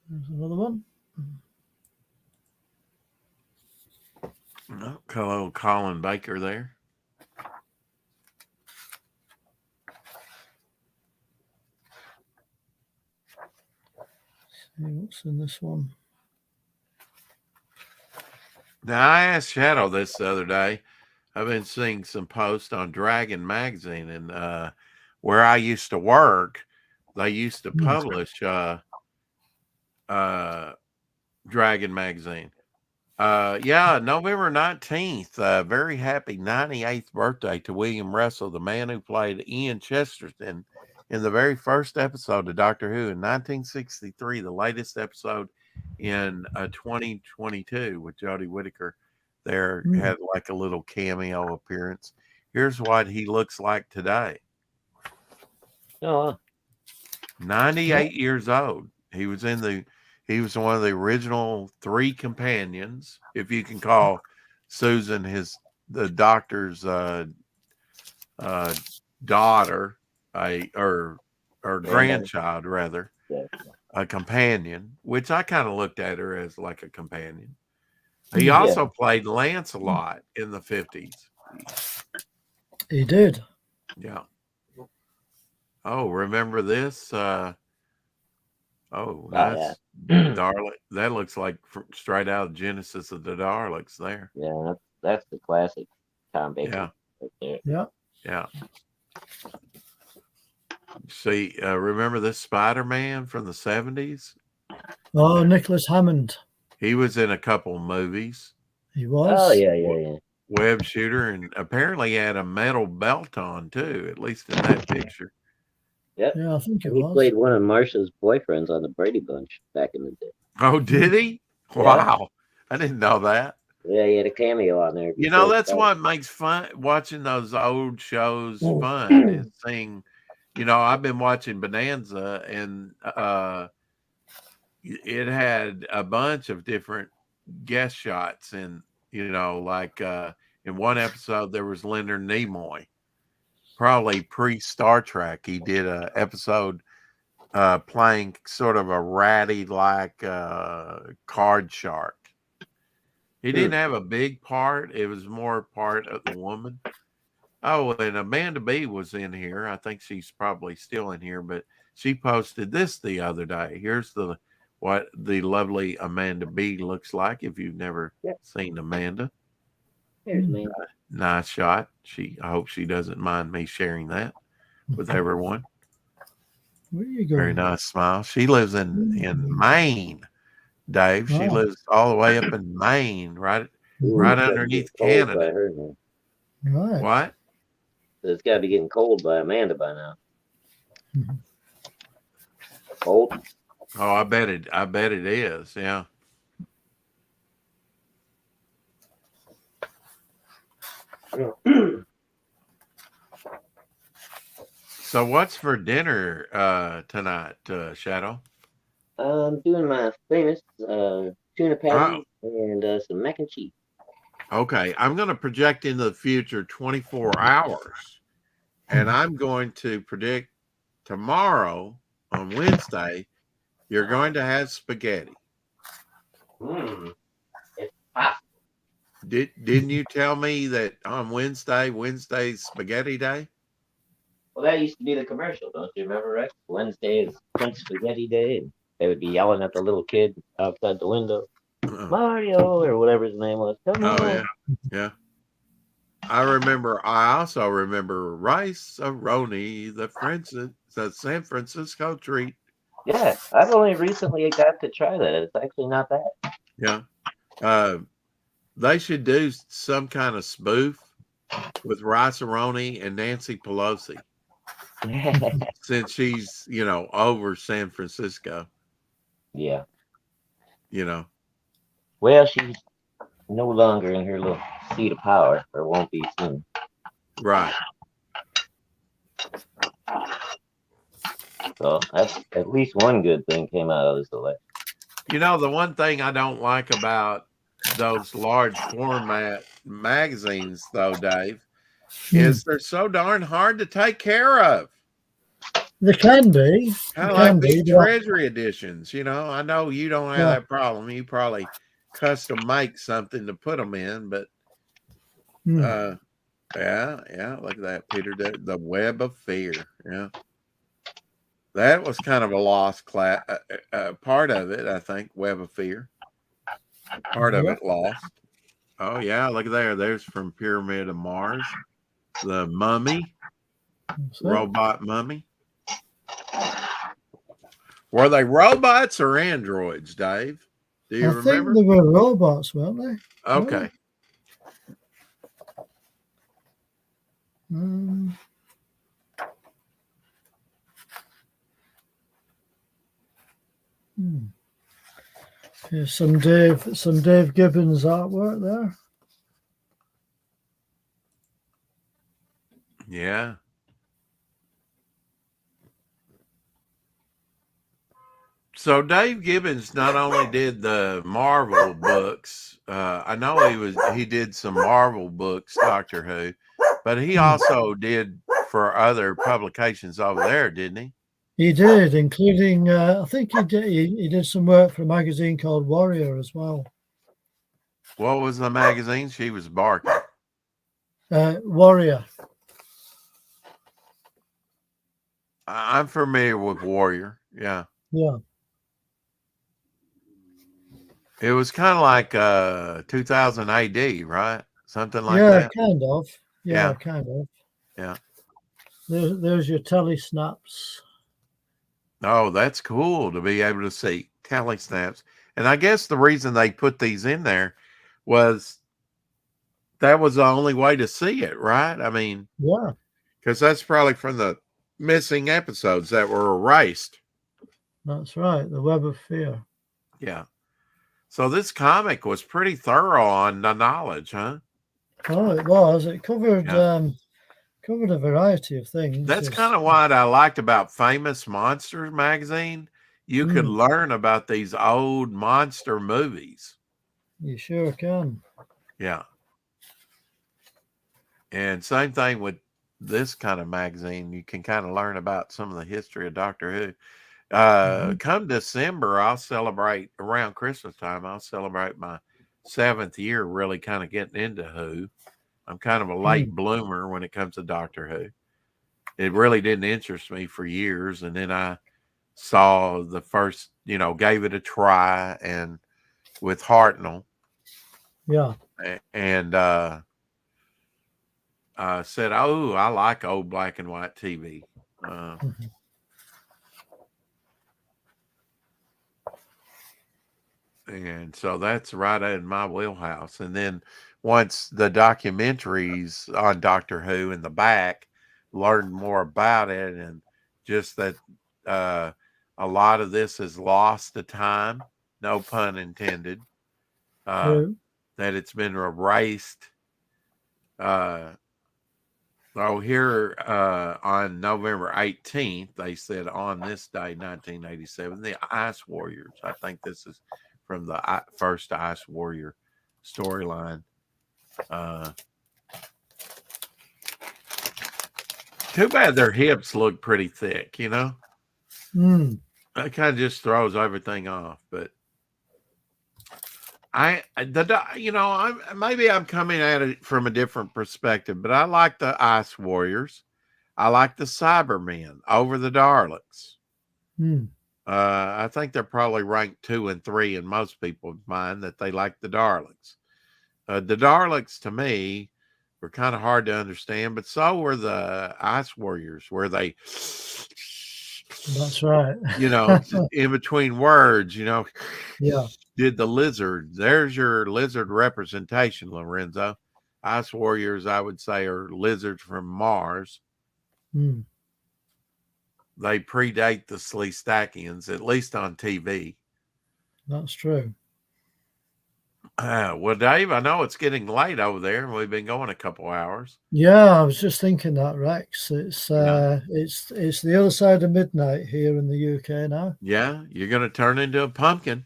There's another one. Oh, hello, Colin Baker there. See what's in this one. Now, I asked Shadow this the other day. I've been seeing some posts on Dragon Magazine, and where I used to work, they used to publish Dragon magazine. Yeah, November 19th. Very happy 98th birthday to William Russell, the man who played Ian Chesterton in the very first episode of Doctor Who in 1963, the latest episode in 2022 with Jodie Whittaker. There had like a little cameo appearance. Here's what he looks like today. Oh, 98 years old. He was one of the original 3 companions, if you can call Susan the doctor's daughter, or grandchild rather, a companion, which I kind of looked at her as like a companion. He also played Lancelot in the 50s. He did. Yeah. Oh, remember this? That's Dalek. That looks like straight out of Genesis of the Daleks there. Yeah, that's the classic Tom Baker. Yeah. Right there. Yeah. Yeah. See, remember this Spider-Man from the 70s? Oh, Nicholas Hammond. He was in a couple movies. He was. Oh, yeah. Web shooter, and apparently had a metal belt on too, at least in that picture. Yep. Yeah, I think it He was. played one of Marsha's boyfriends on the Brady Bunch back in the day. Oh, did he? Yeah. Wow. I didn't know that. Yeah, he had a cameo on there. You know, that's what makes fun watching those old shows fun is seeing, I've been watching Bonanza, and it had a bunch of different guest shots, and like in one episode there was Leonard Nimoy, probably pre-Star Trek. He did a episode playing sort of a ratty like card shark. He didn't have a big part. It was more part of the woman. Oh, and Amanda B was in here. I think she's probably still in here, but she posted this the other day. Here's what the lovely Amanda B looks like if you've never seen Amanda. Here's me. Nice shot. I hope she doesn't mind me sharing that with everyone. Where you going? Very nice smile. She lives in Maine, Dave. She lives all the way up in Maine, right underneath Canada. By her now. Right. What? It's got to be getting cold by Amanda by now. Cold? Oh, I bet it is. Yeah. So what's for dinner tonight, Shadow? I'm doing my famous tuna patty and some mac and cheese. Okay, I'm going to project into the future 24 hours, and I'm going to predict tomorrow on Wednesday you're going to have spaghetti. It's possible. Didn't you tell me that on Wednesday's spaghetti day? Well, that used to be the commercial, don't you remember, Rex? Wednesday is Prince Spaghetti Day, and they would be yelling at the little kid outside the window, Mario, or whatever his name was. Come on. Yeah. I also remember rice-a-roni, the San Francisco treat. Yeah, I've only recently got to try that. It's actually not bad. Yeah. They should do some kind of spoof with rice-a-roni and Nancy Pelosi. Since she's, over San Francisco. Yeah. Well, she's no longer in her little seat of power, or won't be soon. Right. So that's at least one good thing came out of this election. The one thing I don't like about those large format magazines, though, Dave, is they're so darn hard to take care of. They can be. Kind of like big Treasury editions. I know you don't have that problem. You probably custom make something to put them in, but yeah, look at that, Peter. The Web of Fear. Yeah. That was kind of a lost part of it, I think. Web of Fear. Part of it lost. Oh yeah, look there. There's from Pyramid of Mars. The Mummy. Robot Mummy. Were they robots or androids, Dave? Do you I remember? think they were robots, weren't they? Okay. Um, hmm. Here's some Dave Gibbons artwork there. Yeah. So Dave Gibbons not only did the Marvel books, I know he did some Marvel books, Doctor Who, but he also did for other publications over there, didn't he? He did, including I think he did some work for a magazine called Warrior as well. What was the magazine? She was barking. Warrior. I'm familiar with Warrior. Yeah. Yeah. It was kind of like 2000 AD, right? Something like Yeah, that. kind of. Yeah. Kind of. Yeah. There's your telly snaps. Oh, that's cool to be able to see tally snaps. And I guess the reason they put these in there was that was the only way to see it, right? I mean, Yeah, because that's probably from the missing episodes that were erased. that's right. The Web of Fear. Yeah. So this comic was pretty thorough on the knowledge, huh? Oh, it was. It covered Yeah. covered a variety of things. That's kind of what I liked about Famous Monsters magazine. You could learn about these old monster movies. You sure can. Yeah. And same thing with this kind of magazine. You can kind of learn about some of the history of Doctor Who. Come December, I'll celebrate around Christmas time. I'll celebrate my 7th year really kind of getting into Who. I'm kind of a late bloomer when it comes to Doctor Who. It really didn't interest me for years. And then I saw the first, gave it a try and with Hartnell. Yeah. And said, oh, I like old black and white TV. And so that's right in my wheelhouse. And then once the documentaries on Doctor Who in the back, learned more about it, and just that a lot of this is lost to time, no pun intended, that it's been erased. Here on November 18th, they said on this day, 1987, the Ice Warriors. I think this is from the first Ice Warrior storyline. Too bad their hips look pretty thick, That kind of just throws everything off. But maybe I'm coming at it from a different perspective, but I like the Ice Warriors. I like the Cybermen over the Daleks. I think they're probably ranked 2 and 3 in most people's mind that they like the Daleks. The Daleks, to me, were kind of hard to understand, but so were the Ice Warriors, where they, that's right, in between words, yeah, did the lizard. There's your lizard representation, Lorenzo. Ice Warriors, I would say, are lizards from Mars. They predate the Sleestakians, at least on TV. That's true. Well, Dave, I know it's getting late over there, and we've been going a couple hours. Yeah, I was just thinking that, Rex. It's it's the other side of midnight here in the UK now. Yeah, you're going to turn into a pumpkin.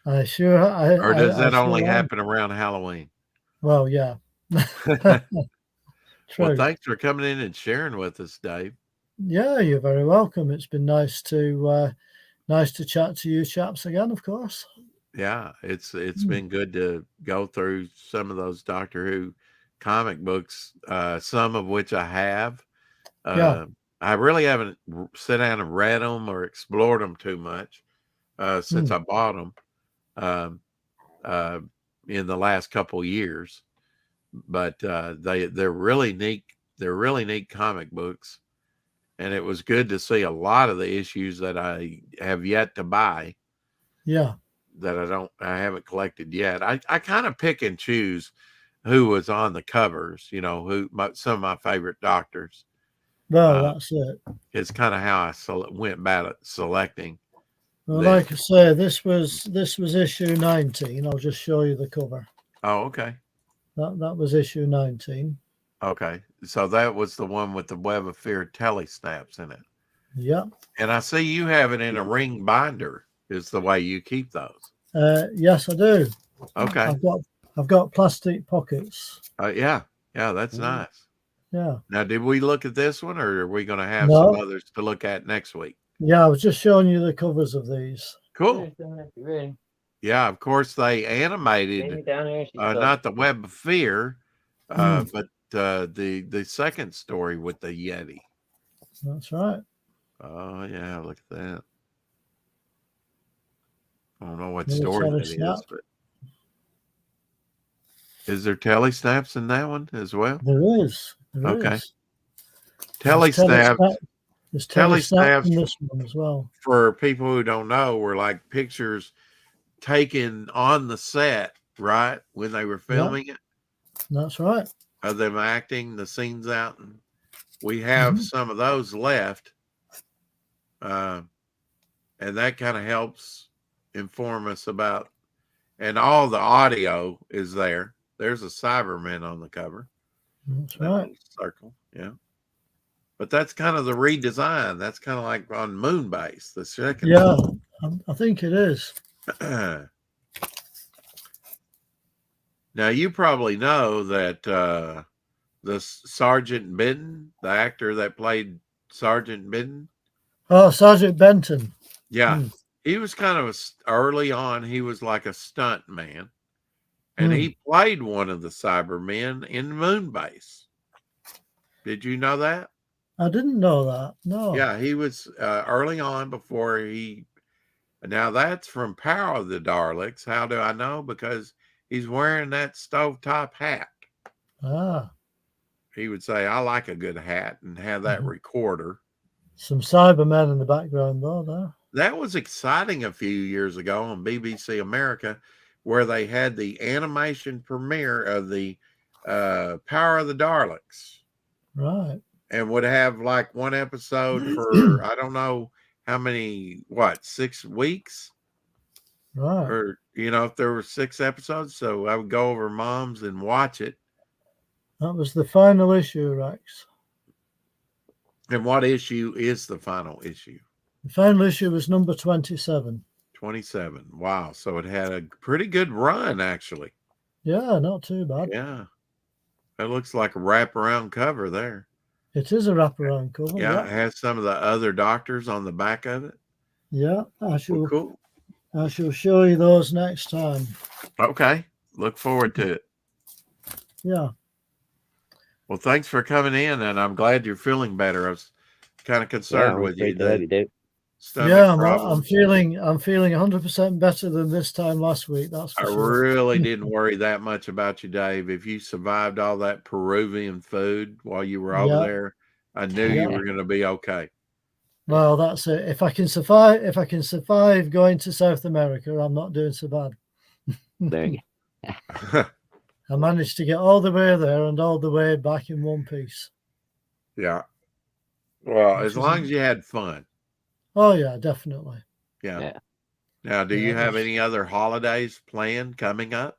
I sure. Or does that only happen around Halloween? Well, yeah. True. Well, thanks for coming in and sharing with us, Dave. Yeah, you're very welcome. It's been nice to chat to you chaps again, of course. Yeah, it's been good to go through some of those Doctor Who comic books, some of which I have. I really haven't sat down and read them or explored them too much since I bought them in the last couple years. But they're really neat. They're really neat comic books. and it was good to see a lot of the issues that I have yet to buy Yeah. that I haven't collected yet. I kind of pick and choose who was on the covers, some of my favorite doctors. Well, that's it. It's kind of how I went about it selecting. Well, like I say, this was issue 19. I'll just show you the cover. Oh, okay. That was issue 19. Okay. So that was the one with the Web of Fear telesnaps in it. Yeah. And I see you have it in a ring binder is the way you keep those. Yes, I do. Okay. I've got plastic pockets. Yeah, that's nice. Yeah. Now, did we look at this one, or are we going to have No. some others to look at next week? Yeah, I was just showing you the covers of these. Cool. Yeah, of course they animated not the Web of Fear, but the second story with the Yeti. That's right. Oh yeah, look at that. I don't know what Little story that telesnap. is, but is there telesnaps in that one as well? There is. Okay. Is. Telesnaps. There's telesnaps Telesnaps in this one as well. For people who don't know, were like pictures taken on the set, right, when they were filming it. That's right. Of them acting the scenes out, and we have some of those left, and that kind of helps inform us about. And all the audio is there. There's a Cyberman on the cover. That's right. Circle, yeah. But that's kind of the redesign. That's kind of like on Moonbase, the second. Yeah, I think it is. Now, you probably know that the Sergeant Benton, the actor that played Sergeant Benton. Oh, Sergeant Benton. Yeah. He was kind of early on, he was like a stunt man. And he played one of the Cybermen in Moonbase. Did you know that? I didn't know that. No. Yeah, he was early on before he. Now that's from Power of the Daleks. How do I know? Because he's wearing that stovetop hat. Ah. He would say, "I like a good hat," and have that recorder. Some Cybermen in the background, though. There. That was exciting a few years ago on BBC America, where they had the animation premiere of the Power of the Daleks. Right. And would have like one episode for I don't know how many, 6 weeks? Right. Or, if there were 6 episodes. So I would go over Mom's and watch it. That was the final issue, Rex. And what issue is the final issue? The final issue was number 27. 27. Wow. So it had a pretty good run, actually. Yeah, not too bad. Yeah. It looks like a wraparound cover there. It is a wraparound cover. Yeah, it has some of the other doctors on the back of it. Yeah, I shall. Cool. I shall show you those next time. Okay. Look forward to it. Yeah. Well, thanks for coming in, and I'm glad you're feeling better. I was kind of concerned with you. Yeah, I'm feeling 100% better than this time last week. That's for sure. I really didn't worry that much about you, Dave. If you survived all that Peruvian food while you were over there, I knew you were going to be okay. Well, that's it. If I can survive going to South America, I'm not doing so bad. There you go. I managed to get all the way there and all the way back in one piece. Yeah. Well, as long as you had fun. Oh yeah, definitely. Yeah. Now, do you have any other holidays planned coming up?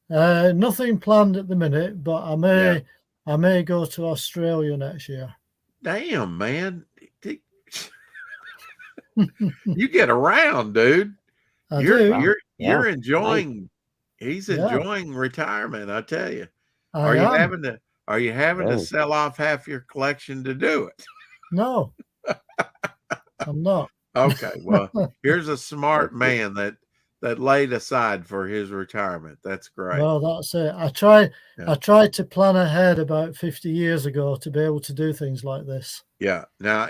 Nothing planned at the minute, but I may go to Australia next year. Damn, man. You get around, dude. You're enjoying. He's enjoying retirement, I tell you. Are you having to sell off half your collection to do it? No. I'm not. Okay, well, here's a smart man that laid aside for his retirement. That's great. Well, that's it. I tried to plan ahead about 50 years ago to be able to do things like this. Yeah. Now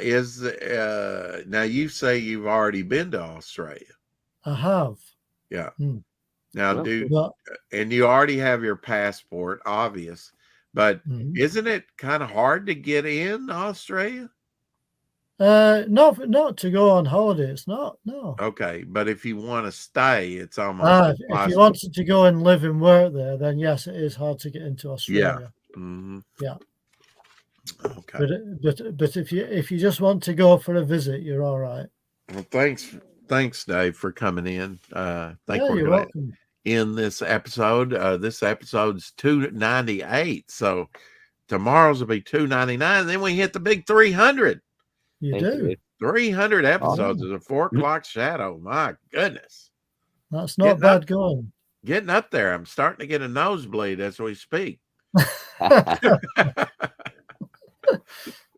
now you say you've already been to Australia. I have. Yeah. Now, and you already have your passport, obvious, but isn't it kind of hard to get in Australia? Not to go on holiday. It's not. No. Okay, but if you want to stay, it's almost If you impossible. wanted to go and live and work there, then yes, it is hard to get into Australia. Mm-hmm. Yeah. Okay. But if you just want to go for a visit, you're all right. Well, thanks, Dave, for coming in. Think Yeah, we're you're going welcome. to end this episode. This episode's 298, so tomorrow's will be 299. Then we hit the big 300. You Thank do. you. 300 episodes Oh. of the 4 o'clock shadow. My goodness. That's not Getting bad up. going. Getting up there. I'm starting to get a nosebleed as we speak.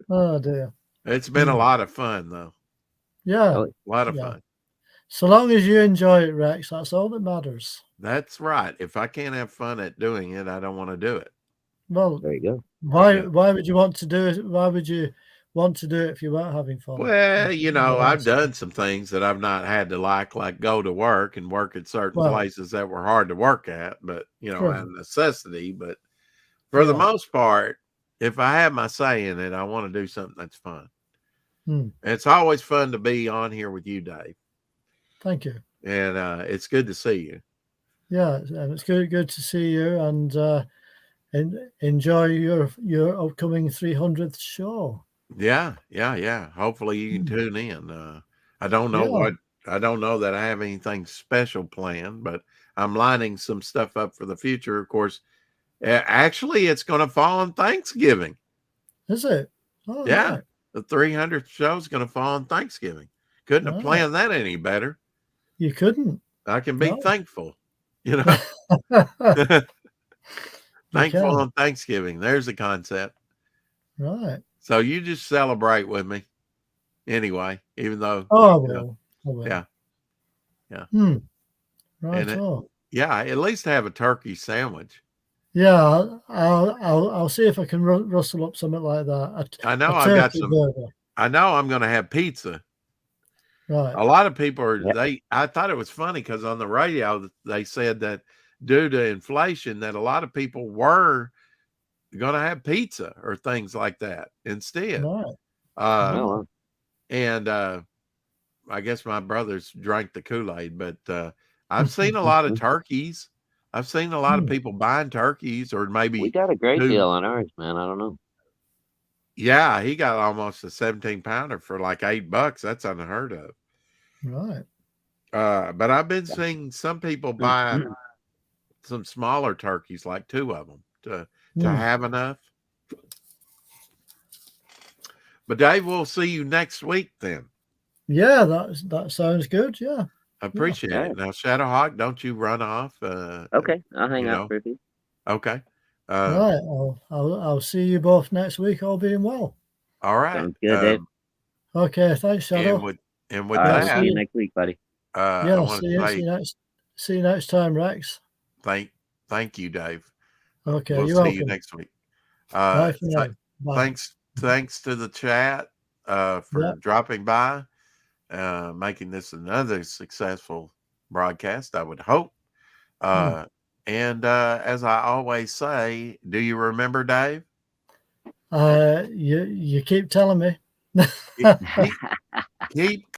Oh dear. It's been a lot of fun, though. Yeah. Oh, A lot of Yeah. fun. So long as you enjoy it, Rex, that's all that matters. That's right. If I can't have fun at doing it, I don't want to do it. Well, there you go. why Yeah. why would you want to do it? Why would you want to do it if you weren't having fun? Well, I've That's- done some things that I've not had to like go to work and work at certain Well, places that were hard to work at, but Sure. out of necessity. But for the Yeah. most part, if I have my say in it, I want to do something that's fun. Hmm. It's always fun to be on here with you, Dave, Thank you. and it's good to see you. Yeah, and it's good to see you, and enjoy your upcoming 300th show. Yeah. Hopefully you can tune in. I don't know Yeah. I don't know that I have anything special planned, but I'm lining some stuff up for the future. Of course, actually, it's going to fall on Thanksgiving. Is it? Oh, Yeah. right. The 300th show is going to fall on Thanksgiving. Couldn't have Right. planned that any better. You couldn't. I can be No. thankful, You thankful can. on Thanksgiving. There's the concept. Right. So you just celebrate with me anyway, even though, Oh, I you will. know, I will. yeah. Yeah. Right. And at least have a turkey sandwich. Yeah, I'll see if I can rustle up something like that. I know A I've got turkey some. burger. I know I'm going to have pizza. Right. A lot of people are. Yep. I thought it was funny because on the radio they said that due to inflation, that a lot of people were going to have pizza or things like that instead. Right. Oh, And I guess my brothers drank the Kool-Aid, but I've seen a lot of turkeys. I've seen a lot of people buying turkeys, or maybe we got a great two. deal on ours, man. I don't know. Yeah, he got almost a 17-pounder for like $8. That's unheard of. Right. But I've been seeing some people buy some smaller turkeys, like 2 of them, to have enough. But Dave, we'll see you next week then. Yeah, that sounds good. Yeah. I appreciate Yeah. it. Now, Shadowhawk, don't you run off. Okay, I'll hang out for a few. Okay. Right. I'll see you both next week, all being well. All right. Sounds good, Dave. Okay. Thanks, Shadow. And with All right, that, see you next week, buddy. I Yeah. want to say See you next time, Rex. thank you, Dave. Okay. We'll You're see welcome. you next week. Bye for now. Bye. Thanks to the chat for Yeah. dropping by, making this another successful broadcast, I would hope. And as I always say, do you remember, Dave? You keep telling me. Keep